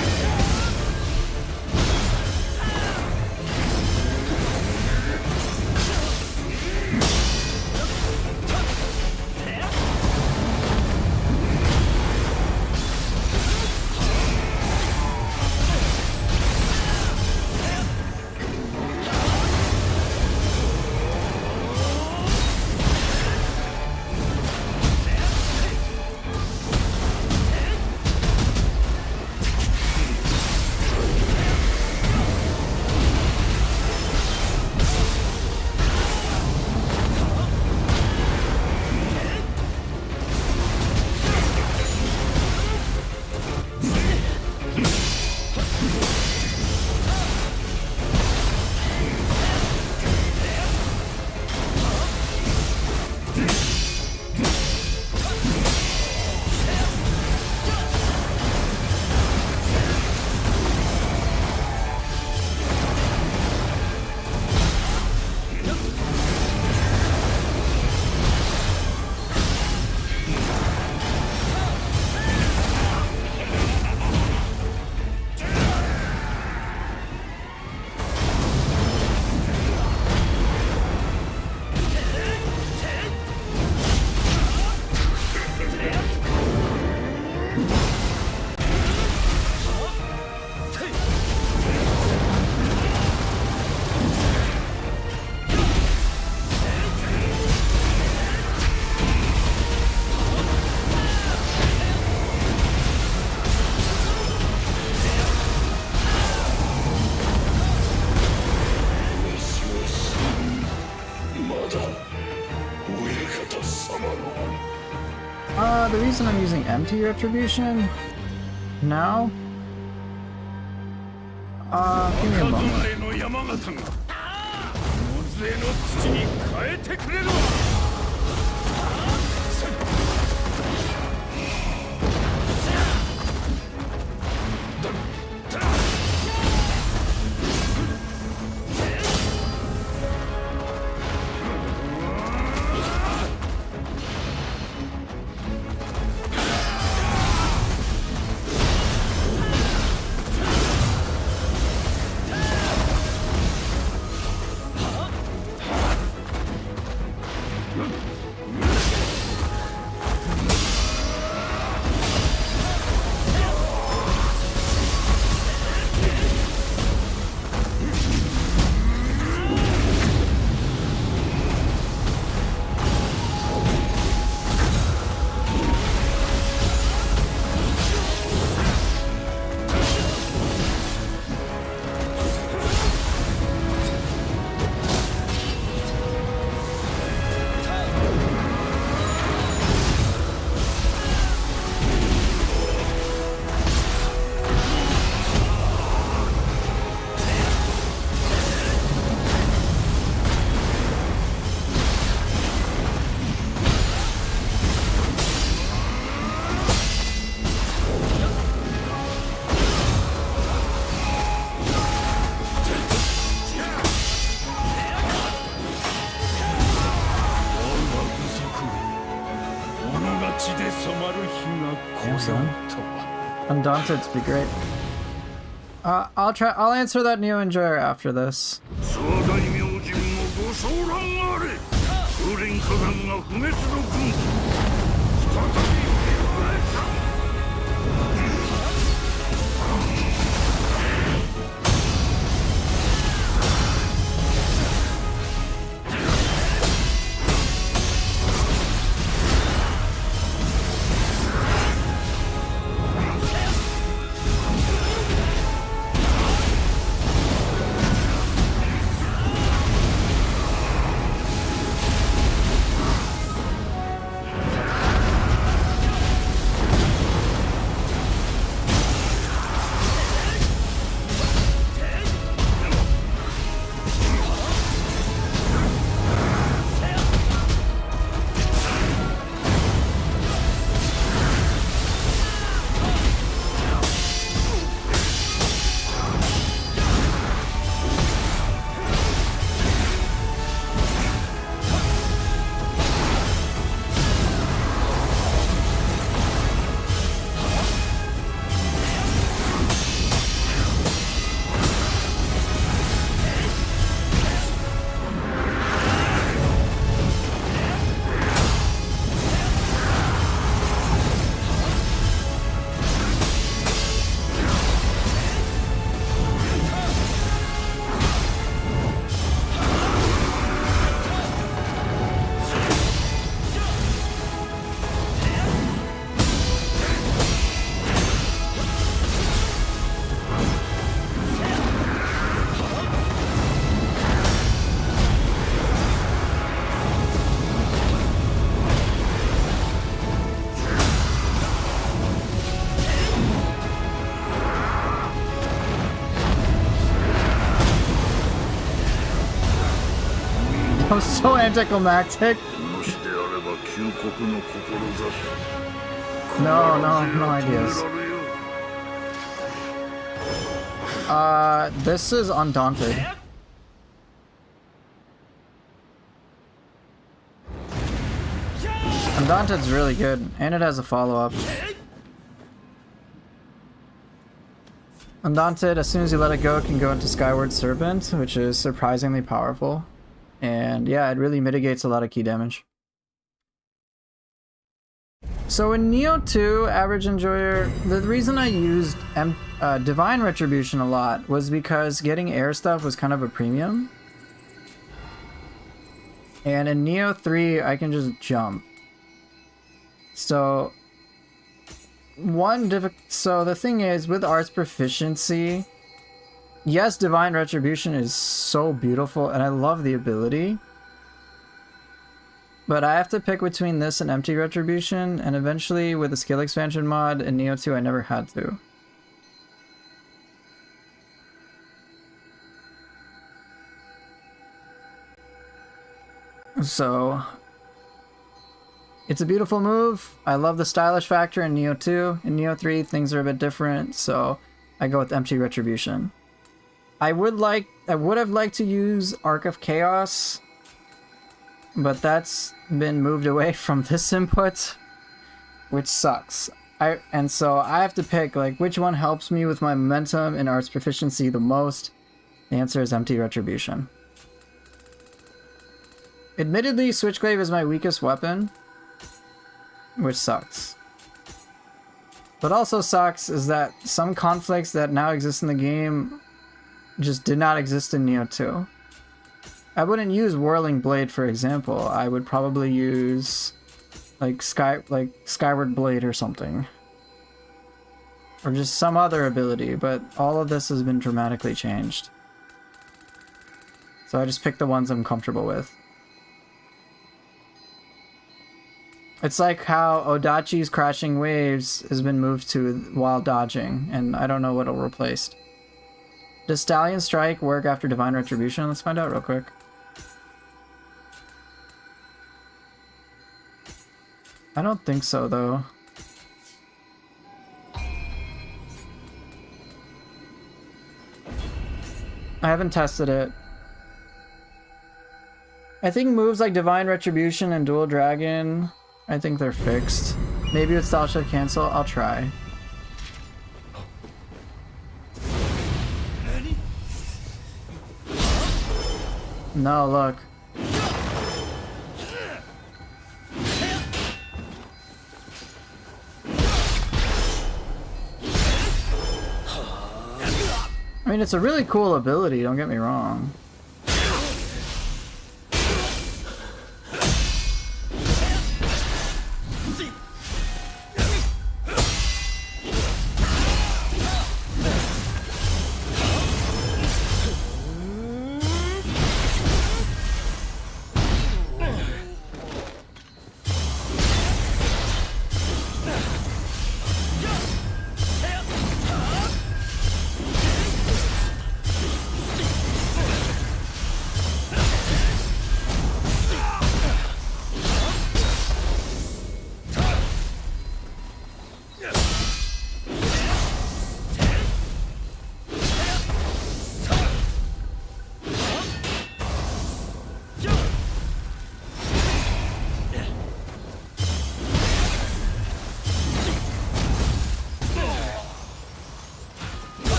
the reason I'm using empty retribution now? Give me a 赤 moment. 備えの山形が野杖の土に変えてくれるわ。Undaunted would be great. I'll answer that Neo Enjoyer after this. 総大明神もご昇覧あれ。風林火山が不滅の軍再び生まれた。I'm so anticlimactic. もしであれば旧国の志。No ideas. This is Undaunted. Undaunted's really good, and it has a follow-up. Undaunted, as soon as you let it go, it can go into Skyward Serpent, which is surprisingly powerful. And yeah, it really mitigates a lot of key damage. So in Neo 2, Average Enjoyer, the reason I used Divine Retribution a lot was because getting air stuff was kind of a premium. And in Neo 3, I can just jump. So the thing is, with Arts Proficiency, yes, Divine Retribution is so beautiful, and I love the ability. But I have to pick between this and Empty Retribution, and eventually with the skill expansion mod in Neo 2 I never had to. So it's a beautiful move. I love the stylish factor in Neo 2. In Neo 3 things are a bit different, so I go with Empty Retribution. I would have liked to use Arc of Chaos, but that's been moved away from this input, which sucks. And so I have to pick like which one helps me with my momentum and arts proficiency the most. The answer is Empty Retribution. Admittedly, Switchglaive is my weakest weapon, which sucks. What also sucks is that some conflicts that now exist in the game just did not exist in Neo 2. I wouldn't use Whirling Blade, for example. I would probably use like Skyward Blade or something. Or just some other ability, but all of this has been dramatically changed. So I just picked the ones I'm comfortable with. It's like how Odachi's Crashing Waves has been moved to while dodging, and I don't know what it'll replace. Does Stallion Strike work after Divine Retribution? Let's find out real quick. I don't think so, though. I haven't tested it. I think moves like Divine Retribution and Dual Dragon, I think they're fixed. Maybe with Style Shift Cancel, I'll try. No, look. I mean, it's a really cool ability, don't get me wrong.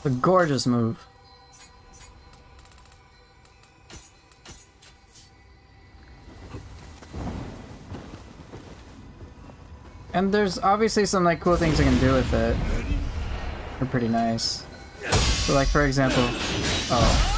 A gorgeous move. And there's obviously some like cool things you can do with it. They're pretty nice. So like for example, oh.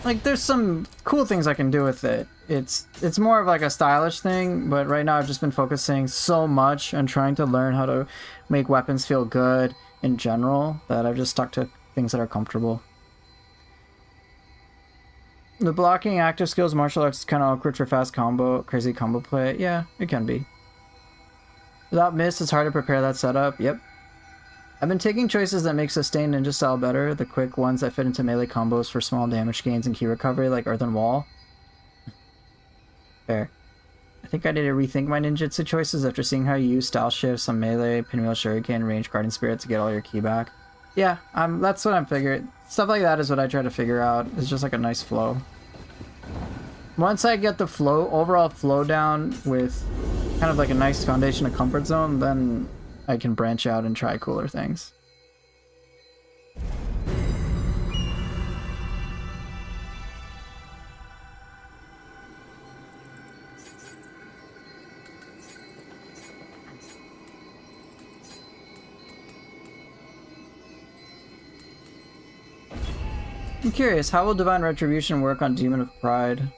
Like there's some cool things I can do with it. It's more of like a stylish thing, but right now I've just been focusing so much on trying to learn how to make weapons feel good in general that I've just stuck to things that are comfortable. The blocking active skills martial arts is kind of awkward for fast combo, crazy combo play. Yeah, it can be. Without miss, it's hard to prepare that setup. Yep. I've been taking choices that make sustained ninja style better, the quick ones that fit into melee combos for small damage gains and key recovery, like Earthen Wall. Fair. I think I need to rethink my ninjutsu choices after seeing how you use style shifts on melee, pinwheel shuriken, range guardian spirit to get all your ki back. Yeah, that's what I'm figuring. Stuff like that is what I try to figure out. It's just like a nice flow. Once I get the overall flow down with kind of like a nice foundation of comfort zone, then I can branch out and try cooler things. I'm curious, how will Divine Retribution work on Demon of Pride?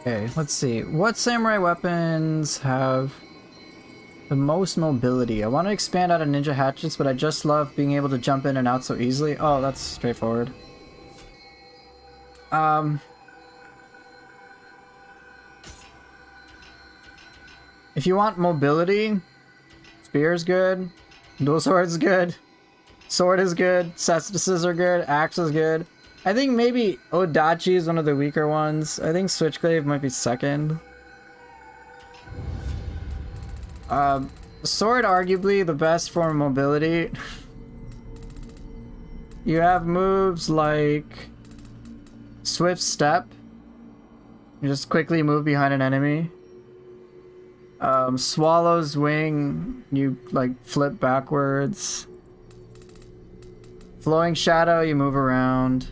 Okay, let's see. What samurai weapons have the most mobility? I want to expand out of ninja hatchets, but I just love being able to jump in and out so easily. Oh, that's straightforward. If you want mobility, spear is good, dual sword is good, sword is good, cestices are good, axe is good. I think maybe Odachi is one of the weaker ones. I think Switchglaive might be second. Sword arguably the best form of mobility. You have moves like Swift Step. You just quickly move behind an enemy. Swallow's Wing, you like flip backwards. Flowing Shadow, you move around.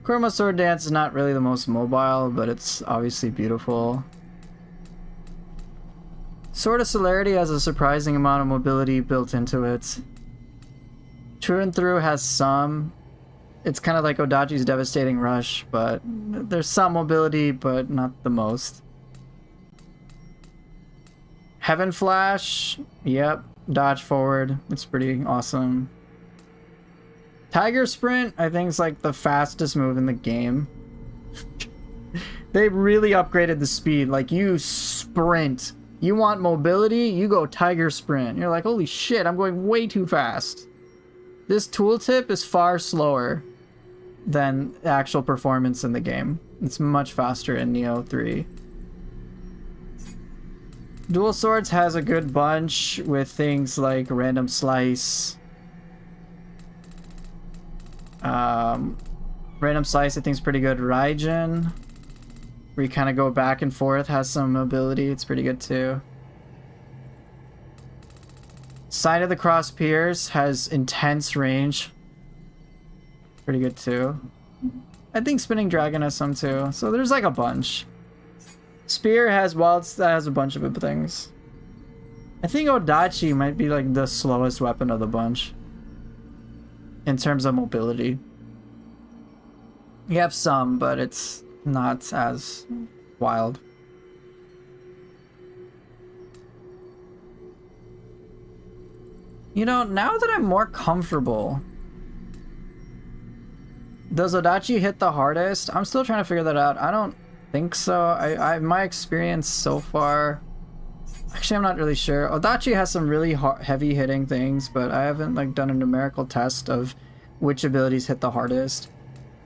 Kurama Sword Dance is not really the most mobile, but it's obviously beautiful. Sword of Celerity has a surprising amount of mobility built into it. True and Through has some. It's kind of like Odachi's Devastating Rush, but there's some mobility, but not the most. Heaven Flash, yep, dodge forward. It's pretty awesome. Tiger Sprint, I think, is like the fastest move in the game. They really upgraded the speed. Like, you sprint. You want mobility, you go Tiger Sprint. You're like, holy shit, I'm going way too fast. This tooltip is far slower than the actual performance in the game. It's much faster in Neo 3. Dual Swords has a good bunch with things like Random Slice. Random Slice I think is pretty good. Raijin, where you kind of go back and forth, has some mobility. It's pretty good too. Sign of the Cross Pierce has intense range. Pretty good too. I think Spinning Dragon has some too. So there's like a bunch. Spear has that has a bunch of good things. I think Odachi might be like the slowest weapon of the bunch in terms of mobility. You have some, but it's not as wild. You know, now that I'm more comfortable, does Odachi hit the hardest? I'm still trying to figure that out. I don't think so. I my experience so far, actually I'm not really sure. Odachi has some really heavy hitting things, but I haven't like done a numerical test of which abilities hit the hardest.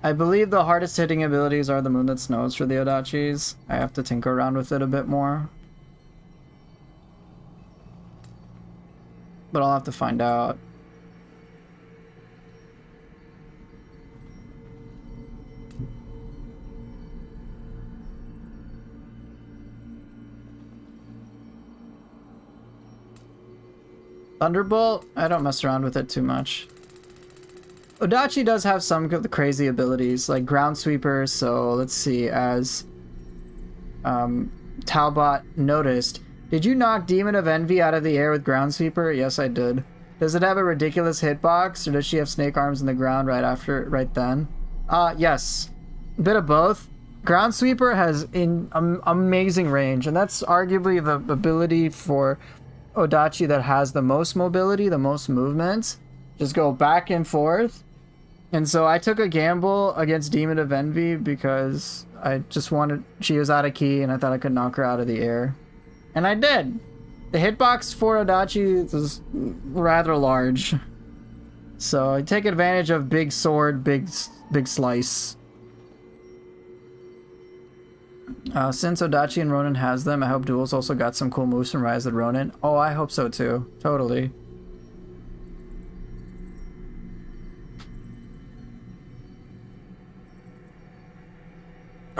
I believe the hardest hitting abilities are the Moon That Snows for the Odachis. I have to tinker around with it a bit more, but I'll have to find out. Thunderbolt, I don't mess around with it too much. Odachi does have some of the crazy abilities, like Ground Sweeper, so let's see, as Talbot noticed, did you knock Demon of Envy out of the air with Ground Sweeper? Yes, I did. Does it have a ridiculous hitbox, or does she have snake arms in the ground right then? Yes. A bit of both. Ground Sweeper has amazing range, and that's arguably the ability for Odachi that has the most mobility, the most movement. Just go back and forth. And so I took a gamble against Demon of Envy because I just wanted, she was out of key and I thought I could knock her out of the air. And I did. The hitbox for Odachi is rather large. So I take advantage of big sword, big slice. Since Odachi and Ronin has them, I hope Duel's also got some cool moves from Rise of Ronin. Oh, I hope so too. Totally.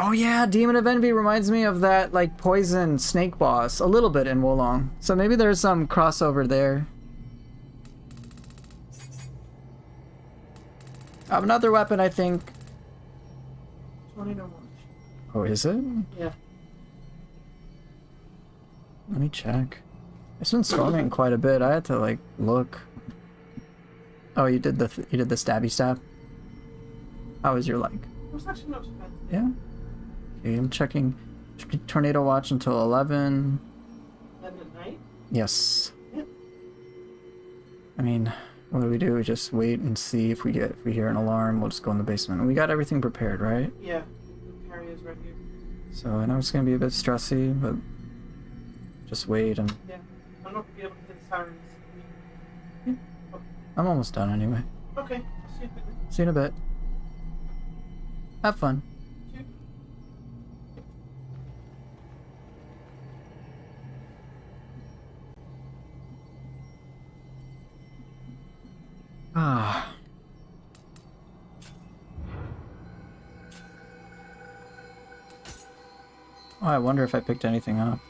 Oh yeah, Demon of Envy reminds me of that like poison snake boss a little bit in Wolong. So maybe there's some crossover there. I have another weapon, I think. Oh, is it? Yeah. Let me check. It's been storming quite a bit. I had to like look. Oh, you did the stabby stab. How was your like? was actually not too bad. Yeah. Okay, I'm checking Tornado Watch until 11. 11 at night? Yes. Yep. I mean, what do? We just wait and see if we hear an alarm. We'll just go in the basement. And we got everything prepared, right? Yeah. The carrier's right here. So I know it's gonna be a bit stressy, but just wait and Yeah. I'm not gonna be able to get the sirens. I'm almost done anyway. Okay. I'll see you in a bit. See you in a bit. Have fun. Cheers. Ah. Oh, I wonder if I picked anything up.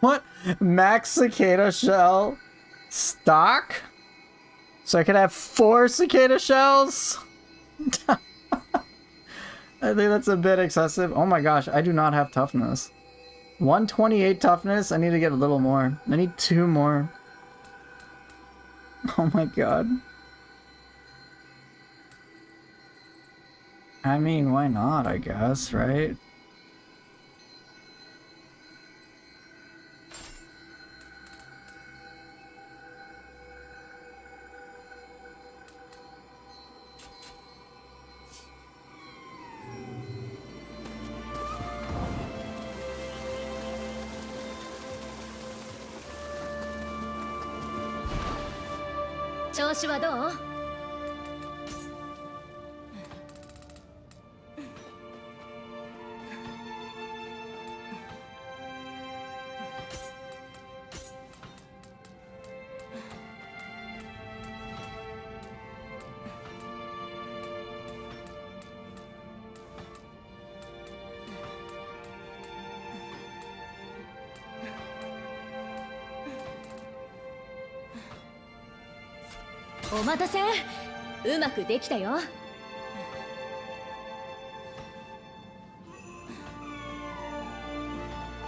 What? Max cicada shell stock? So I could have 4 cicada shells? I think that's a bit excessive. Oh my gosh, I do not have toughness. 128 toughness? I need to get a little more. I need 2 more. Oh my god. I mean, why not, I guess, right?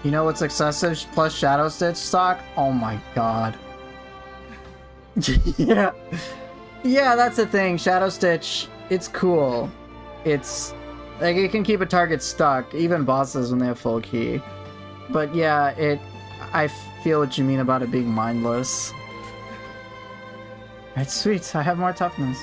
You know what's excessive plus Shadow Stitch stock? Oh my god. Yeah. Yeah, that's the thing. Shadow Stitch, it's cool. It's like it can keep a target stuck, even bosses when they have full key. But yeah, I feel what you mean about it being mindless. It's sweet. I have more toughness.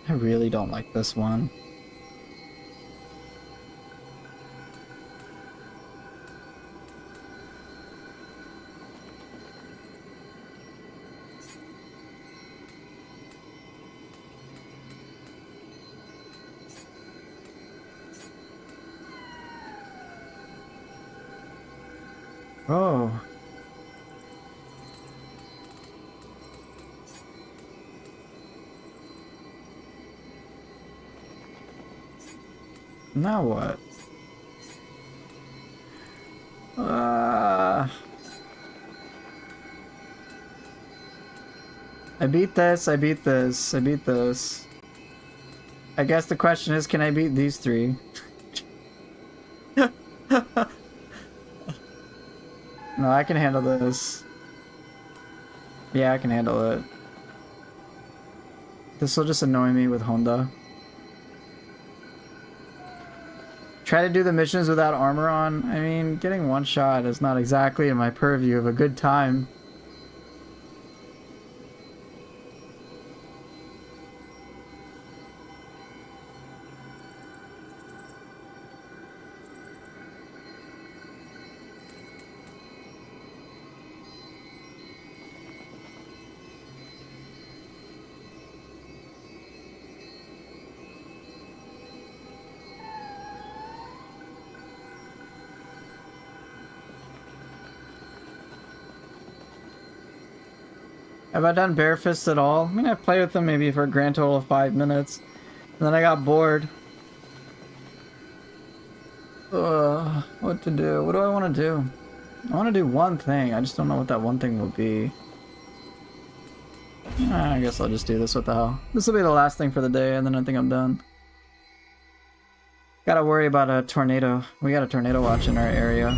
I really don't like this one. Oh. Now what? I beat this, I beat this, I beat this. I guess the question is, can I beat these three? No, I can handle this. Yeah, I can handle it. This will just annoy me with Honda. Try to do the missions without armor on. I mean, getting one shot is not exactly in my purview of a good time. Have I done Bare Fist at all? I mean, I played with them maybe for a grand total of 5 minutes. And then I got bored. What to do? What do I want to do? I want to do one thing. I just don't know what that one thing will be. I guess I'll just do this. What the hell? This will be the last thing for the day, and then I think I'm done. Gotta worry about a tornado. We got a tornado watch in our area.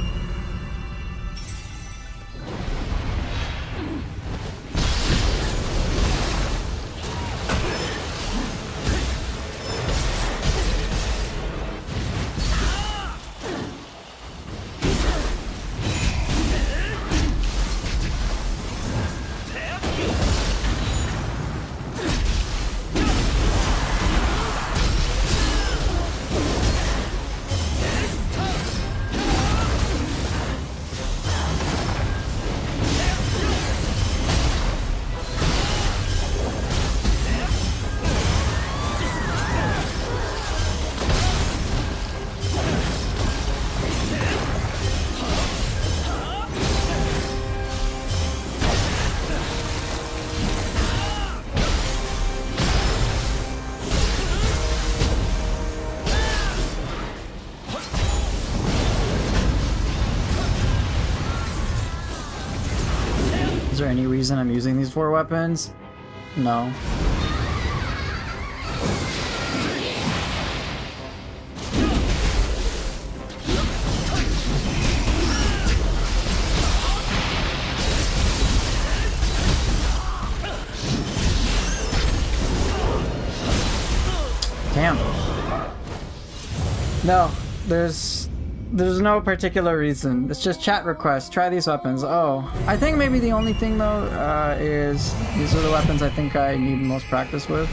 Is there any reason I'm using these 4 weapons? No. Damn. No, there's no particular reason. It's just chat requests. Try these weapons. Oh, I think maybe the only thing though is these are the weapons I think I need most practice with.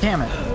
Damn it.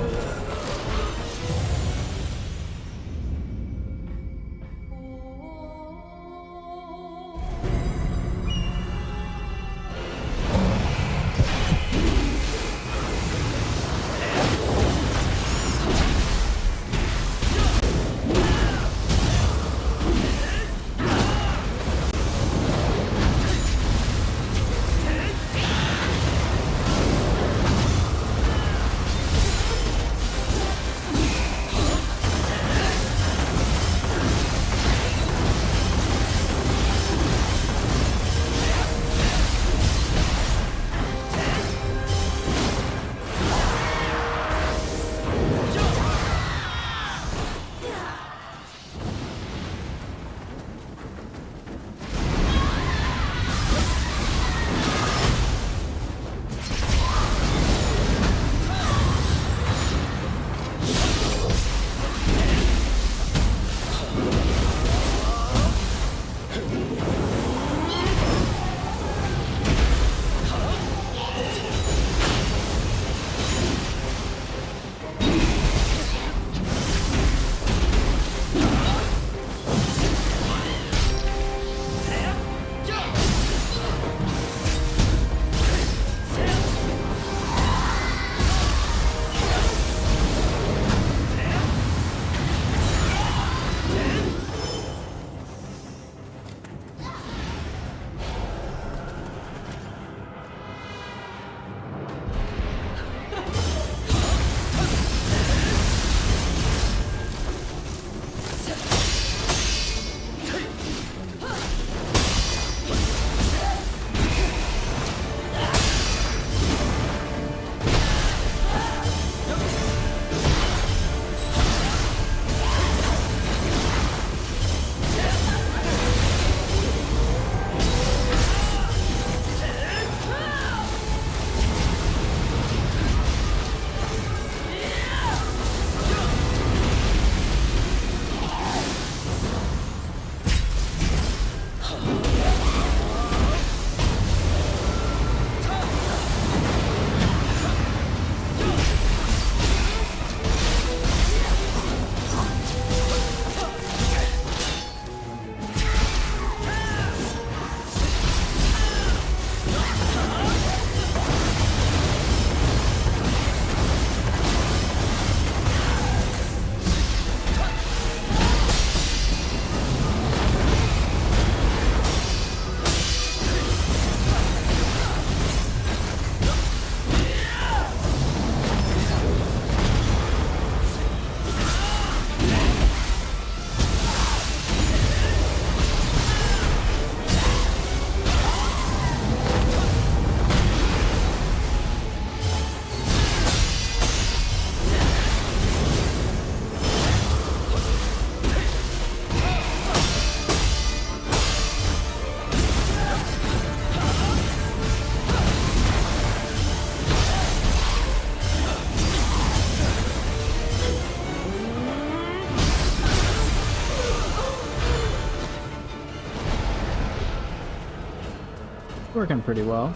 Working pretty well.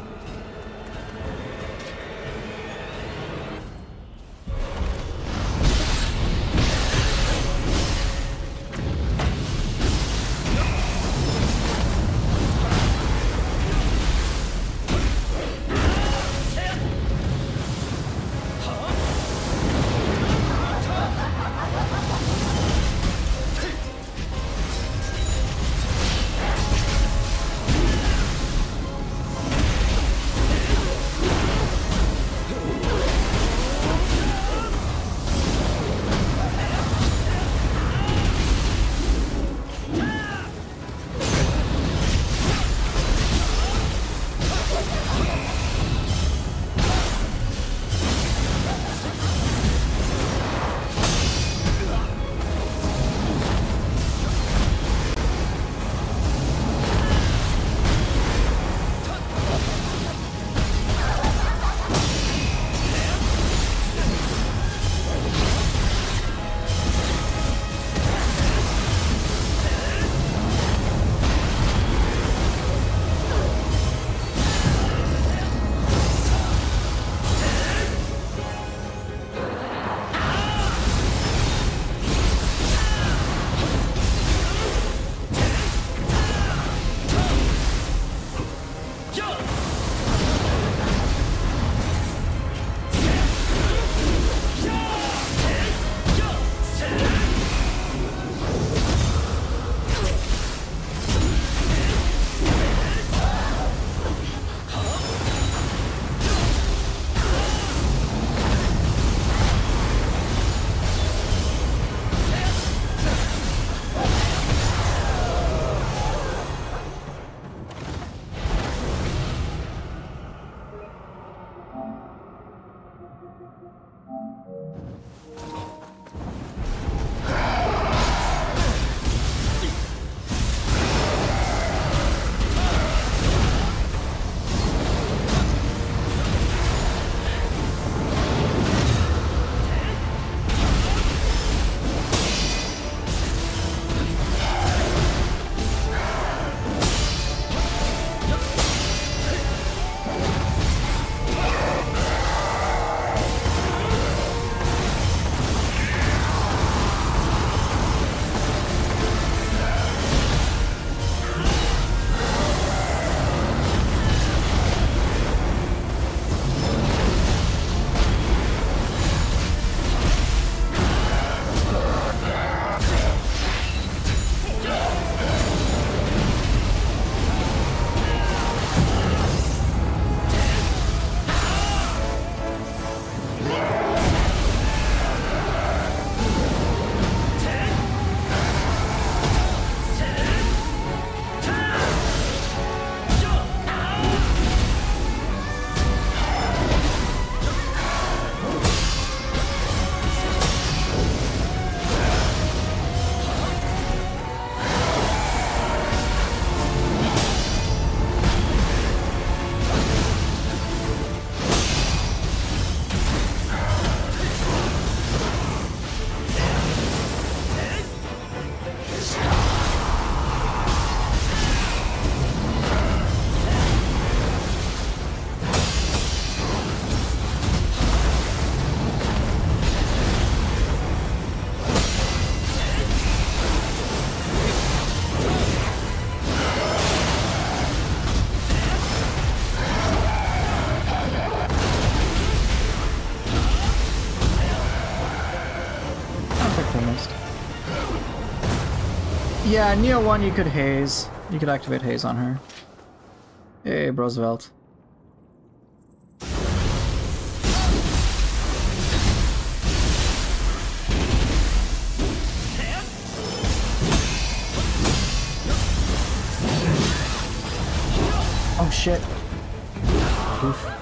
Yeah, Neo 1 you could haze. You could activate haze on her. Hey, Roosevelt. Oh shit. Oof.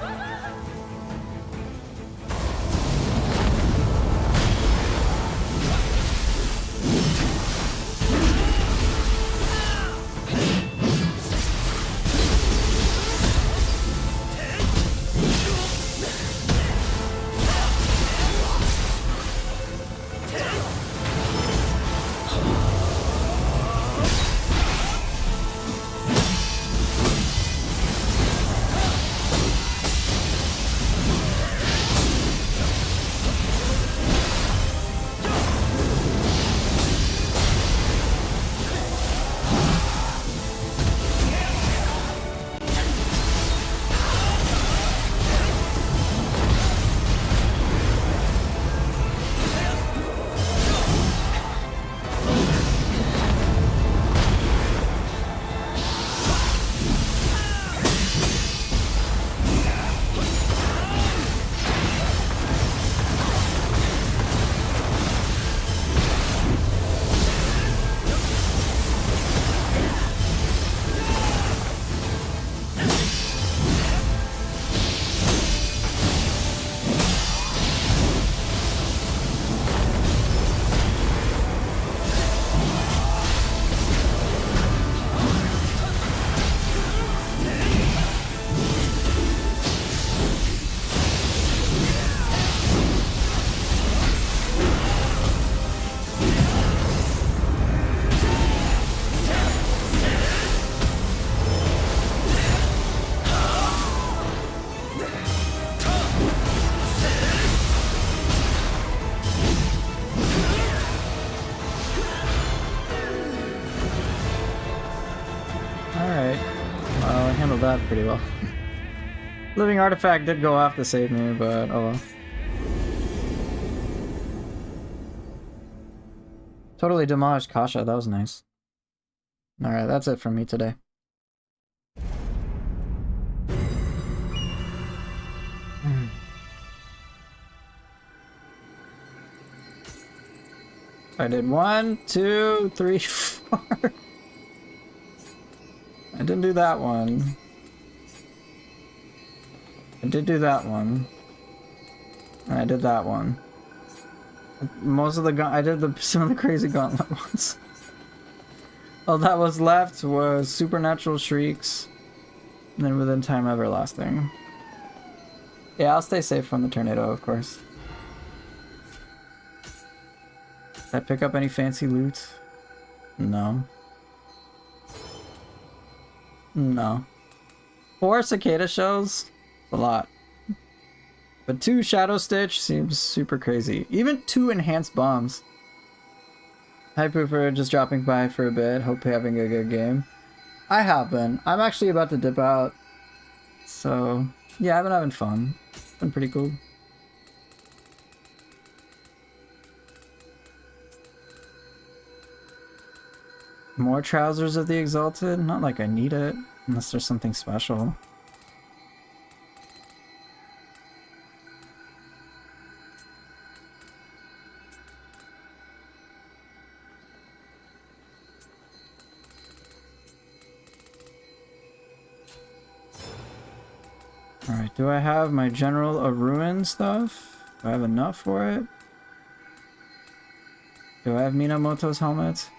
Handled that pretty well. Living artifact did go off to save me, but oh well. Totally demolished Kasha, that was nice. Alright, that's it from me today. I did 1, 2, 3, 4. I didn't do that one. I did do that one. And I did that one. Most of the I did some of the crazy gauntlet ones. All that was left was Supernatural Shrieks, and then Within Time Everlasting. Yeah, I'll stay safe from the tornado, of course. Did I pick up any fancy loot? No. No. 4 Cicada shells? A lot. But 2 Shadow Stitch seems super crazy. Even 2 enhanced bombs. Hi Pooper, just dropping by for a bit. Hope you're having a good game. I have been. I'm actually about to dip out. So, yeah, I've been having fun. It's been pretty cool. More Trousers of the Exalted? Not like I need it, unless there's something special. Alright, do I have my General of Ruin stuff? Do I have enough for it? Do I have Minamoto's helmet?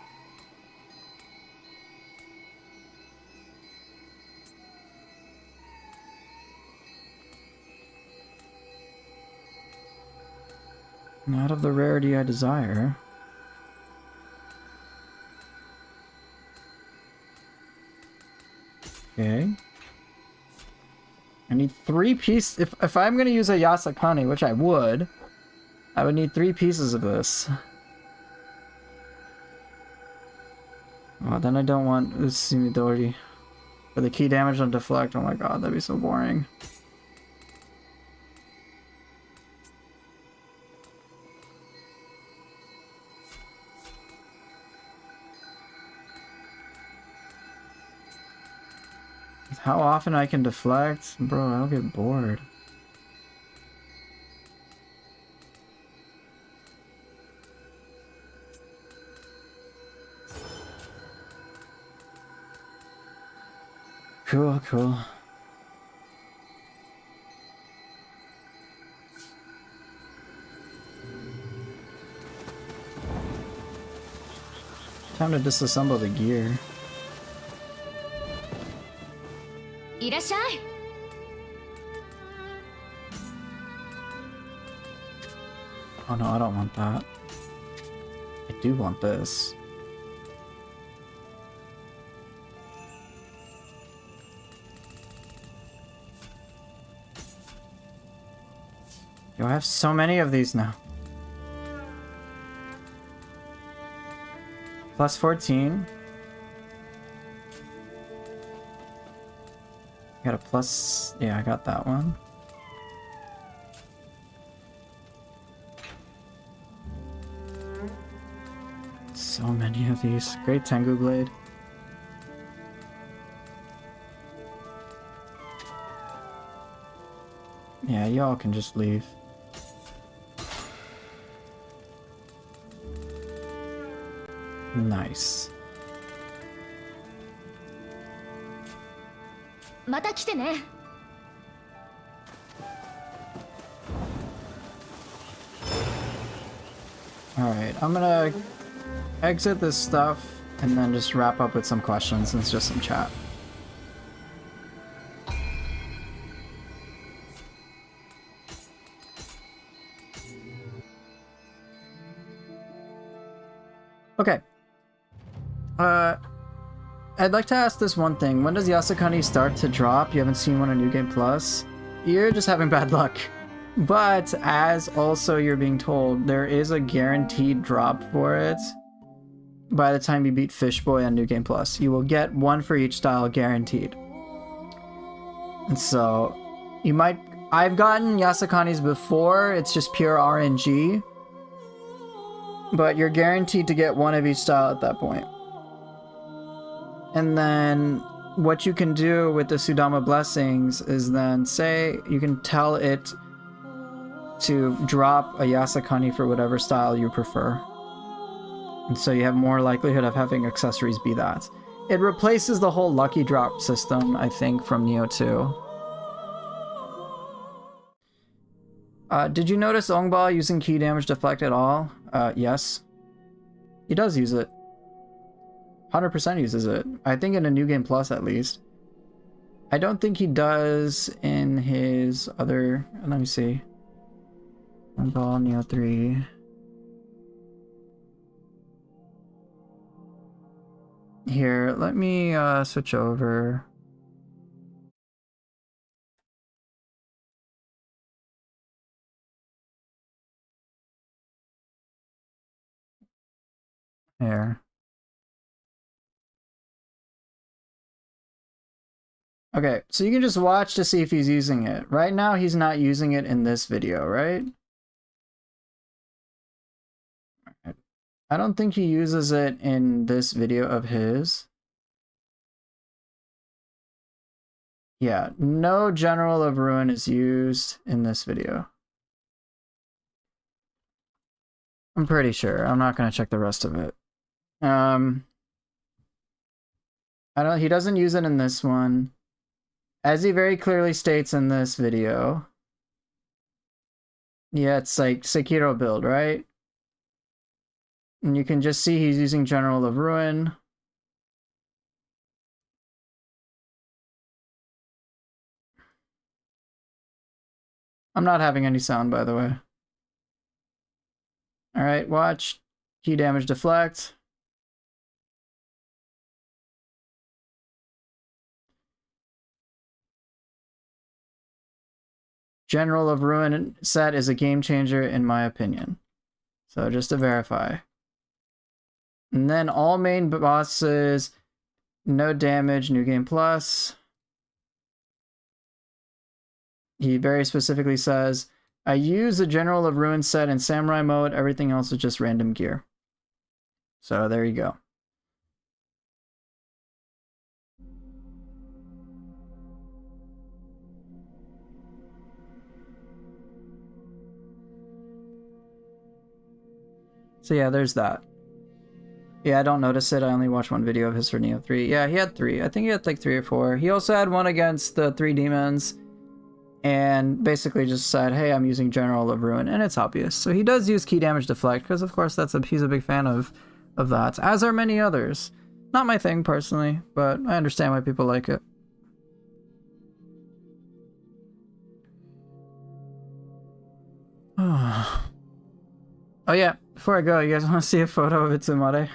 Not of the rarity I desire. Okay. I need 3 pieces. If I'm going to use a Yasakani, which I would need 3 pieces of this. Oh, then I don't want Utsumi Dori. For the key damage on deflect, oh my god, that'd be so boring. How often I can deflect? Bro, I'll get bored. Cool, cool. Time to disassemble the gear. いらっしゃい。 Oh no, I don't want that. I do want this. Yo, I have so many of these now. Plus 14. Got a plus... Yeah, I got that one. So many of these. Great Tengu Blade. Yeah, y'all can just leave. Nice. また来てね。 Alright, I'm gonna exit this stuff and then just wrap up with some questions and just some chat. Okay. I'd like to ask this one thing. When does Yasakani start to drop? You haven't seen one on New Game Plus? You're just having bad luck. But as also you're being told, there is a guaranteed drop for it by the time you beat Fishboy on New Game Plus. You will get one for each style guaranteed. And so you might... I've gotten Yasakani's before, it's just pure RNG. But you're guaranteed to get one of each style at that point. And then what you can do with the Sudama Blessings is then say you can tell it to drop a Yasakani for whatever style you prefer. And so you have more likelihood of having accessories be that. It replaces the whole lucky drop system, I think, from Nioh 2. Did you notice Ongbal using key damage deflect at all? Yes. He does use it. 100% uses it. I think in a New Game Plus at least. I don't think he does in his other... Let me see. Ongbal, Nioh 3... Here, let me switch over. Here. Okay, so you can just watch to see if he's using it. Right now, he's not using it in this video, right? I don't think he uses it in this video of his. Yeah, no General of Ruin is used in this video. I'm pretty sure. I'm not going to check the rest of it. He doesn't use it in this one. As he very clearly states in this video. Yeah, it's like Sekiro build, right? And you can just see he's using General of Ruin. I'm not having any sound, by the way. Alright, watch. Key damage deflect. General of Ruin set is a game changer in my opinion. So just to verify. And then all main bosses, no damage, New Game Plus. He very specifically says, I use the General of Ruin set in Samurai mode, everything else is just random gear. So there you go. So yeah, there's that. Yeah, I don't notice it. I only watched one video of his for Neo 3. Yeah, he had 3. I think he had like 3 or 4. He also had one against the 3 demons. And basically just said, hey, I'm using General of Ruin. And it's obvious. So he does use Key Damage Deflect. Because of course he's a big fan of that. As are many others. Not my thing personally. But I understand why people like it. Oh yeah, before I go, you guys want to see a photo of Itsumare?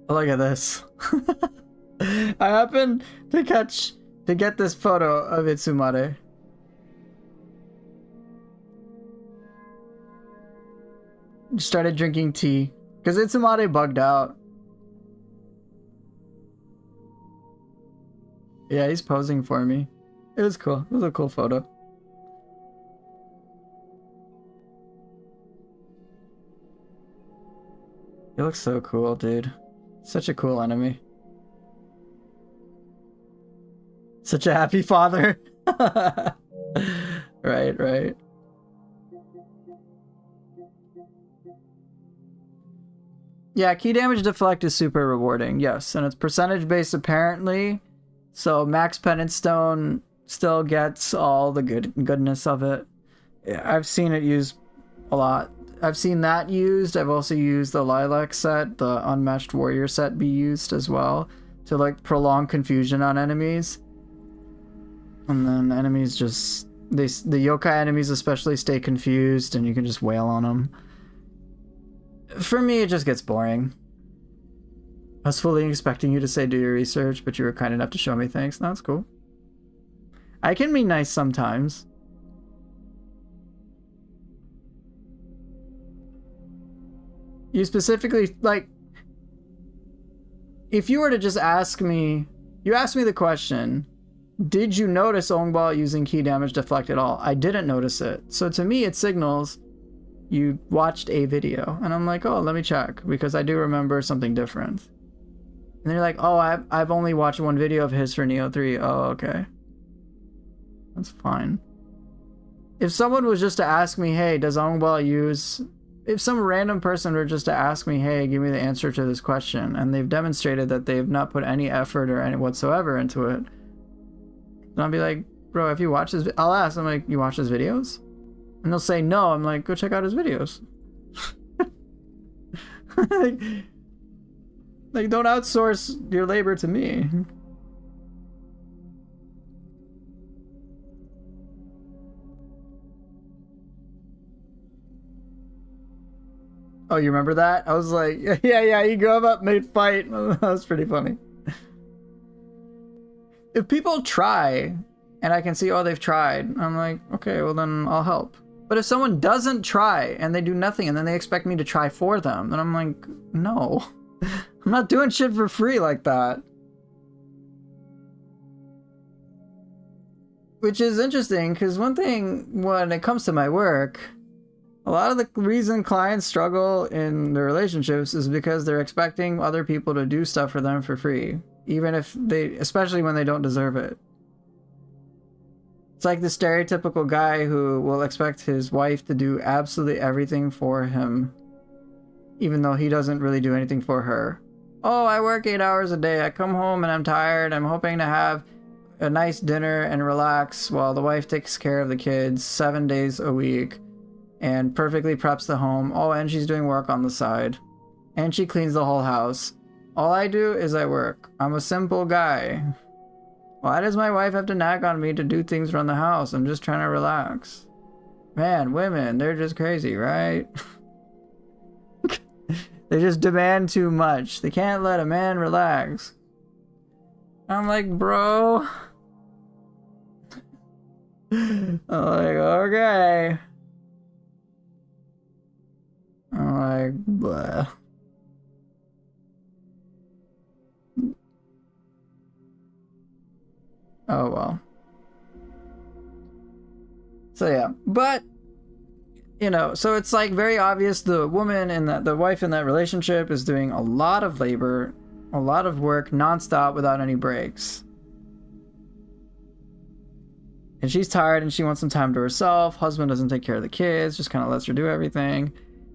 Look at this. I happened to get this photo of Itsumare. Started drinking tea because Itsumare bugged out. Yeah, he's posing for me. It was cool. It was a cool photo. He looks so cool, dude. Such a cool enemy. Such a happy father. Right. Yeah, Key Damage Deflect is super rewarding, yes. And it's percentage based apparently. So Max Penance Stone still gets all the goodness of it. Yeah, I've seen it used a lot. I've seen that used. I've also used the Lilac set, the Unmatched Warrior set be used as well to like prolong confusion on enemies. And then enemies just, the yokai enemies especially stay confused and you can just wail on them. For me, it just gets boring. I was fully expecting you to say do your research, but you were kind enough to show me things. That's cool. I can be nice sometimes. You specifically, like, if you were to just ask me, you asked me the question, did you notice Ongbal using Key Damage Deflect at all? I didn't notice it. So to me, it signals you watched a video. And I'm like, oh, let me check, because I do remember something different. And then you're like, oh, I've only watched one video of his for Neo 3. Oh, okay. That's fine. If someone was just to ask me, hey, does Ongbal use... If some random person were just to ask me, hey, give me the answer to this question, and they've demonstrated that they've not put any effort or any whatsoever into it, then I'll be like, bro, if you watch this, I'll ask, I'm like, you watch his videos? And they'll say no. I'm like, go check out his videos. like, don't outsource your labor to me. Oh, you remember that? I was like, yeah, you grew up, made fight. That was pretty funny. If people try, and I can see, oh, they've tried, I'm like, okay, well then I'll help. But if someone doesn't try, and they do nothing, and then they expect me to try for them, then I'm like, no. I'm not doing shit for free like that. Which is interesting, because one thing, when it comes to my work... A lot of the reason clients struggle in their relationships is because they're expecting other people to do stuff for them for free, even if they, especially when they don't deserve it. It's like the stereotypical guy who will expect his wife to do absolutely everything for him, even though he doesn't really do anything for her. Oh, I work 8 hours a day. I come home and I'm tired. I'm hoping to have a nice dinner and relax while the wife takes care of the kids 7 days a week. And perfectly preps the home. Oh, and she's doing work on the side. And she cleans the whole house. All I do is I work. I'm a simple guy. Why does my wife have to nag on me to do things around the house? I'm just trying to relax. Man, women, they're just crazy, right? They just demand too much. They can't let a man relax. I'm like, bro. I'm like, okay. I'm like, bleh. Oh well. So yeah, but you know, so it's like very obvious the woman and the wife in that relationship is doing a lot of labor, a lot of work nonstop without any breaks. And she's tired and she wants some time to herself. Husband doesn't take care of the kids, just kind of lets her do everything.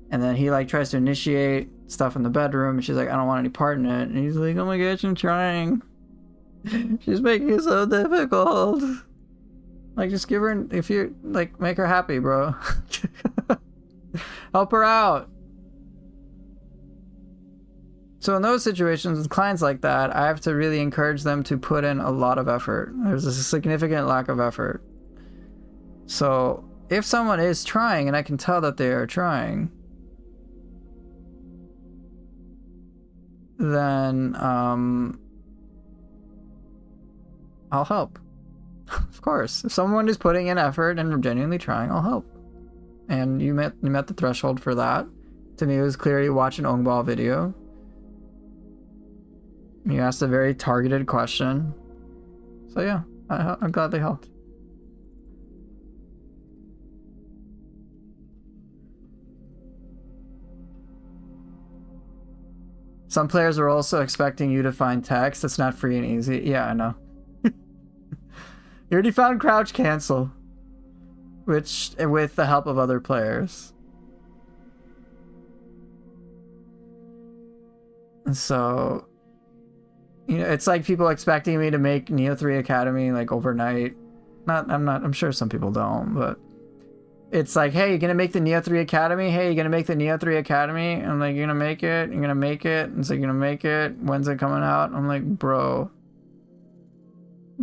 And then he like tries to initiate stuff in the bedroom and she's like, I don't want any part in it. And he's like, oh my gosh, I'm trying. She's making it so difficult. Like, just give her, if you like, make her happy, bro. Help her out. So in those situations with clients like that, I have to really encourage them to put in a lot of effort. There's a significant lack of effort. So if someone is trying, and I can tell that they are trying, then I'll help. Of course. If someone is putting in effort and genuinely trying, I'll help. And you met the threshold for that. To me, it was clear you watch an Ongball video. You asked a very targeted question. So yeah, I'm glad they helped. Some players are also expecting you to find text that's not free and easy. Yeah, I know. You already found crouch cancel, which with the help of other players. And so, you know, it's like people expecting me to make Neo 3 Academy like overnight. I'm sure some people don't, but it's like, hey, you're gonna make the Neo 3 Academy? Hey, you're gonna make the Neo 3 Academy? I'm like, you're gonna make it? You're gonna make it? And it's like, you're gonna make it? When's it coming out? I'm like, bro,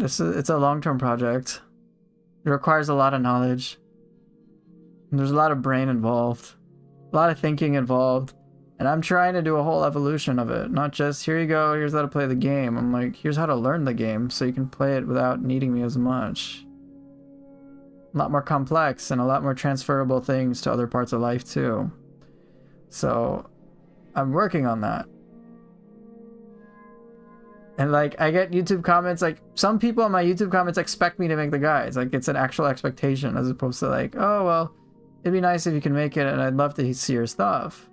it's a long-term project. It requires a lot of knowledge. And there's a lot of brain involved, a lot of thinking involved. And I'm trying to do a whole evolution of it. Not just, here you go, here's how to play the game. I'm like, here's how to learn the game so you can play it without needing me as much. A lot more complex and a lot more transferable things to other parts of life too. So I'm working on that. And like, I get YouTube comments, like some people in my YouTube comments expect me to make the guides. Like, it's an actual expectation as opposed to like, oh, well, it'd be nice if you can make it and I'd love to see your stuff.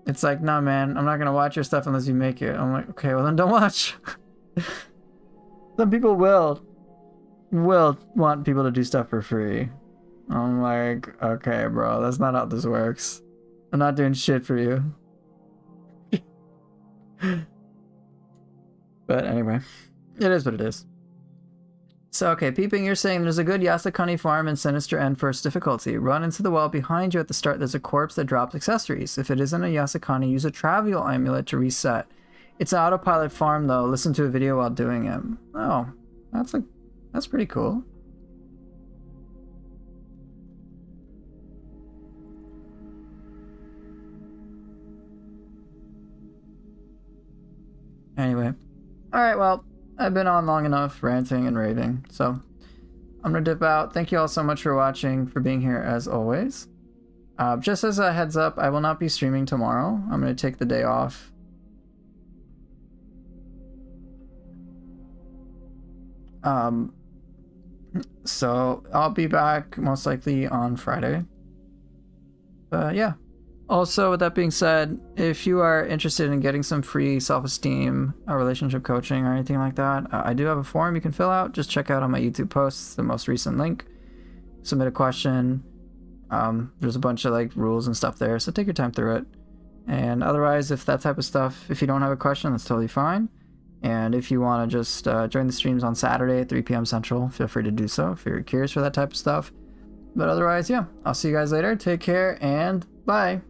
It's like, nah, man, I'm not gonna watch your stuff unless you make it. I'm like, okay, well then don't watch. Some people will want people to do stuff for free. I'm like, okay, bro, that's not how this works. I'm not doing shit for you. But anyway, it is what it is. So, okay, Peeping, you're saying there's a good Yasukani farm in Sinister End first difficulty. Run into the well behind you at the start. There's a corpse that drops accessories. If it isn't a Yasukani, use a Travial amulet to reset. It's an autopilot farm, though. Listen to a video while doing it. Oh, that's pretty cool. Anyway. Alright, well, I've been on long enough ranting and raving, so I'm gonna dip out. Thank you all so much for watching, for being here as always. Just as a heads up, I will not be streaming tomorrow. I'm gonna take the day off. So I'll be back most likely on Friday. Yeah. Also, with that being said, if you are interested in getting some free self-esteem or relationship coaching or anything like that, I do have a form you can fill out. Just check out on my YouTube posts, the most recent link. Submit a question. There's a bunch of like rules and stuff there, so take your time through it. And otherwise, if that type of stuff, if you don't have a question, that's totally fine. And if you want to just join the streams on Saturday at 3 p.m. Central, feel free to do so if you're curious for that type of stuff. But otherwise, yeah, I'll see you guys later. Take care and bye.